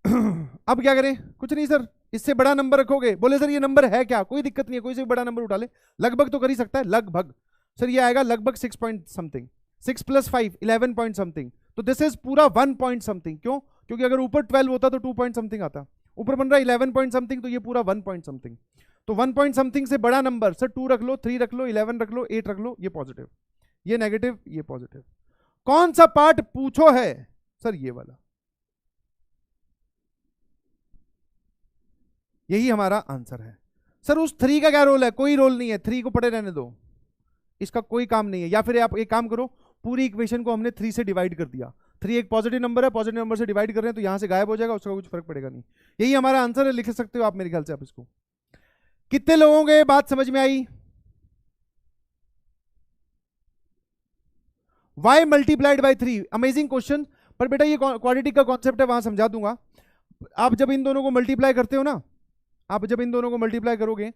अब क्या करें? कुछ नहीं सर, इससे बड़ा नंबर रखोगे। बोले सर ये नंबर है क्या? कोई दिक्कत नहीं है, कोई से भी बड़ा नंबर उठा ले, लगभग तो कर ही सकता है, लगभग। सर ये आएगा लगभग 6 पॉइंट समथिंग, 6 + 5 11 पॉइंट समथिंग। तो दिस इज पूरा 1 पॉइंट समथिंग। क्यों? क्योंकि अगर ऊपर 12 होता तो 2 पॉइंट समथिंग आता, ऊपर बन रहा है 11 पॉइंट समथिंग, तो ये पूरा 1 पॉइंट समथिंग। तो 1 पॉइंट समथिंग से बड़ा नंबर सर 2 रख लो, 3 रख लो, 11 रख लो, 8 रख लो, ये पॉजिटिव, ये नेगेटिव, ये पॉजिटिव। कौन सा पार्ट पूछो है? सर ये वाला। यही हमारा आंसर है। सर उस 3 का क्या रोल है? कोई रोल नहीं है, 3 को पड़े रहने दो, इसका कोई काम नहीं है। या फिर आप एक काम करो, पूरी इक्वेशन को हमने 3 से डिवाइड कर दिया। 3 एक पॉजिटिव नंबर है, पॉजिटिव नंबर से डिवाइड कर रहे हैं तो यहां से गायब हो जाएगा, उसका कुछ फर्क पड़ेगा नहीं। यही हमारा आंसर है, लिख सकते हो आप मेरे ख्याल से। आप इसको कितने लोगों को ये बात समझ में आई? y multiplied by 3, amazing question. पर बेटा ये क्वाड्रेटिक का कॉन्सेप्ट है, वहां समझा दूंगा। आप जब इन दोनों को मल्टीप्लाई करते हो ना, आप जब इन दोनों को मल्टीप्लाई करोगे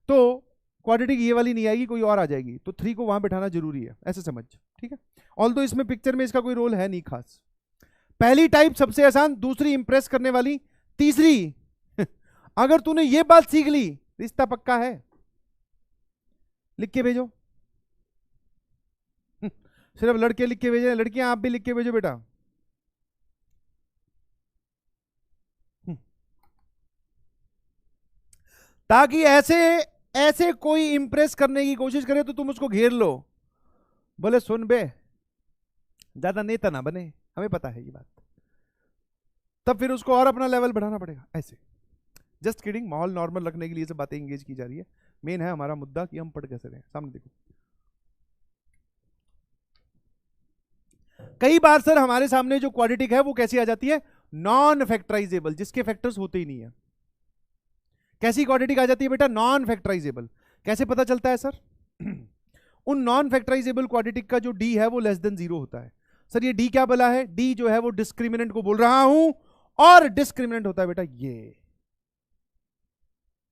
तो क्वाड्रेटिक ये वाली नहीं आएगी, कोई और आ जाएगी, तो 3 को वहां बिठाना जरूरी है, ऐसे समझ, ठीक है? ऑल्दो इसमें पिक्चर में इसका कोई रोल है नहीं खास। पहली टाइप सबसे आसान, दूसरी इंप्रेस करने वाली, तीसरी अगर तूने ये बात सीख ली रिश्ता पक्का है। लिख के भेजो। सिर्फ लड़के लिख के भेजे, लड़कियां आप भी लिख के भेजो बेटा। ताकि ऐसे ऐसे कोई इंप्रेस करने की कोशिश करे तो तुम उसको घेर लो, बोले सुन बे, ज्यादा नेता ना बने, हमें पता है ये बात, तब फिर उसको और अपना लेवल बढ़ाना पड़ेगा। ऐसे जस्ट किडिंग, माहौल नॉर्मल रखने के लिए सब बातें एंगेज की जा रही है। मेन है हमारा मुद्दा कि हम पढ़ कैसे रहे। सामने देखो, कई बार सर हमारे सामने जो क्वाड्रेटिक है वो कैसी आ जाती है? नॉन फैक्टराइजेबल, जिसके फैक्टर्स होते ही नहीं है। कैसी क्वाड्रेटिक आ जाती है बेटा? Non factorisable. कैसे पता चलता है सर? उन नॉन फैक्टराइजेबल क्वाड्रेटिक का जो डी है वो लेस देन 0 होता है। सर ये डी क्या बोला है? डी जो है वो डिस्क्रिमिनेंट को बोल रहा हूं, और डिस्क्रिमिनेंट होता है बेटा ये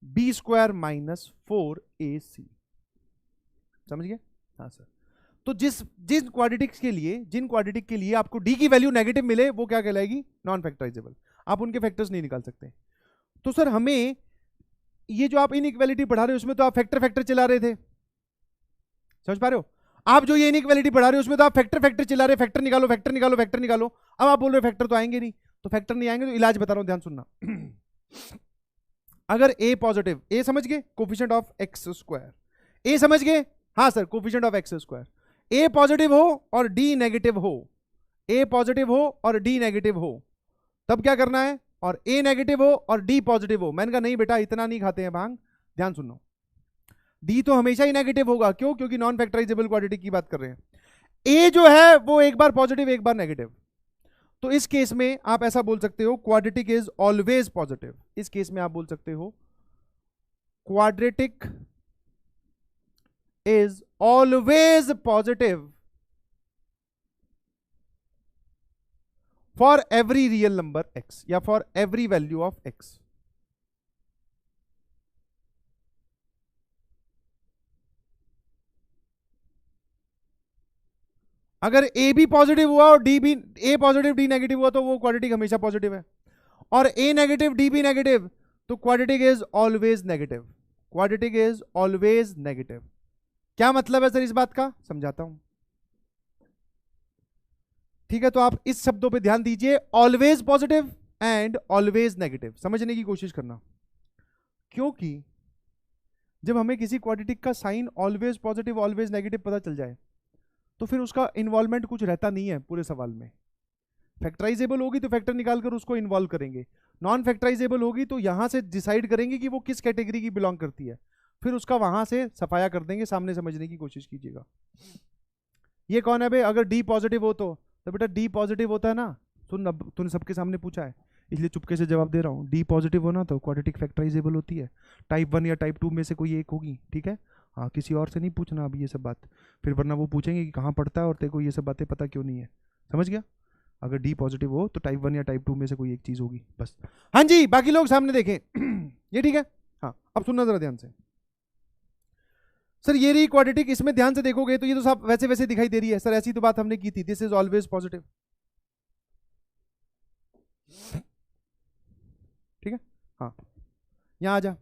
b² - 4ac। समझ गए? हाँ सर। तो जिन क्वाड्रेटिक के लिए आपको डी की वैल्यू नेगेटिव मिले वो क्या कहलाएगी? Non factorizable. आप उनके फैक्टर्स नहीं निकाल सकते। तो सर हमें ये जो आप इनइक्वालिटी पढ़ा रहे हो उसमें तो आप फैक्टर चला रहे थे, समझ पा रहे हो? आप जो ये इनइक्वालिटी पढ़ा रहे हो उसमें तो आप फैक्टर चला रहे, फैक्टर निकालो, फैक्टर निकालो, फैक्टर निकालो। अब आप बोल रहे हो फैक्टर तो आएंगे नहीं, तो फैक्टर नहीं आएंगे तो इलाज बता रहा हूं, ध्यान सुनना। अगर a पॉजिटिव, a समझ गए, कोफिशिएंट ऑफ x², a समझ गए? हाँ sir, coefficient of x², a positive हो और d नेगेटिव हो, a पॉजिटिव हो और d नेगेटिव हो, तब क्या करना है? और a नेगेटिव हो और d पॉजिटिव हो। मैंने कहा नहीं बेटा इतना नहीं खाते हैं भांग, ध्यान सुनो, d तो हमेशा ही नेगेटिव होगा। क्यों? क्योंकि नॉन फैक्टराइजेबल क्वाड्रेटिक की बात कर रहे हैं। a जो है वो एक बार पॉजिटिव एक बार नेगेटिव। तो इस केस में आप ऐसा बोल सकते हो क्वाड्रेटिक इज ऑलवेज पॉजिटिव। इस केस में आप बोल सकते हो quadratic is always positive for every real number x, या for every value of x। अगर a भी पॉजिटिव हुआ और d भी, a पॉजिटिव d नेगेटिव हुआ तो वो क्वाड्रेटिक हमेशा पॉजिटिव है। और a नेगेटिव d भी नेगेटिव तो quadratic is always negative. Quadratic is always negative. क्या मतलब है सर इस बात का? समझाता हूं, ठीक है? तो आप इस शब्दों पे ध्यान दीजिए, always positive and always negative, समझने की कोशिश करना। क्योंकि जब हमें किसी क्वाड्रेटिक का sign always positive always negative पता चल जाए तो फिर उसका इन्वॉल्वमेंट कुछ रहता नहीं है पूरे सवाल में। फैक्टराइजेबल होगी तो फैक्टर निकालकर उसको इन्वॉल्व करेंगे, नॉन फैक्टराइजेबल होगी तो यहां से डिसाइड करेंगे कि वो किस कैटेगरी की बिलोंग करती है, फिर उसका वहां से सफाया कर देंगे। सामने समझने की कोशिश कीजिएगा। ये कौन है बे? अगर डी पॉजिटिव हो तो बेटा डी पॉजिटिव होता है ना, सुन, तूने सबके सामने पूछा है इसलिए चुपके से जवाब दे रहा हूँ। डी पॉजिटिव हो ना तो क्वाड्रेटिक फैक्टराइजेबल होती है, टाइप 1 या टाइप 2 में से कोई एक होगी, ठीक है? हाँ, किसी और से नहीं पूछना अब ये सब बात, फिर वरना वो पूछेंगे कि कहाँ पढ़ता है और तेरे को ये सब बातें पता क्यों नहीं है। समझ गया? अगर डी पॉजिटिव हो तो टाइप 1 या टाइप 2 में से कोई एक चीज होगी बस। हाँ जी, बाकी लोग सामने देखें। ये ठीक है। हाँ, अब सुनना जरा ध्यान से। सर ये रही क्वाड्रेटिक, इसमें ध्यान से देखोगे तो ये तो सब वैसे वैसे दिखाई दे रही है। सर ऐसी तो बात हमने की थी, दिस इज ऑलवेज पॉजिटिव। ठीक है। हाँ, यहां आ जा।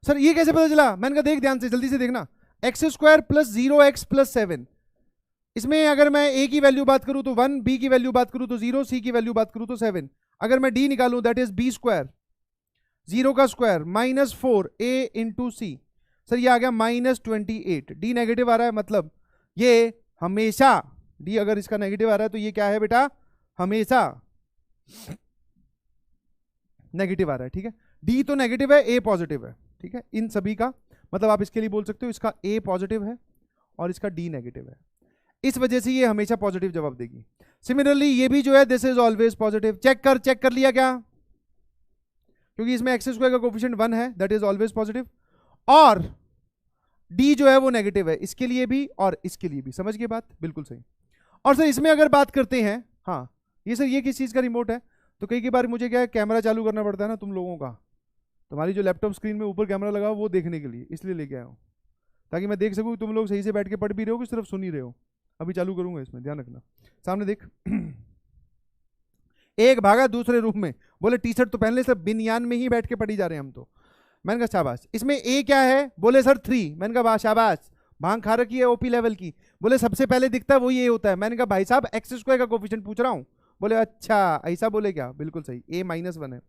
सर ये कैसे पता चला? मैंने कहा देख ध्यान से, जल्दी से देखना। X square plus 0x plus 7, इसमें अगर मैं a की वैल्यू बात करूं तो 1, b की वैल्यू बात करूं तो 0, c की वैल्यू बात करूं तो 7। अगर मैं d निकालूं दैट इज b स्क्वायर, 0 का स्क्वायर माइनस 4a इंटू सी। सर ये आ गया -28। डी नेगेटिव आ रहा है, मतलब ये हमेशा, डी अगर इसका नेगेटिव आ रहा है तो ये क्या है बेटा? हमेशा नेगेटिव आ रहा है। ठीक है, डी तो नेगेटिव है, ए पॉजिटिव है। ठीक है, इन सभी का मतलब आप इसके लिए बोल सकते हो इसका ए पॉजिटिव है और इसका डी नेगेटिव है, इस वजह से ये हमेशा पॉजिटिव जवाब देगी। सिमिलरली ये भी जो है this is always positive. Check कर लिया क्या? क्योंकि इसमें एक्स स्क्वायर का कोफिशिएंट 1 है, दैट इज ऑलवेज पॉजिटिव। और डी जो है वो नेगेटिव है, इसके लिए भी और इसके लिए भी। समझ गए बात? बिल्कुल सही। और सर इसमें अगर बात करते हैं, हाँ ये सर ये किस चीज़ का रिमोट है? तो कई बार मुझे क्या है, कैमरा चालू करना पड़ता है ना तुम लोगों का, तुम्हारी जो लैपटॉप स्क्रीन में ऊपर कैमरा लगा हो वो देखने के लिए, इसलिए लेके आया हूँ ताकि मैं देख सकूँ तुम लोग सही से बैठ के पढ़ भी रहे हो कि सिर्फ सुन ही रहे हो। अभी चालू करूंगा, इसमें ध्यान रखना। सामने देख। एक भागा दूसरे रूम में, बोले टी शर्ट तो पहले से बिनयान में ही बैठ के पढ़ी जा रहे हैं हम तो। मैंने कहा शाबाश। इसमें ए क्या है? बोले सर 3। मैंने कहा वाह शाबाश, भांग खा रखी है ओपी लेवल की। बोले सबसे पहले दिखता है वही ए होता है। मैंने कहा भाई साहब एक्स स्क्वायर का कोफिशिएंट पूछ रहा हूँ। बोले अच्छा ऐसा बोले क्या? बिल्कुल सही, ए -1 है।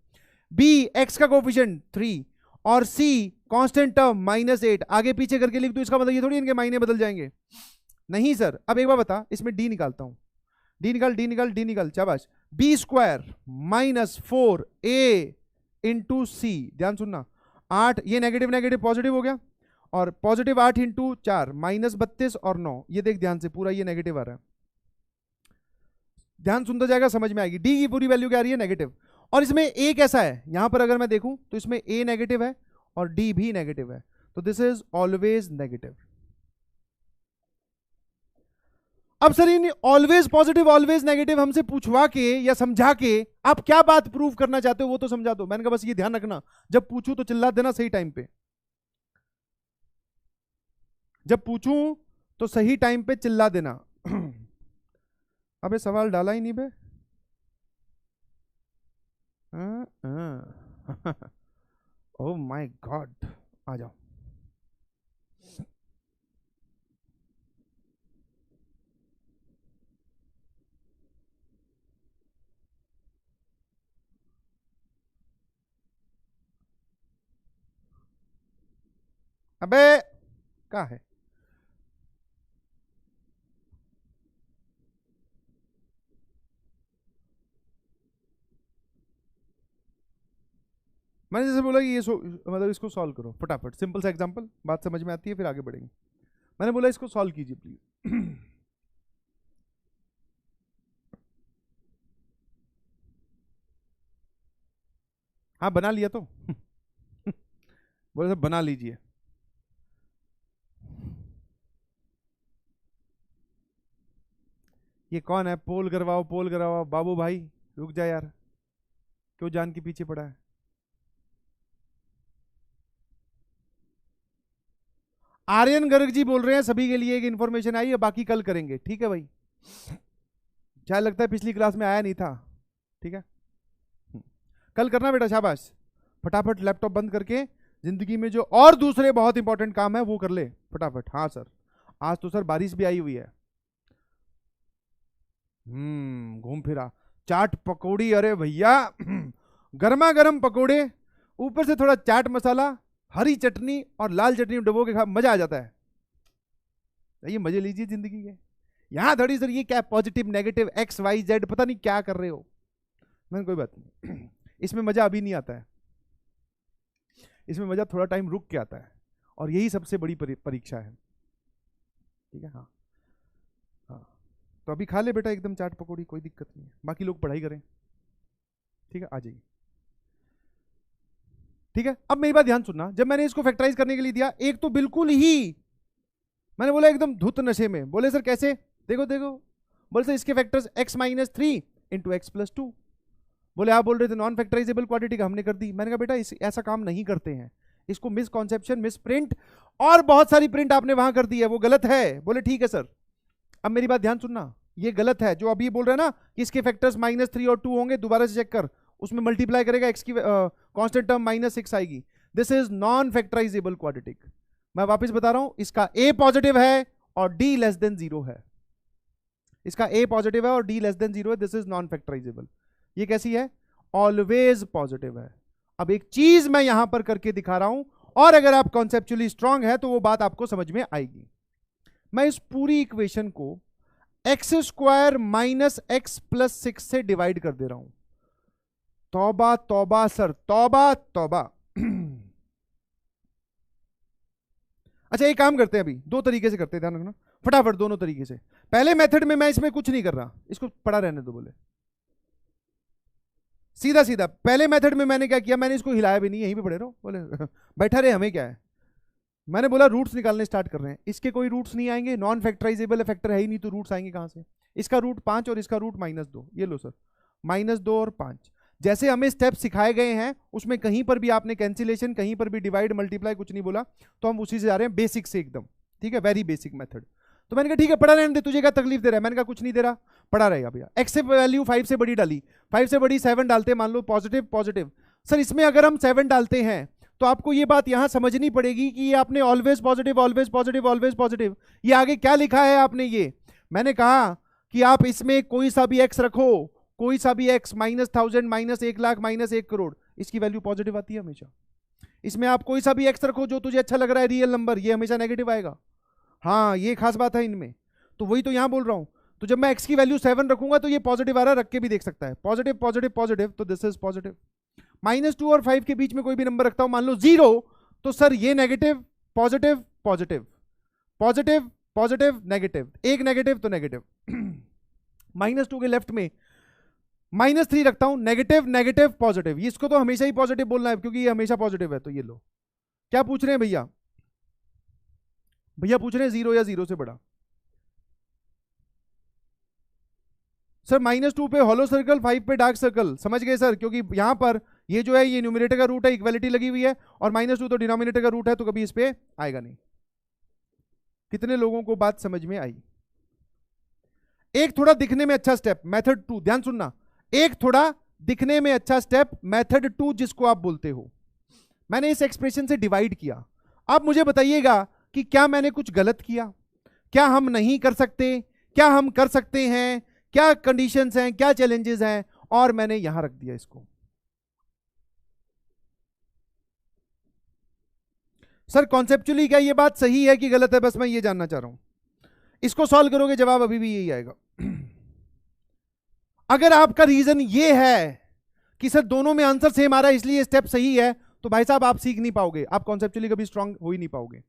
बी एक्स का कोफिशिएंट 3 और सी कांस्टेंट टर्म -8। आगे पीछे करके लिख दो, इसका मतलब ये थोड़ी इनके मायने बदल जाएंगे। नहीं सर। अब एक बार बता, इसमें डी निकालता हूं। डी निकाल शाबाश। बी स्क्वायर -4a इंटू सी। ध्यान सुनना, 8 ये नेगेटिव नेगेटिव पॉजिटिव हो गया, और पॉजिटिव 8 इंटू 4 -32 और 9। ये देख ध्यान से, पूरा ये नेगेटिव आ रहा है। ध्यान सुनता जाएगा, समझ में आएगी। डी की पूरी वैल्यू क्या आ रही है? नेगेटिव। और इसमें ए कैसा है? यहां पर अगर मैं देखूं तो इसमें ए नेगेटिव है और डी भी नेगेटिव है, तो दिस इज ऑलवेज नेगेटिव। अब sir in always positive always negative हमसे पूछवा के या समझा के आप क्या बात प्रूव करना चाहते हो वो तो समझा दो। मैंने कहा बस ये ध्यान रखना, जब पूछूं तो चिल्ला देना सही टाइम पे। जब पूछूं तो सही टाइम पे चिल्ला देना। अबे सवाल डाला ही नहीं बे। ओह माय गॉड, आ जाओ। अबे क्या है? मैंने जैसे बोला कि ये मतलब इसको सॉल्व करो फटाफट, सिंपल सा एग्जांपल, बात समझ में आती है फिर आगे बढ़ेंगे। मैंने बोला इसको सॉल्व कीजिए प्लीज। हाँ बना लिया तो। बोले सब बना लीजिए। ये कौन है? पोल करवाओ बाबू भाई, रुक जा यार, क्यों जान के पीछे पड़ा है? आर्यन गर्ग जी बोल रहे हैं सभी के लिए एक इंफॉर्मेशन आई है, बाकी कल करेंगे। ठीक है भाई, शायद लगता है पिछली क्लास में आया नहीं था। ठीक है, कल करना बेटा, शाबाश। फटाफट लैपटॉप बंद करके जिंदगी में जो और दूसरे बहुत इंपॉर्टेंट काम है वो कर ले फटाफट। हाँ सर, आज तो सर बारिश भी आई हुई है। घूम फिरा चाट पकौड़ी, अरे भैया गर्मा गर्म पकौड़े, ऊपर से थोड़ा चाट मसाला, हरी चटनी और लाल चटनी डुबो के खा, मजा आ जाता है। ये मजे लीजिए जिंदगी के। यहां थोड़ी सर ये क्या positive negative X Y Z पता नहीं क्या कर रहे हो। मैंने कोई बात नहीं, इसमें मजा अभी नहीं आता है, इसमें मजा थोड़ा टाइम रुक के आता है, और यही सबसे बड़ी परीक्षा है। ठीक है, हाँ हाँ, तो अभी खा ले बेटा एकदम चाट पकौड़ी, कोई दिक्कत नहीं है, बाकी लोग पढ़ाई करें। ठीक है, आ जाइए। ठीक है, अब मेरी बात ध्यान सुनना। जब मैंने इसको फैक्टराइज करने के लिए दिया, एक तो बिल्कुल ही मैंने बोला एकदम धुत नशे में, बोले सर कैसे? देखो देखो, बोले सर इसके factors x -3 into x plus to. बोले आप बोल रहे थे नॉन फैक्टराइजेबल क्वांटिटी का, हमने कर दी। मैंने कहा बेटा ऐसा काम नहीं करते हैं, इसको मिसकॉन्सेप्शन, मिस प्रिंट और बहुत सारी प्रिंट आपने वहां कर दी है, वो गलत है। बोले ठीक है सर। अब मेरी बात ध्यान सुनना, ये गलत है जो अभी बोल रहे हैं ना कि इसके फैक्टर्स -3 और 2 होंगे, दोबारा से चेक कर, उसमें मल्टीप्लाई करेगा एक्स की कांस्टेंट टर्म -6 आएगी। This is non factorisable quadratic. मैं वापस बता रहा हूं, इसका ए पॉजिटिव है और डी लेस देन 0 है। इसका ए पॉजिटिव है और डी लेस देन 0 है, दिस इज नॉन फैक्टराइजेबल। ये कैसी है? ऑलवेज पॉजिटिव है। अब एक चीज मैं यहां पर करके दिखा रहा हूं, और अगर आप कॉन्सेप्चुअली स्ट्रांग है तो वो बात आपको समझ में आएगी। मैं इस पूरी इक्वेशन को x square minus x plus 6 से डिवाइड कर दे रहा हूं। तौबा तौबा सर, तौबा तौबा। अच्छा एक काम करते हैं, अभी दो तरीके से करते हैं, ध्यान रखना फटाफट, दोनों तरीके से। पहले मेथड में मैं इसमें कुछ नहीं कर रहा, इसको पड़ा रहने दो। बोले सीधा सीधा पहले मेथड में मैंने क्या किया, मैंने इसको हिलाया भी नहीं, यहीं पे पड़े रहो। बोले बैठा रहे, हमें क्या है। मैंने बोला रूट्स निकालने स्टार्ट कर रहे हैं, इसके कोई रूट्स नहीं आएंगे, नॉन फैक्टराइजेबल फैक्टर है ही नहीं, तो रूट्स आएंगे कहां से। इसका रूट 5 और इसका रूट -2, ये लो सर, -2 और 5। जैसे हमें स्टेप सिखाए गए हैं उसमें कहीं पर भी आपने कैंसिलेशन, कहीं पर भी डिवाइड मल्टीप्लाई कुछ नहीं बोला, तो हम उसी से जा रहे हैं, बेसिक से एकदम, ठीक है, वेरी बेसिक मेथड। तो मैंने कहा ठीक है पढ़ा रहने दे, तुझे क्या तकलीफ दे रहा है। मैंने कहा कुछ नहीं दे रहा, पढ़ा रहेगा भैया। एक्स से वैल्यू 5 से बड़ी डाली, 5 से बड़ी 7 डालते, मान लो पॉजिटिव पॉजिटिव। सर इसमें अगर हम 7 डालते हैं तो आपको ये बात यहां समझनी पड़ेगी कि ये आपने always positive always positive always positive, ये आगे क्या लिखा है आपने। ये मैंने कहा कि आप इसमें कोई सा भी एक्स रखो, कोई सा भी एक्स, -1000 -1,00,000 -1 करोड़, इसकी वैल्यू पॉजिटिव आती है हमेशा। इसमें आप कोई सा भी एक्स रखो जो तुझे अच्छा लग रहा है, रियल नंबर, ये हमेशा नेगेटिव आएगा। हाँ ये खास बात है इनमें, तो वही तो यहां बोल रहा हूं। तो जब मैं एक्स की वैल्यू 7 रखूंगा तो ये पॉजिटिव आ रहा है, रख के भी देख सकता है, पॉजिटिव पॉजिटिव पॉजिटिव, तो दिस इज पॉजिटिव। -2 और 5 के बीच में कोई भी नंबर रखता हूं, मान लो 0, तो सर ये negative positive positive positive positive negative, एक नेगेटिव तो नेगेटिव। -2 के लेफ्ट में -3 रखता हूं, नेगेटिव नेगेटिव पॉजिटिव, इसको तो हमेशा ही पॉजिटिव बोलना है क्योंकि ये हमेशा पॉजिटिव है। तो ये लो, क्या पूछ रहे हैं भैया? भैया पूछ रहे हैं 0 या 0 से बड़ा। सर -2 पे हॉलो सर्कल, 5 पे डार्क सर्कल, समझ गए सर, क्योंकि यहां पर ये जो है ये न्यूमरेटर का रूट है, इक्वालिटी लगी हुई है, और -2 तो डिनोमिनेटर का रूट है, तो कभी इस पे आएगा नहीं। कितने लोगों को बात समझ में आई? एक थोड़ा दिखने में अच्छा स्टेप, मेथड 2, ध्यान सुनना, एक थोड़ा दिखने में अच्छा स्टेप मेथड 2 जिसको आप बोलते हो। मैंने इस एक्सप्रेशन से डिवाइड किया। अब मुझे बताइएगा कि क्या मैंने कुछ गलत किया, क्या हम नहीं कर सकते, क्या हम कर सकते हैं, क्या कंडीशंस हैं, क्या चैलेंजेस हैं, और मैंने यहां रख दिया इसको। सर कॉन्सेप्चुअली क्या ये बात सही है कि गलत है, बस मैं ये जानना चाह रहा हूं। इसको सॉल्व करोगे जवाब अभी भी यही आएगा। अगर आपका रीजन ये है कि सर दोनों में आंसर सेम आ रहा है इसलिए स्टेप सही है, तो भाई साहब आप सीख नहीं पाओगे, आप कॉन्सेप्चुअली कभी स्ट्रांग हो ही नहीं पाओगे।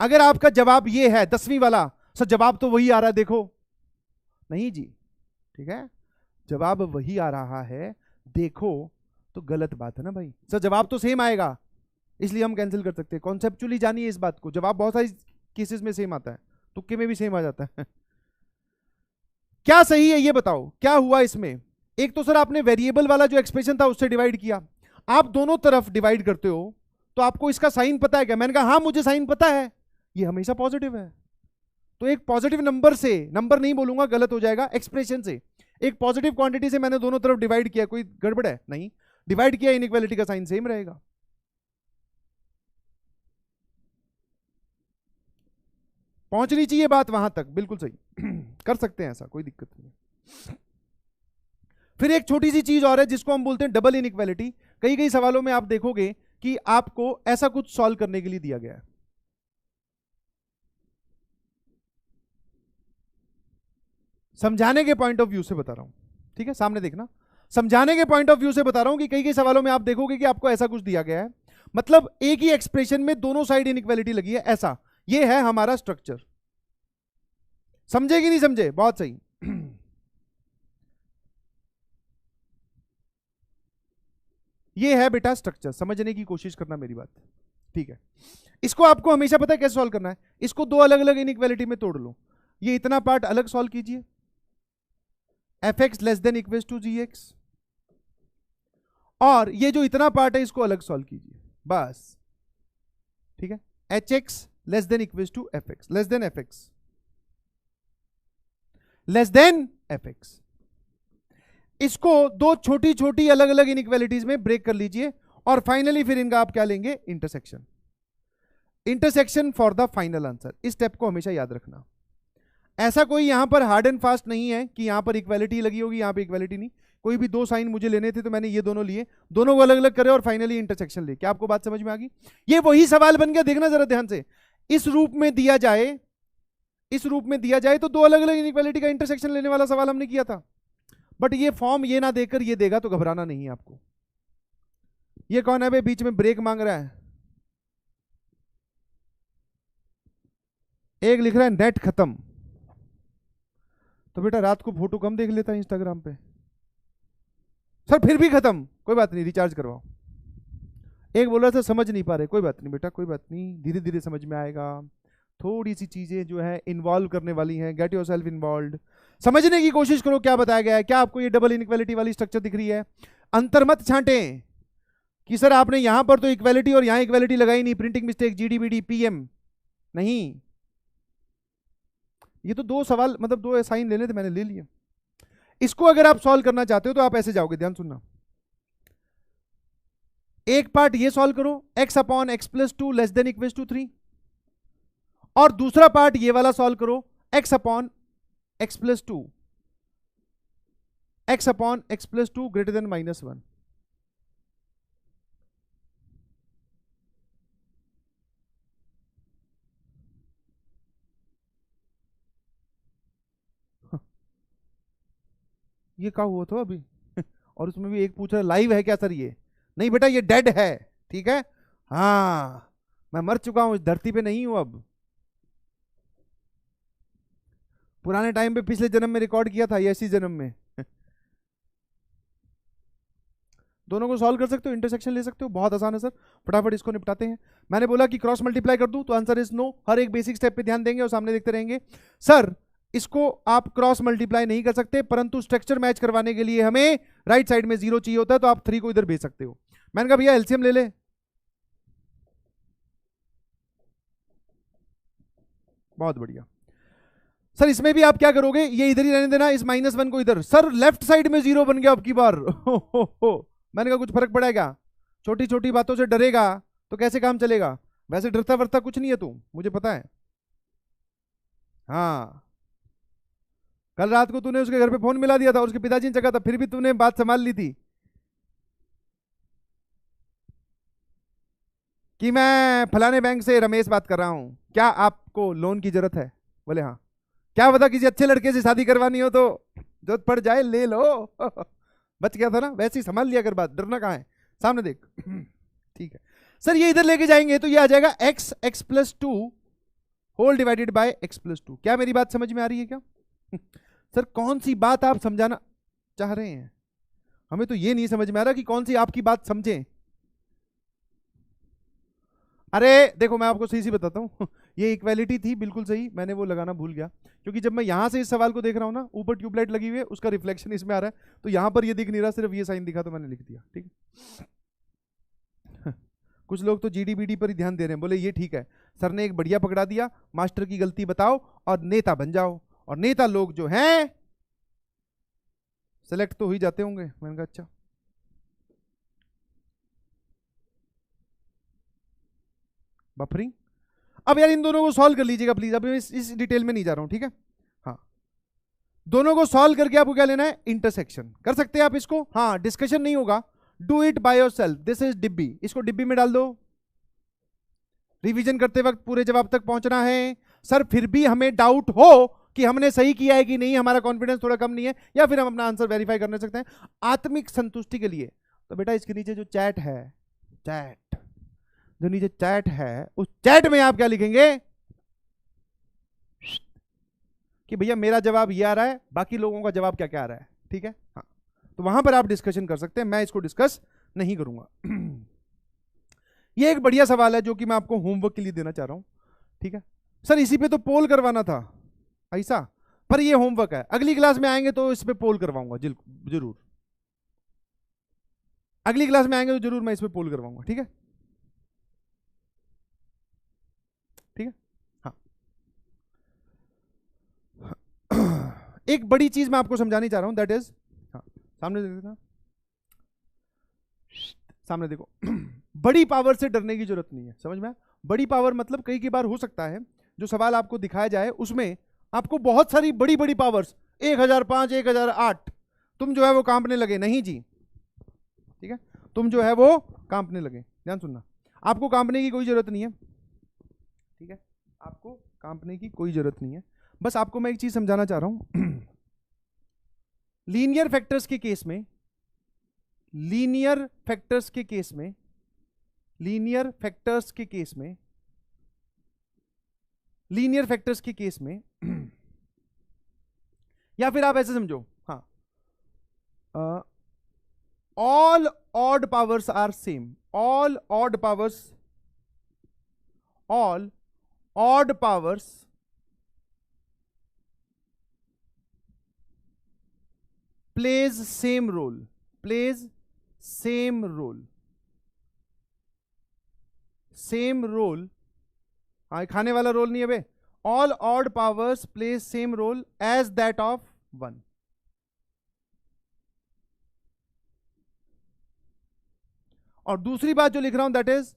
अगर आपका जवाब ये है 10वीं वाला, सर जवाब तो वही आ रहा है देखो, नहीं जी, ठीक है, जवाब वही आ रहा है देखो, तो गलत बात है ना भाई। सर जवाब तो सेम आएगा इसलिए हम कैंसिल कर सकते हैं। कॉन्सेप्चुअली जानिए इस बात को, जवाब बहुत सारी केसेस में सेम आता है, तुक्के में भी सेम आ जाता है। क्या सही है ये बताओ, क्या हुआ इसमें? एक तो सर आपने वेरिएबल वाला जो एक्सप्रेशन था उससे डिवाइड किया, आप दोनों तरफ डिवाइड करते हो तो आपको इसका साइन पता है क्या? मैंने कहा हाँ मुझे साइन पता है, ये हमेशा पॉजिटिव है। तो एक पॉजिटिव नंबर से, नंबर नहीं बोलूंगा गलत हो जाएगा, एक्सप्रेशन से, एक पॉजिटिव क्वांटिटी से मैंने दोनों तरफ डिवाइड किया, कोई गड़बड़ है? नहीं, डिवाइड किया, इनइक्वालिटी का साइन सेम रहेगा। पहुंचनी चाहिए बात वहां तक, बिल्कुल सही। कर सकते हैं ऐसा, कोई दिक्कत नहीं। फिर एक छोटी सी चीज और है जिसको हम बोलते हैं डबल इनइक्वालिटी। कई कई सवालों में आप देखोगे कि आपको ऐसा कुछ सॉल्व करने के लिए दिया गया है। समझाने के पॉइंट ऑफ व्यू से बता रहा हूं, ठीक है, सामने देखना, समझाने के पॉइंट ऑफ व्यू से बता रहा हूं कि कई कई सवालों में आप देखोगे कि आपको ऐसा कुछ दिया गया है, मतलब एक ही एक्सप्रेशन में दोनों साइड इनइक्वालिटी लगी है, ऐसा, ये है हमारा स्ट्रक्चर। समझे कि नहीं समझे? बहुत सही। ये है बेटा स्ट्रक्चर, समझने की कोशिश करना मेरी बात, ठीक है। इसको आपको हमेशा पता है कैसे सॉल्व करना है, इसको दो अलग अलग इनइक्वालिटी में तोड़ लो, ये इतना पार्ट अलग सॉल्व कीजिए, F X less than equal to G X, और ये जो इतना पार्ट है इसको अलग सॉल्व कीजिए बस, ठीक है। H X less than equal to F X, less than F X, less than F X. इसको दो छोटी छोटी अलग अलग इनइक्वालिटीज में ब्रेक कर लीजिए, और फाइनली फिर इनका आप क्या लेंगे, intersection. Intersection for the final answer, इस स्टेप को हमेशा याद रखना। ऐसा कोई यहां पर हार्ड एंड फास्ट नहीं है कि यहां पर इक्वालिटी लगी होगी यहां पर इक्वालिटी नहीं। कोई भी दो साइन मुझे लेने थे तो मैंने ये दोनों लिए, दोनों को अलग अलग करे और फाइनली इंटरसेक्शन ले। क्या आपको बात समझ में आ गई? ये वही सवाल बन गया, देखना जरा ध्यान से। इस रूप में दिया जाए, इस रूप में दिया जाए तो दो अलग अलग इनइक्वालिटी का इंटरसेक्शन लेने वाला सवाल हमने किया था, बट ये फॉर्म ये ना देकर ये देगा तो घबराना नहीं है आपको। ये कौन है भाई बीच में ब्रेक मांग रहा है? एक लिख रहा है नेट खत्म, तो बेटा रात को फोटो कम देख लेता है इंस्टाग्राम पे। सर फिर भी खत्म, कोई बात नहीं रिचार्ज करवाओ। एक बोल रहा था समझ नहीं पा रहे, कोई बात नहीं बेटा कोई बात नहीं, धीरे धीरे समझ में आएगा। थोड़ी सी चीजें जो है इन्वॉल्व करने वाली हैं, गेट योरसेल्फ इन्वॉल्व्ड, समझने की कोशिश करो क्या बताया गया है। क्या आपको ये डबल इनइक्वालिटी वाली स्ट्रक्चर दिख रही है? अंतर मत छांटें कि सर आपने यहां पर तो इक्वालिटी और यहां इक्वालिटी लगाई नहीं, प्रिंटिंग मिस्टेक, जीडीबीडी, पीएम नहीं। ये तो दो सवाल मतलब दो साइन लेने थे, मैंने ले लिए। इसको अगर आप सॉल्व करना चाहते हो तो आप ऐसे जाओगे, ध्यान सुनना। एक पार्ट ये सॉल्व करो, x upon X plus two less than equal to 3, और दूसरा पार्ट ये वाला सॉल्व करो, x upon X plus two, x upon X plus two greater than -1। ये क्या हुआ था अभी? और उसमें भी एक पूछ रहा है लाइव है क्या सर? ये नहीं बेटा ये डेड है, ठीक है। हाँ मैं मर चुका हूं, इस धरती पे नहीं हूं अब। पुराने टाइम पे पिछले जन्म में रिकॉर्ड किया था, ये इसी जन्म में। दोनों को सॉल्व कर सकते हो, इंटरसेक्शन ले सकते हो, बहुत आसान है सर। फटाफट इसको निपटाते हैं। मैंने बोला कि क्रॉस मल्टीप्लाई कर दूं तो आंसर इज नो। हर एक बेसिक स्टेप पे ध्यान देंगे और सामने देखते रहेंगे। सर इसको आप क्रॉस मल्टीप्लाई नहीं कर सकते, परंतु स्ट्रक्चर मैच करवाने के लिए हमें राइट साइड में 0 चाहिए होता है, तो आप 3 को इधर भेज सकते हो। मैंने कहा भैया एलसीएम ले ले, बहुत बढ़िया। सर इसमें भी आप क्या करोगे, ये इधर ही रहने देना, इस -1 को इधर। सर लेफ्ट साइड में 0 बन गया अब की बार। मैंने कहा कुछ फर्क पड़ेगा? छोटी छोटी बातों से डरेगा तो कैसे काम चलेगा? वैसे डरता वरता कुछ नहीं है तू, मुझे पता है। हाँ कल रात को तूने उसके घर पे फोन मिला दिया था और उसके पिताजी ने जगा था, फिर भी तूने बात संभाल ली थी कि मैं फलाने बैंक से रमेश बात कर रहा हूं, क्या आपको लोन की जरूरत है? बोले हाँ। क्या पता किसी अच्छे लड़के से शादी करवानी हो तो जरूरत पड़ जाए ले लो। बच गया था ना, वैसे ही संभाल लिया कर बात, डरना कहाँ है, सामने देख। ठीक है सर, ये इधर लेके जाएंगे तो ये आ जाएगा X X plus two whole divided by X plus two. क्या मेरी बात समझ में आ रही है क्या? सर कौन सी बात आप समझाना चाह रहे हैं? हमें तो ये नहीं समझ में आ रहा कि कौन सी आपकी बात समझें। अरे देखो मैं आपको सही सी बताता हूँ। ये इक्वालिटी थी बिल्कुल सही, मैंने वो लगाना भूल गया, क्योंकि जब मैं यहां से इस सवाल को देख रहा हूं ना, ऊपर ट्यूबलाइट लगी हुई है, उसका रिफ्लेक्शन इसमें आ रहा है, तो यहां पर ये दिख नहीं रहा, सिर्फ ये साइन दिखा तो मैंने लिख दिया, ठीक है। कुछ लोग तो जीडीबीडी पर ही ध्यान दे रहे हैं, बोले ये ठीक है, सर ने एक बढ़िया पकड़ा दिया, मास्टर की गलती बताओ और नेता बन जाओ, और नेता लोग जो हैं सेलेक्ट तो हो ही जाते होंगे। मैंने कहा अच्छा। बफरिंग। अब यार इन दोनों को सॉल्व कर लीजिएगा प्लीज, अब इस डिटेल में नहीं जा रहा हूं, ठीक है। हाँ दोनों को सॉल्व करके आपको क्या लेना है, इंटरसेक्शन। कर सकते हैं आप इसको, हाँ डिस्कशन नहीं होगा, do it by yourself. This is डिब्बी, इसको डिब्बी में डाल दो। रिवीजन करते वक्त पूरे जवाब तक पहुंचना है। सर फिर भी हमें डाउट हो कि हमने सही किया है कि नहीं, हमारा कॉन्फिडेंस थोड़ा कम नहीं है, या फिर हम अपना आंसर वेरीफाई करने सकते हैं आत्मिक संतुष्टि के लिए, तो बेटा इसके नीचे जो चैट है, चैट जो नीचे चैट है, उस चैट में आप क्या लिखेंगे कि भैया मेरा जवाब ये आ रहा है, बाकी लोगों का जवाब क्या क्या आ रहा है, ठीक है। हाँ तो वहां पर आप डिस्कशन कर सकते हैं, मैं इसको डिस्कस नहीं करूंगा। ये एक बढ़िया सवाल है जो कि मैं आपको होमवर्क के लिए देना चाह रहा हूं, ठीक है। सर इसी पे तो पोल करवाना था, ऐसा पर ये होमवर्क है, अगली क्लास में आएंगे तो इस पे पोल करवाऊंगा जरूर, अगली क्लास में आएंगे तो जरूर मैं इस पे पोल करवाऊंगा, ठीक है? ठीक है, हाँ। एक बड़ी चीज मैं आपको समझानी चाह रहा हूं, दैट इज, हाँ सामने देखो, सामने देखो। बड़ी पावर से डरने की जरूरत नहीं है, समझ में? बड़ी पावर मतलब कई बार हो सकता है जो सवाल आपको दिखाया जाए उसमें आपको बहुत सारी बड़ी बड़ी पावर्स, 1005, 1008, तुम जो है वो कांपने लगे, नहीं जी, ठीक है? तुम जो है वो कांपने लगे, ध्यान सुनना, आपको कांपने की कोई जरूरत नहीं है, ठीक है? आपको कांपने की कोई जरूरत नहीं है, बस आपको मैं एक चीज समझाना चाह रहा हूं। लीनियर फैक्टर्स के केस में, लीनियर फैक्टर्स के केस में, लीनियर फैक्टर्स के केस में, लीनियर फैक्टर्स के केस में, या फिर आप ऐसे समझो, हाँ, all odd powers are same, all odd powers, all odd powers plays same role, plays same role, same role, हाँ खाने वाला रोल नहीं है बे, all odd powers plays same role as that of 1। और दूसरी बात जो लिख रहा हूं that is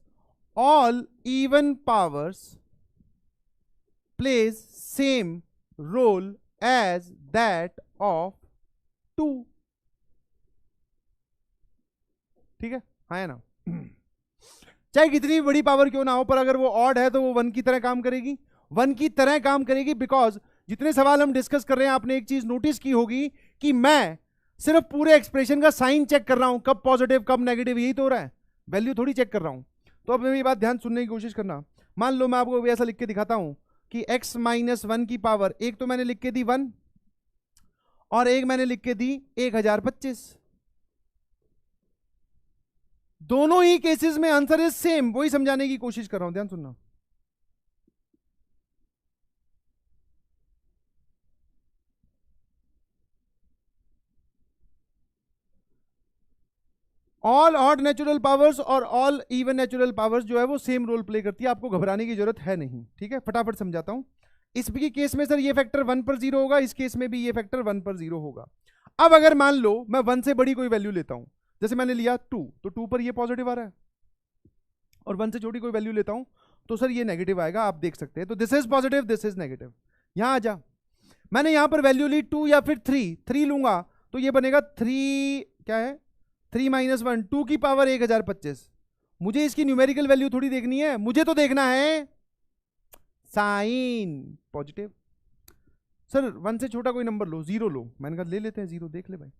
all even powers plays same role as that of 2। ठीक है, हाँ है ना? चाहे कितनी बड़ी पावर क्यों ना हो, पर अगर वो ऑड है तो वो 1 की तरह काम करेगी, 1 की तरह काम करेगी, बिकॉज जितने सवाल हम डिस्कस कर रहे हैं आपने एक चीज नोटिस की होगी कि मैं सिर्फ पूरे एक्सप्रेशन का साइन चेक कर रहा हूं, कब पॉजिटिव कब नेगेटिव, यही तो हो रहा है, वैल्यू थोड़ी चेक कर रहा हूं। तो अब मेरी बात ध्यान सुनने की कोशिश करना, मान लो मैं आपको ऐसा लिख के दिखाता हूं कि x - 1 की पावर, एक तो मैंने लिख के दी 1 और एक मैंने लिख के दी 1025, दोनों ही केसेस में आंसर इज सेम, वही समझाने की कोशिश कर रहा हूं, ध्यान सुनना। ऑल ऑड नेचुरल पावर्स और ऑल इवन नेचुरल पावर्स जो है वो सेम रोल प्ले करती है, आपको घबराने की जरूरत है नहीं, ठीक है? फटाफट समझाता हूं। इस केस में सर ये फैक्टर 1 पर 0 होगा, इस केस में भी ये फैक्टर 1 पर 0 होगा। अब अगर मान लो मैं 1 से बड़ी कोई वैल्यू लेता हूं, जैसे मैंने लिया 2, तो 2 पर ये पॉजिटिव आ रहा है, और 1 से छोटी कोई वैल्यू लेता हूं तो सर ये नेगेटिव आएगा, आप देख सकते हैं। तो this is positive, this is negative. यहां आ जा, मैंने यहां पर वैल्यू ली 2 या फिर 3 लूंगा तो ये बनेगा 3, क्या है 3 - 1, 2 की पावर 1025। मुझे इसकी न्यूमेरिकल वैल्यू थोड़ी देखनी है, मुझे तो देखना है साइन पॉजिटिव। सर 1 से छोटा कोई नंबर लो, 0 लो, मैंने कहा ले लेते हैं 0, देख ले भाई,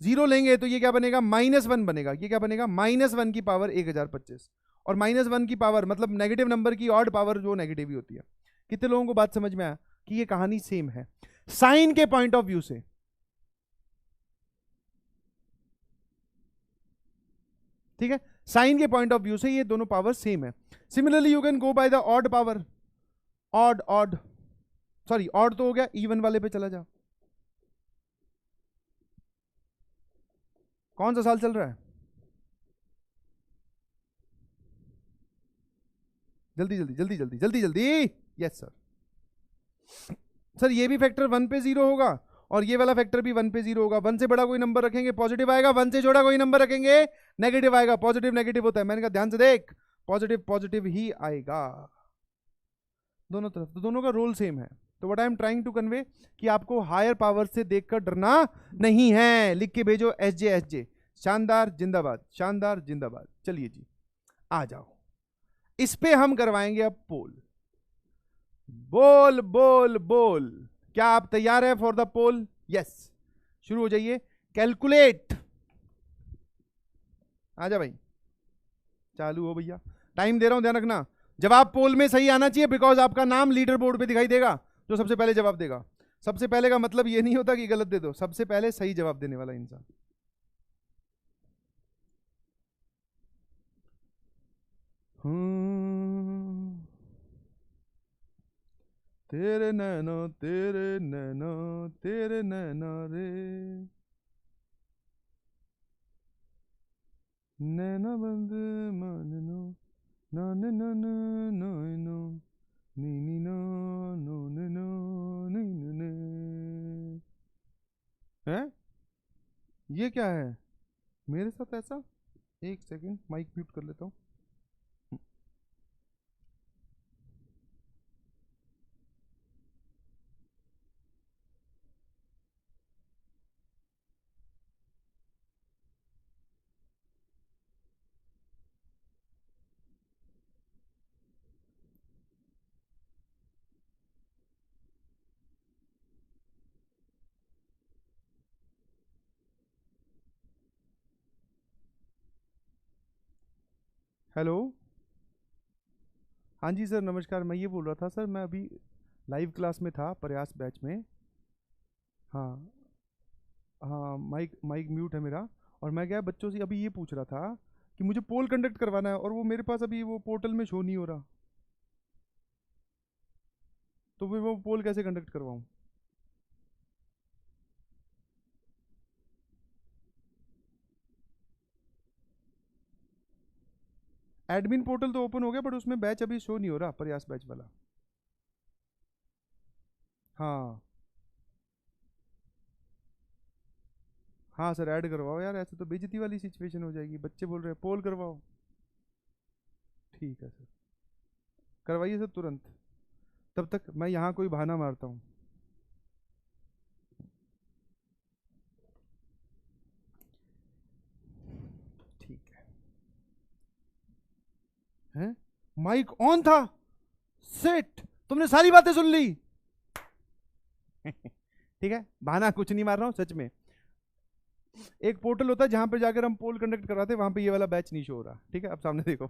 0 लेंगे तो ये क्या बनेगा -1 बनेगा, ये क्या बनेगा -1 की पावर 1025, और -1 की पावर मतलब नेगेटिव नंबर की ऑड पावर जो नेगेटिव ही होती है। कितने लोगों को बात समझ में आया कि ये कहानी सेम है साइन के पॉइंट ऑफ व्यू से? ठीक है, साइन के पॉइंट ऑफ व्यू से ये दोनों पावर सेम है। Similarly you can go by the odd power, odd odd, sorry odd तो हो गया, इवन वाले पे चला जा। कौन सा साल चल रहा है? जल्दी जल्दी जल्दी जल्दी जल्दी जल्दी, यस सर। सर ये भी फैक्टर 1 पे 0 होगा और ये वाला फैक्टर भी 1 पे 0 होगा। 1 से बड़ा कोई नंबर रखेंगे पॉजिटिव आएगा, 1 से छोटा कोई नंबर रखेंगे नेगेटिव आएगा। पॉजिटिव नेगेटिव होता है, मैंने कहा ध्यान से देख, पॉजिटिव पॉजिटिव ही आएगा दोनों तरफ, तो दोनों का रोल सेम है। तो what I am trying to convey कि आपको हायर पावर से देखकर डरना नहीं है। लिख के भेजो SJ SJ, शानदार जिंदाबाद, शानदार जिंदाबाद। चलिए जी आ जाओ, इस पे हम करवाएंगे अब पोल। बोल बोल बोल, क्या आप तैयार हैं फॉर द पोल? यस, शुरू हो जाइए। कैलकुलेट, आजा भाई, चालू हो भैया, टाइम दे रहा हूं, ध्यान रखना। जवाब पोल में सही आना चाहिए, बिकॉज आपका नाम लीडर बोर्ड पे दिखाई देगा जो सबसे पहले जवाब देगा। सबसे पहले का मतलब ये नहीं होता कि गलत दे दो, सबसे पहले सही जवाब देने वाला इंसान। तेरे नैना तेरे नैना तेरे नैना रे, नैना बंद माननो नान नान नो नी नी नो नो नो नो नी नी ने। हैं? ये क्या है मेरे साथ ऐसा? एक सेकंड माइक म्यूट कर लेता हूँ। हेलो, हाँ जी सर नमस्कार। मैं ये बोल रहा था सर, मैं अभी लाइव क्लास में था प्रयास बैच में। हाँ हाँ, माइक माइक म्यूट है मेरा। और मैं क्या बच्चों से अभी ये पूछ रहा था कि मुझे पोल कंडक्ट करवाना है, और वो मेरे पास अभी वो पोर्टल में शो नहीं हो रहा, तो फिर वो पोल कैसे कंडक्ट करवाऊँ? एडमिन पोर्टल तो ओपन हो गया, बट उसमें बैच अभी शो नहीं हो रहा, प्रयास बैच वाला। हाँ हाँ सर, ऐड करवाओ यार, ऐसे तो बेइज्जती वाली सिचुएशन हो जाएगी। बच्चे बोल रहे हैं पोल करवाओ। ठीक है सर, करवाइए सर तुरंत। तब तक मैं यहाँ कोई बहाना मारता हूँ। ठीक है, माइक ऑन था। सेट, तुमने सारी बातें सुन ली। ठीक है, बहाना कुछ नहीं मार रहा हूँ सच में। एक पोर्टल होता है जहां पे जाकर हम पोल कंडक्ट करवाते हैं, वहां पे ये वाला बैच नहीं शो हो रहा। ठीक है, अब सामने देखो।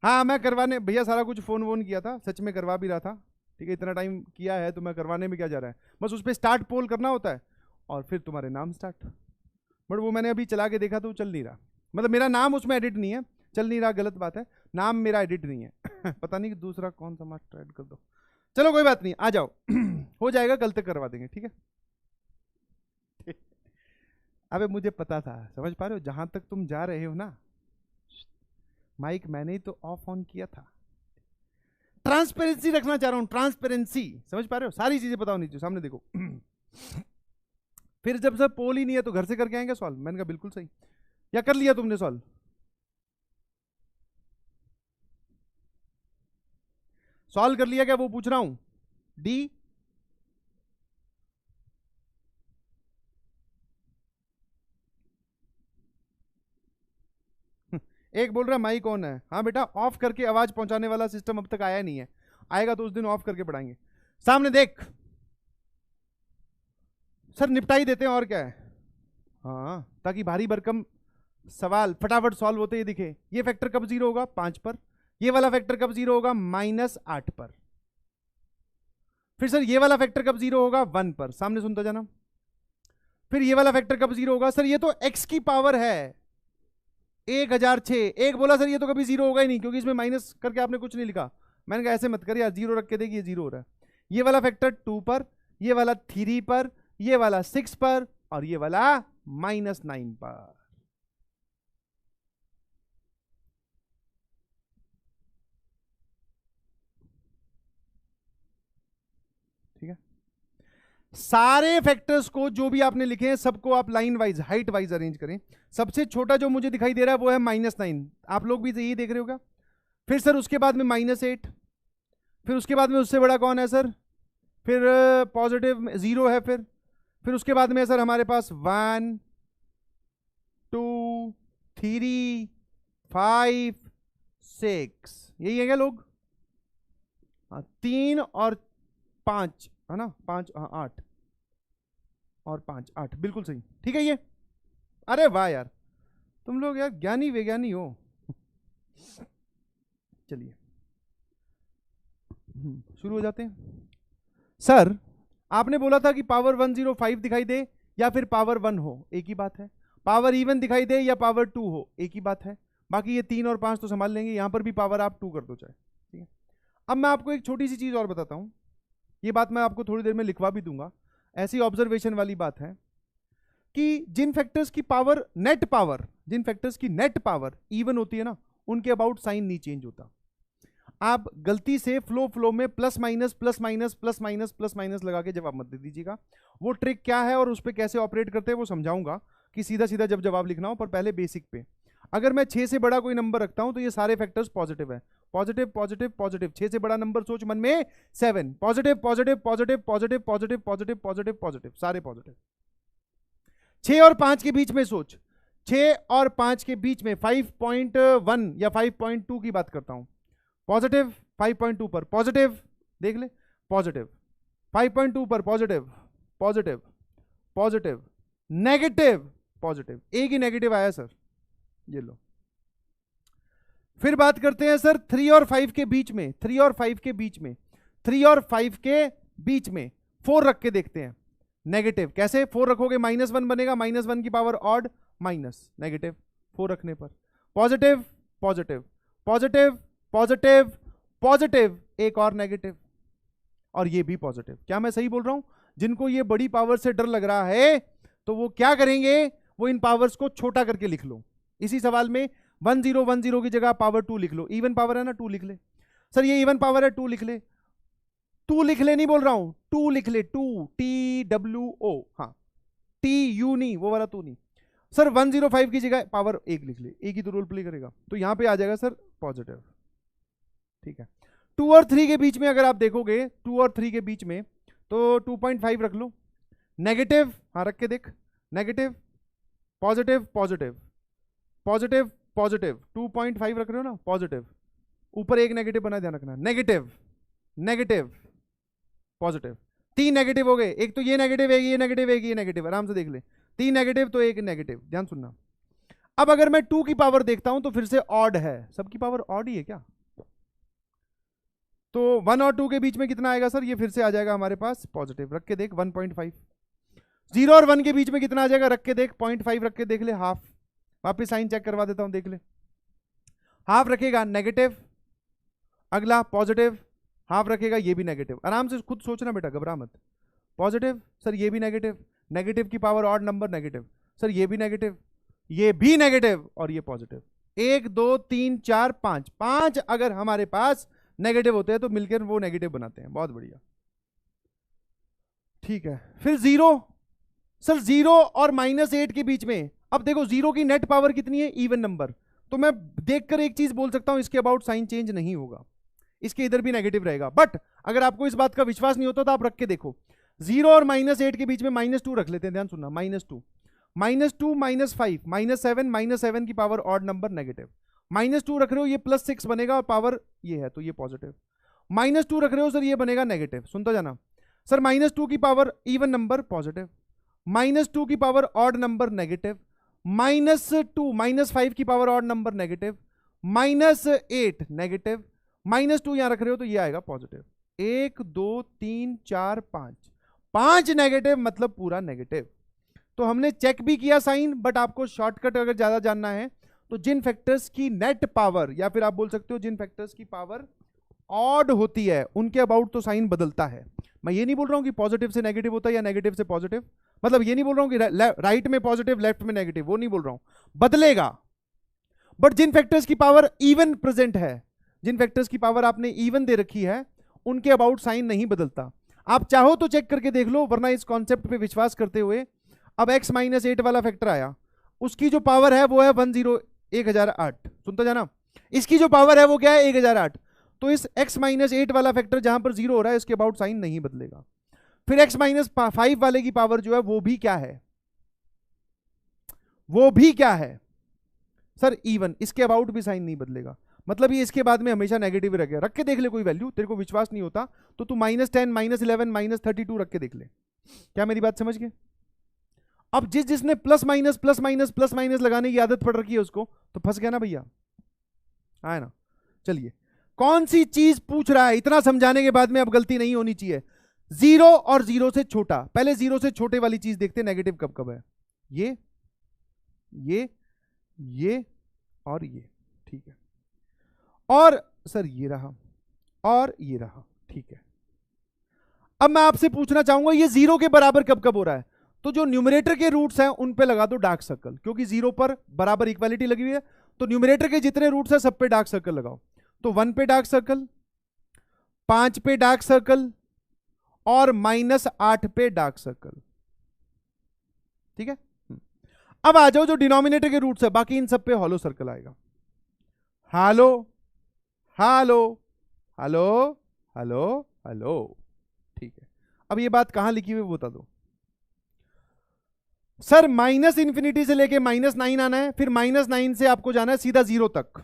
हाँ मैं करवाने भैया सारा कुछ फोन वोन किया था, सच में करवा भी रहा था। ठीक है, इतना टाइम किया है तो मैं करवाने में क्या जा रहा है, बस उस पर स्टार्ट पोल करना होता है और फिर तुम्हारे नाम स्टार्ट। बट वो मैंने अभी चला के देखा तो चल नहीं रहा, मतलब मेरा नाम उसमें एडिट नहीं है, चल नहीं रहा गलत बात है, नाम मेरा एडिट नहीं है। पता नहीं कि दूसरा कौन सा मास्टर ऐड कर दो। चलो कोई बात नहीं, आ जाओ। हो जाएगा, कल तक करवा देंगे। ठीक है। अबे मुझे पता था, समझ पा रहे हो, जहां तक तुम जा रहे हो ना, माइक मैंने ही तो ऑफ ऑन किया था। ट्रांसपेरेंसी रखना चाह रहा हूं, ट्रांसपेरेंसी, समझ पा रहे हो, सारी चीजें पता होनी चाहिए, सामने देखो। फिर जब सर पोल ही नहीं है तो घर से करके आएंगे सॉल्व। मैंने कहा बिल्कुल सही। या कर लिया तुमने सॉल्व? सॉल्व कर लिया क्या, वो पूछ रहा हूं। डी एक बोल रहा है माइक ऑन है। हाँ बेटा, ऑफ करके आवाज पहुंचाने वाला सिस्टम अब तक आया नहीं है, आएगा तो उस दिन ऑफ करके पढ़ाएंगे। सामने देख सर, निपटा ही देते हैं और क्या है। हाँ, ताकि भारी भरकम सवाल फटाफट सॉल्व होते ही दिखे। ये फैक्टर कब जीरो होगा? 5 पर। ये वाला फैक्टर कब जीरो होगा? -8 पर। फिर सर ये वाला फैक्टर कब जीरो होगा? 1 पर। सामने सुनता जाना। फिर ये वाला फैक्टर कब जीरो होगा? सर ये तो x की पावर है 1006। एक बोला सर ये तो कभी जीरो होगा ही नहीं, क्योंकि इसमें माइनस करके आपने कुछ नहीं लिखा। मैंने कहा ऐसे मत कर यार, जीरो रख के देखिए जीरो हो रहा है। ये वाला फैक्टर 2 पर, ये वाला 3 पर, ये वाला 6 पर, और ये वाला -9 पर। ठीक है, सारे फैक्टर्स को जो भी आपने लिखे हैं सबको आप line wise height wise arrange करें। सबसे छोटा जो मुझे दिखाई दे रहा है वो है -9। आप लोग भी यही देख रहे होगा। फिर सर उसके बाद में -8, फिर उसके बाद में उससे बड़ा कौन है सर? फिर पॉजिटिव 0 है। फिर उसके बाद में सर हमारे पास 1 2 3 5 6, यही है क्या लोग? 3 और 5 है ना, 5 8 और 5 8, बिल्कुल सही। ठीक है ये, अरे वाह यार, तुम लोग यार ज्ञानी वैज्ञानी हो। चलिए शुरू हो जाते हैं। सर आपने बोला था कि पावर 105 दिखाई दे या फिर पावर 1 हो, एक ही बात है। पावर इवन दिखाई दे या पावर 2 हो, एक ही बात है। बाकी ये 3 और 5 तो संभाल लेंगे, यहां पर भी पावर आप 2 कर दो चाहे। ठीक है, अब मैं आपको एक छोटी सी चीज और बताता हूं। ये बात मैं आपको थोड़ी देर में लिखवा भी दूंगा, ऐसी ऑब्जर्वेशन वाली बात है कि जिन फैक्टर्स की पावर नेट पावर, जिन फैक्टर्स की नेट पावर इवन होती है ना, उनके अबाउट साइन नहीं चेंज होता। आप गलती से फ्लो में plus minus plus minus plus minus plus minus लगा के जवाब मत दे दीजिएगा। वो ट्रिक क्या है और उस पर कैसे ऑपरेट करते हैं वो समझाऊंगा कि सीधा सीधा जब जवाब लिखना हो, पर पहले बेसिक पे। अगर मैं 6 से बड़ा कोई नंबर रखता हूं तो ये सारे फैक्टर्स पॉजिटिव है, पॉजिटिव पॉजिटिव पॉजिटिव। 6 से बड़ा नंबर सोच मन में 7, positive positive positive positive positive positive positive positive, सारे पॉजिटिव। 6 और 5 के बीच में सोच, 6 और 5 के बीच में 5.1 या 5.2 की बात करता हूं, पॉजिटिव 5.2 पर पॉजिटिव, देख ले पॉजिटिव 5.2 पर positive positive positive negative positive, एक ही नेगेटिव आया सर, ये लो। फिर बात करते हैं सर 3 और 5 के बीच में, 3 और 5 के बीच में, 3 और 5 के बीच में 4 रख के देखते हैं, नेगेटिव। कैसे 4 रखोगे -1 बनेगा, -1 की पावर ऑड माइनस नेगेटिव, 4 रखने पर positive positive positive positive positive, एक और नेगेटिव, और ये भी पॉजिटिव। क्या मैं सही बोल रहा हूं? जिनको ये बड़ी पावर से डर लग रहा है तो वो क्या करेंगे, वो इन पावर्स को छोटा करके लिख लो। इसी सवाल में 1010 की जगह पावर 2 लिख लो, इवन पावर है ना 2 लिख ले। सर ये इवन पावर है 2 लिख ले, 2 लिख ले नहीं बोल रहा हूं, 2 लिख ले, 2 TWO, हाँ TU नहीं, वो वाला 2 नहीं। सर 105 की जगह पावर 1 लिख ले, एक ही तो रोल प्ले करेगा, तो यहां पे आ जाएगा सर पॉजिटिव। ठीक है, 2 और 3 के बीच में अगर आप देखोगे, 2 और 3 के बीच में तो 2.5 रख लो, नेगेटिव, हाँ रख के देख, negative positive positive positive positive, 2.5 रख रहे हो ना, पॉजिटिव, ऊपर एक नेगेटिव बना, ध्यान रखना, नेगेटिव नेगेटिव पॉजिटिव, 3 नेगेटिव हो गए, एक तो ये नेगेटिव, एक ये नेगेटिव, एक ये नेगेटिव, आराम से देख ले, 3 नेगेटिव तो एक नेगेटिव, ध्यान सुनना। अब अगर मैं 2 की पावर देखता हूं तो फिर से ऑड है, सबकी पावर ऑड ही है क्या, तो 1 और 2 के बीच में कितना आएगा सर, ये फिर से आ जाएगा हमारे पास पॉजिटिव, रख के देख 1.5। 0 और 1 के बीच में कितना आ जाएगा, रख के देख 0.5, रख के देख ले, हाफ, वापिस साइन चेक करवा देता हूं, देख ले, हाफ रखेगा नेगेटिव, अगला पॉजिटिव, हाफ रखेगा ये भी नेगेटिव, आराम से खुद सोचना बेटा, घबरा मत, पॉजिटिव, सर ये भी नेगेटिव, नेगेटिव की power odd number negative, sir ये भी नेगेटिव, ये भी नेगेटिव, और ये पॉजिटिव। 1 2 3 4 5, 5 अगर हमारे पास नेगेटिव होते हैं तो मिलकर वो नेगेटिव बनाते हैं, बहुत बढ़िया। ठीक है, फिर 0, सर 0 और -8 के बीच में, अब देखो 0 की नेट पावर कितनी है, इवन नंबर, तो मैं देखकर एक चीज बोल सकता हूं, इसके अबाउट साइन चेंज नहीं होगा, इसके इधर भी नेगेटिव रहेगा। बट अगर आपको इस बात का विश्वास नहीं होता तो आप रख के देखो, 0 और -8 के बीच में -2 रख लेते हैं, ध्यान सुनना, -2 -2 -5 -7 -7 की पावर ऑड नंबर नेगेटिव, -2 रख रहे हो ये +6 बनेगा और पावर ये है तो ये पॉजिटिव, -2 रख रहे हो सर ये बनेगा नेगेटिव, सुनता जाना सर, -2 की पावर इवन नंबर पॉजिटिव, -2 की पावर ऑड नंबर नेगेटिव, -2 -5 की power odd number negative, -8 negative, -2 यहां रख रहे हो तो ये आएगा पॉजिटिव। 1 2 3 4 5 नेगेटिव, मतलब पूरा नेगेटिव। तो हमने चेक भी किया साइन, बट आपको शॉर्टकट अगर ज्यादा जानना है तो जिन फैक्टर्स की नेट पावर, या फिर आप बोल सकते हो जिन फैक्टर्स की पावर ऑड होती है, उनके अबाउट तो साइन बदलता है। मैं ये नहीं बोल रहा हूं कि पॉजिटिव से नेगेटिव होता है या नेगेटिव से पॉजिटिव, मतलब ये नहीं बोल रहा हूं कि राइट में पॉजिटिव लेफ्ट में नेगेटिव, वो नहीं बोल रहा हूं, बदलेगा। बट जिन फैक्टर्स की पावर इवन प्रेजेंट है, जिन फैक्टर्स की पावर आपने इवन दे रखी है, उनके अबाउट साइन नहीं बदलता। आप चाहो तो चेक करके देख लो, वरना इस कॉन्सेप्ट पे विश्वास करते हुए, अब x -8 वाला फैक्टर आया, उसकी जो पावर है वो है 1008, सुनता जाना, इसकी जो पावर है वो क्या है 1008, तो इस x -8 वाला फैक्टर जहां पर 0 हो रहा है इसके अबाउट साइन नहीं बदलेगा। फिर x -5 वाले की पावर जो है वो भी क्या है, वो भी क्या है सर इवन, इसके अबाउट भी साइन नहीं बदलेगा, मतलब ये इसके बाद में हमेशा नेगेटिव रह गया। रख के देख ले कोई वैल्यू, तेरे को विश्वास नहीं होता तो तू -10 -11 -32 रख के देख ले, क्या मेरी बात समझ गए। अब जिसने प्लस माइनस लगाने की आदत पड़ रखी है उसको तो फंस गया ना भैया, आया ना। चलिए, कौन सी चीज पूछ रहा है, इतना समझाने के बाद में अब गलती नहीं होनी चाहिए। 0 और 0 से छोटा, पहले 0 से छोटे वाली चीज देखते हैं, नेगेटिव कब कब है, ये और ये, ठीक है, और सर ये रहा और ये रहा, ठीक है। अब मैं आपसे पूछना चाहूंगा ये 0 के बराबर कब कब हो रहा है, तो जो न्यूमरेटर के रूट्स हैं उन पे लगा दो डार्क सर्कल, क्योंकि 0 पर बराबर इक्वालिटी लगी हुई है, तो न्यूमरेटर के जितने रूट्स हैं सब पे डार्क सर्कल लगाओ। तो 1 पे डार्क सर्कल, 5 पे डार्क सर्कल और -8 पे डार्क सर्कल। ठीक है, अब आ जाओ जो डिनोमिनेटर के रूट्स है, बाकी इन सब पे हॉलो सर्कल आएगा। हालो हालो हालो हालो हालो। ठीक है, अब ये बात कहां लिखी हुई है बता दो। सर -∞ से लेके -9 आना है, फिर -9 से आपको जाना है सीधा 0 तक,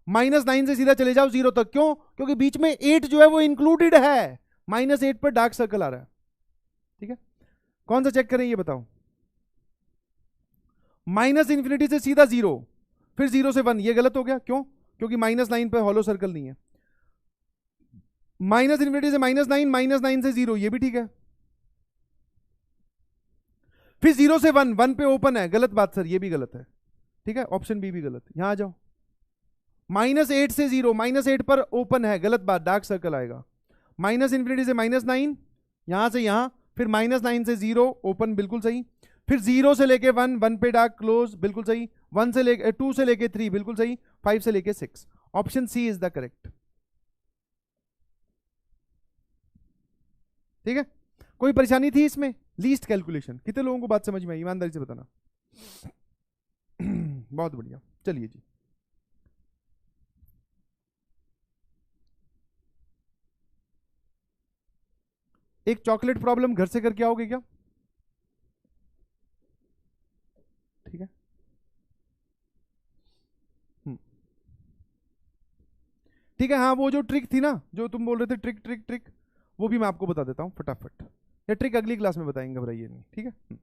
-9 से सीधा चले जाओ 0 तक। क्यों? क्योंकि बीच में 8 जो है वो इंक्लूडेड है, -8 पर डार्क सर्कल आ रहा है। ठीक है, कौन सा चेक करें ये बताओ। -∞ से सीधा 0, फिर 0 से 1, ये गलत हो गया। क्यों? क्योंकि -9 पे हॉलो सर्कल नहीं है। -∞ से -9, -9 से 0, ये भी ठीक है। फिर 0 से 1, 1 पे ओपन है, गलत बात सर, ये भी गलत है। ठीक है, ऑप्शन बी भी गलत। यहां आ जाओ, -8 से 0, -8 पर ओपन है, गलत बात, डार्क सर्कल आएगा। -∞ से -9, यहां से यहां, फिर -9 से 0 ओपन, बिल्कुल सही। फिर 0 से लेके 1, 1 पे डार्क क्लोज, बिल्कुल सही। 1 से लेके 2 से लेके 3, बिल्कुल सही। 5 से लेके 6, option C is the correct. ठीक है, कोई परेशानी थी इसमें? लीस्ट कैलकुलेशन, कितने लोगों को बात समझ में आई, ईमानदारी से बताना। बहुत बढ़िया, चलिए जी। एक चॉकलेट प्रॉब्लम घर से करके आओगे क्या? ठीक है, ठीक है। हाँ, वो जो ट्रिक थी ना, जो तुम बोल रहे थे ट्रिक ट्रिक ट्रिक, वो भी मैं आपको बता देता हूँ फटाफट। ये ट्रिक अगली क्लास में बताएंगे, घबराइए नहीं। ठीक है,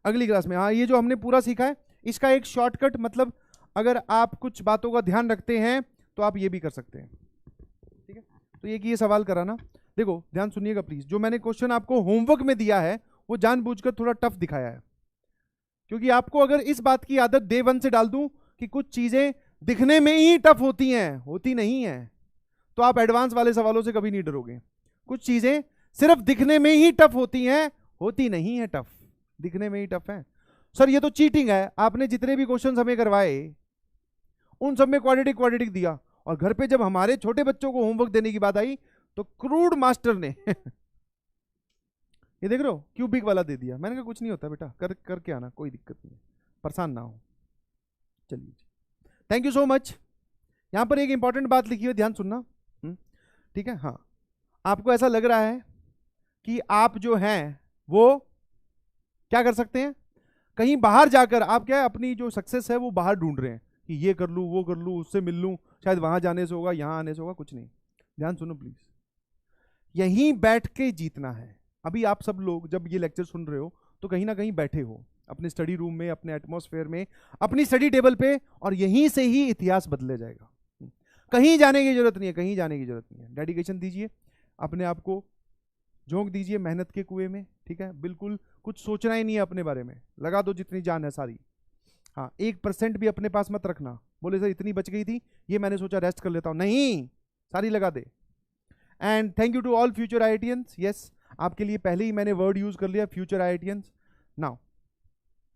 अगली क्लास में। हाँ, ये जो हमने पूरा सीखा है इसका एक शॉर्टकट, मतलब अगर आप कुछ बातों का ध्यान रखते हैं तो आप ये भी कर सकते हैं। ठीक है, तो ये कि ये सवाल कराना, देखो ध्यान सुनिएगा प्लीज। जो मैंने क्वेश्चन आपको होमवर्क में दिया है वो जानबूझकर थोड़ा टफ दिखाया है, क्योंकि आपको अगर इस बात की आदत डे 1 से डाल दूं कि कुछ चीजें दिखने में ही टफ होती हैं, होती नहीं है, तो आप एडवांस वाले सवालों से कभी नहीं डरोगे। कुछ चीजें सिर्फ दिखने में ही टफ होती हैं, होती नहीं है टफ, दिखने में ही टफ है। सर ये तो चीटिंग है, आपने जितने भी क्वेश्चन हमें करवाए उन सब में क्वाड्रेटिक दिया, और घर पे जब हमारे छोटे बच्चों को होमवर्क देने की बात आई तो क्रूड मास्टर ने ये देख रहे हो क्यूबिक वाला दे दिया। मैंने कहा कुछ नहीं होता बेटा, करके आना, कोई दिक्कत नहीं है, परेशान ना हो। चलिए, थैंक यू सो मच। यहां पर एक इंपॉर्टेंट बात लिखी हुई, ध्यान सुनना। ठीक है, हाँ, आपको ऐसा लग रहा है कि आप जो हैं वो क्या कर सकते हैं, कहीं बाहर जाकर आप क्या है अपनी जो सक्सेस है वो बाहर ढूंढ रहे हैं कि ये कर लूँ, वो कर लूँ, उससे मिल लूँ, शायद वहां जाने से होगा, यहां आने से होगा। कुछ नहीं, ध्यान सुनो प्लीज, यहीं बैठ के जीतना है। अभी आप सब लोग जब ये लेक्चर सुन रहे हो तो कहीं ना कहीं बैठे हो अपने स्टडी रूम में, अपने एटमॉस्फेयर में, अपनी स्टडी टेबल पे, और यहीं से ही इतिहास बदले जाएगा। कहीं जाने की जरूरत नहीं है, कहीं जाने की जरूरत नहीं है। डेडिकेशन दीजिए, अपने आप को झोंक दीजिए मेहनत के कुएं में। ठीक है, बिल्कुल कुछ सोचना ही नहीं है अपने बारे में, लगा दो जितनी जान है सारी। हाँ, 1% भी अपने पास मत रखना, बोले सर इतनी बच गई थी, ये मैंने सोचा रेस्ट कर लेता हूं, नहीं, सारी लगा दे। And thank you to all future IITians. Yes, आपके लिए पहले ही मैंने वर्ड यूज कर लिया, फ्यूचर आईआईटियंस। नाउ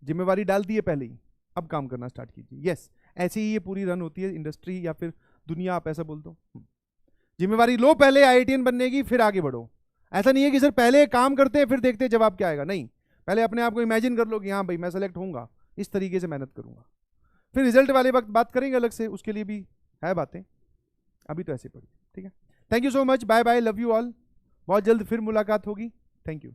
जिम्मेवारी डाल दी है पहले ही, अब काम करना स्टार्ट कीजिए। यस, ऐसे ही ये पूरी रन होती है इंडस्ट्री या फिर दुनिया, आप ऐसा बोल दो। जिम्मेवारी लो पहले आईआईटियन बनने की, फिर आगे बढ़ो। ऐसा नहीं है कि सर पहले काम करते हैं फिर देखते हैं जवाब क्या आएगा, नहीं, पहले अपने आप को इमेजिन कर लो कि हाँ भाई मैं सेलेक्ट होऊंगा, इस तरीके से मेहनत करूंगा, फिर रिजल्ट वाले वक्त बात करेंगे अलग से, उसके लिए भी है बातें, अभी तो ऐसे पढ़िए। ठीक है, thank you so much, bye bye, love you all. बहुत जल्द फिर मुलाकात होगी। Thank you.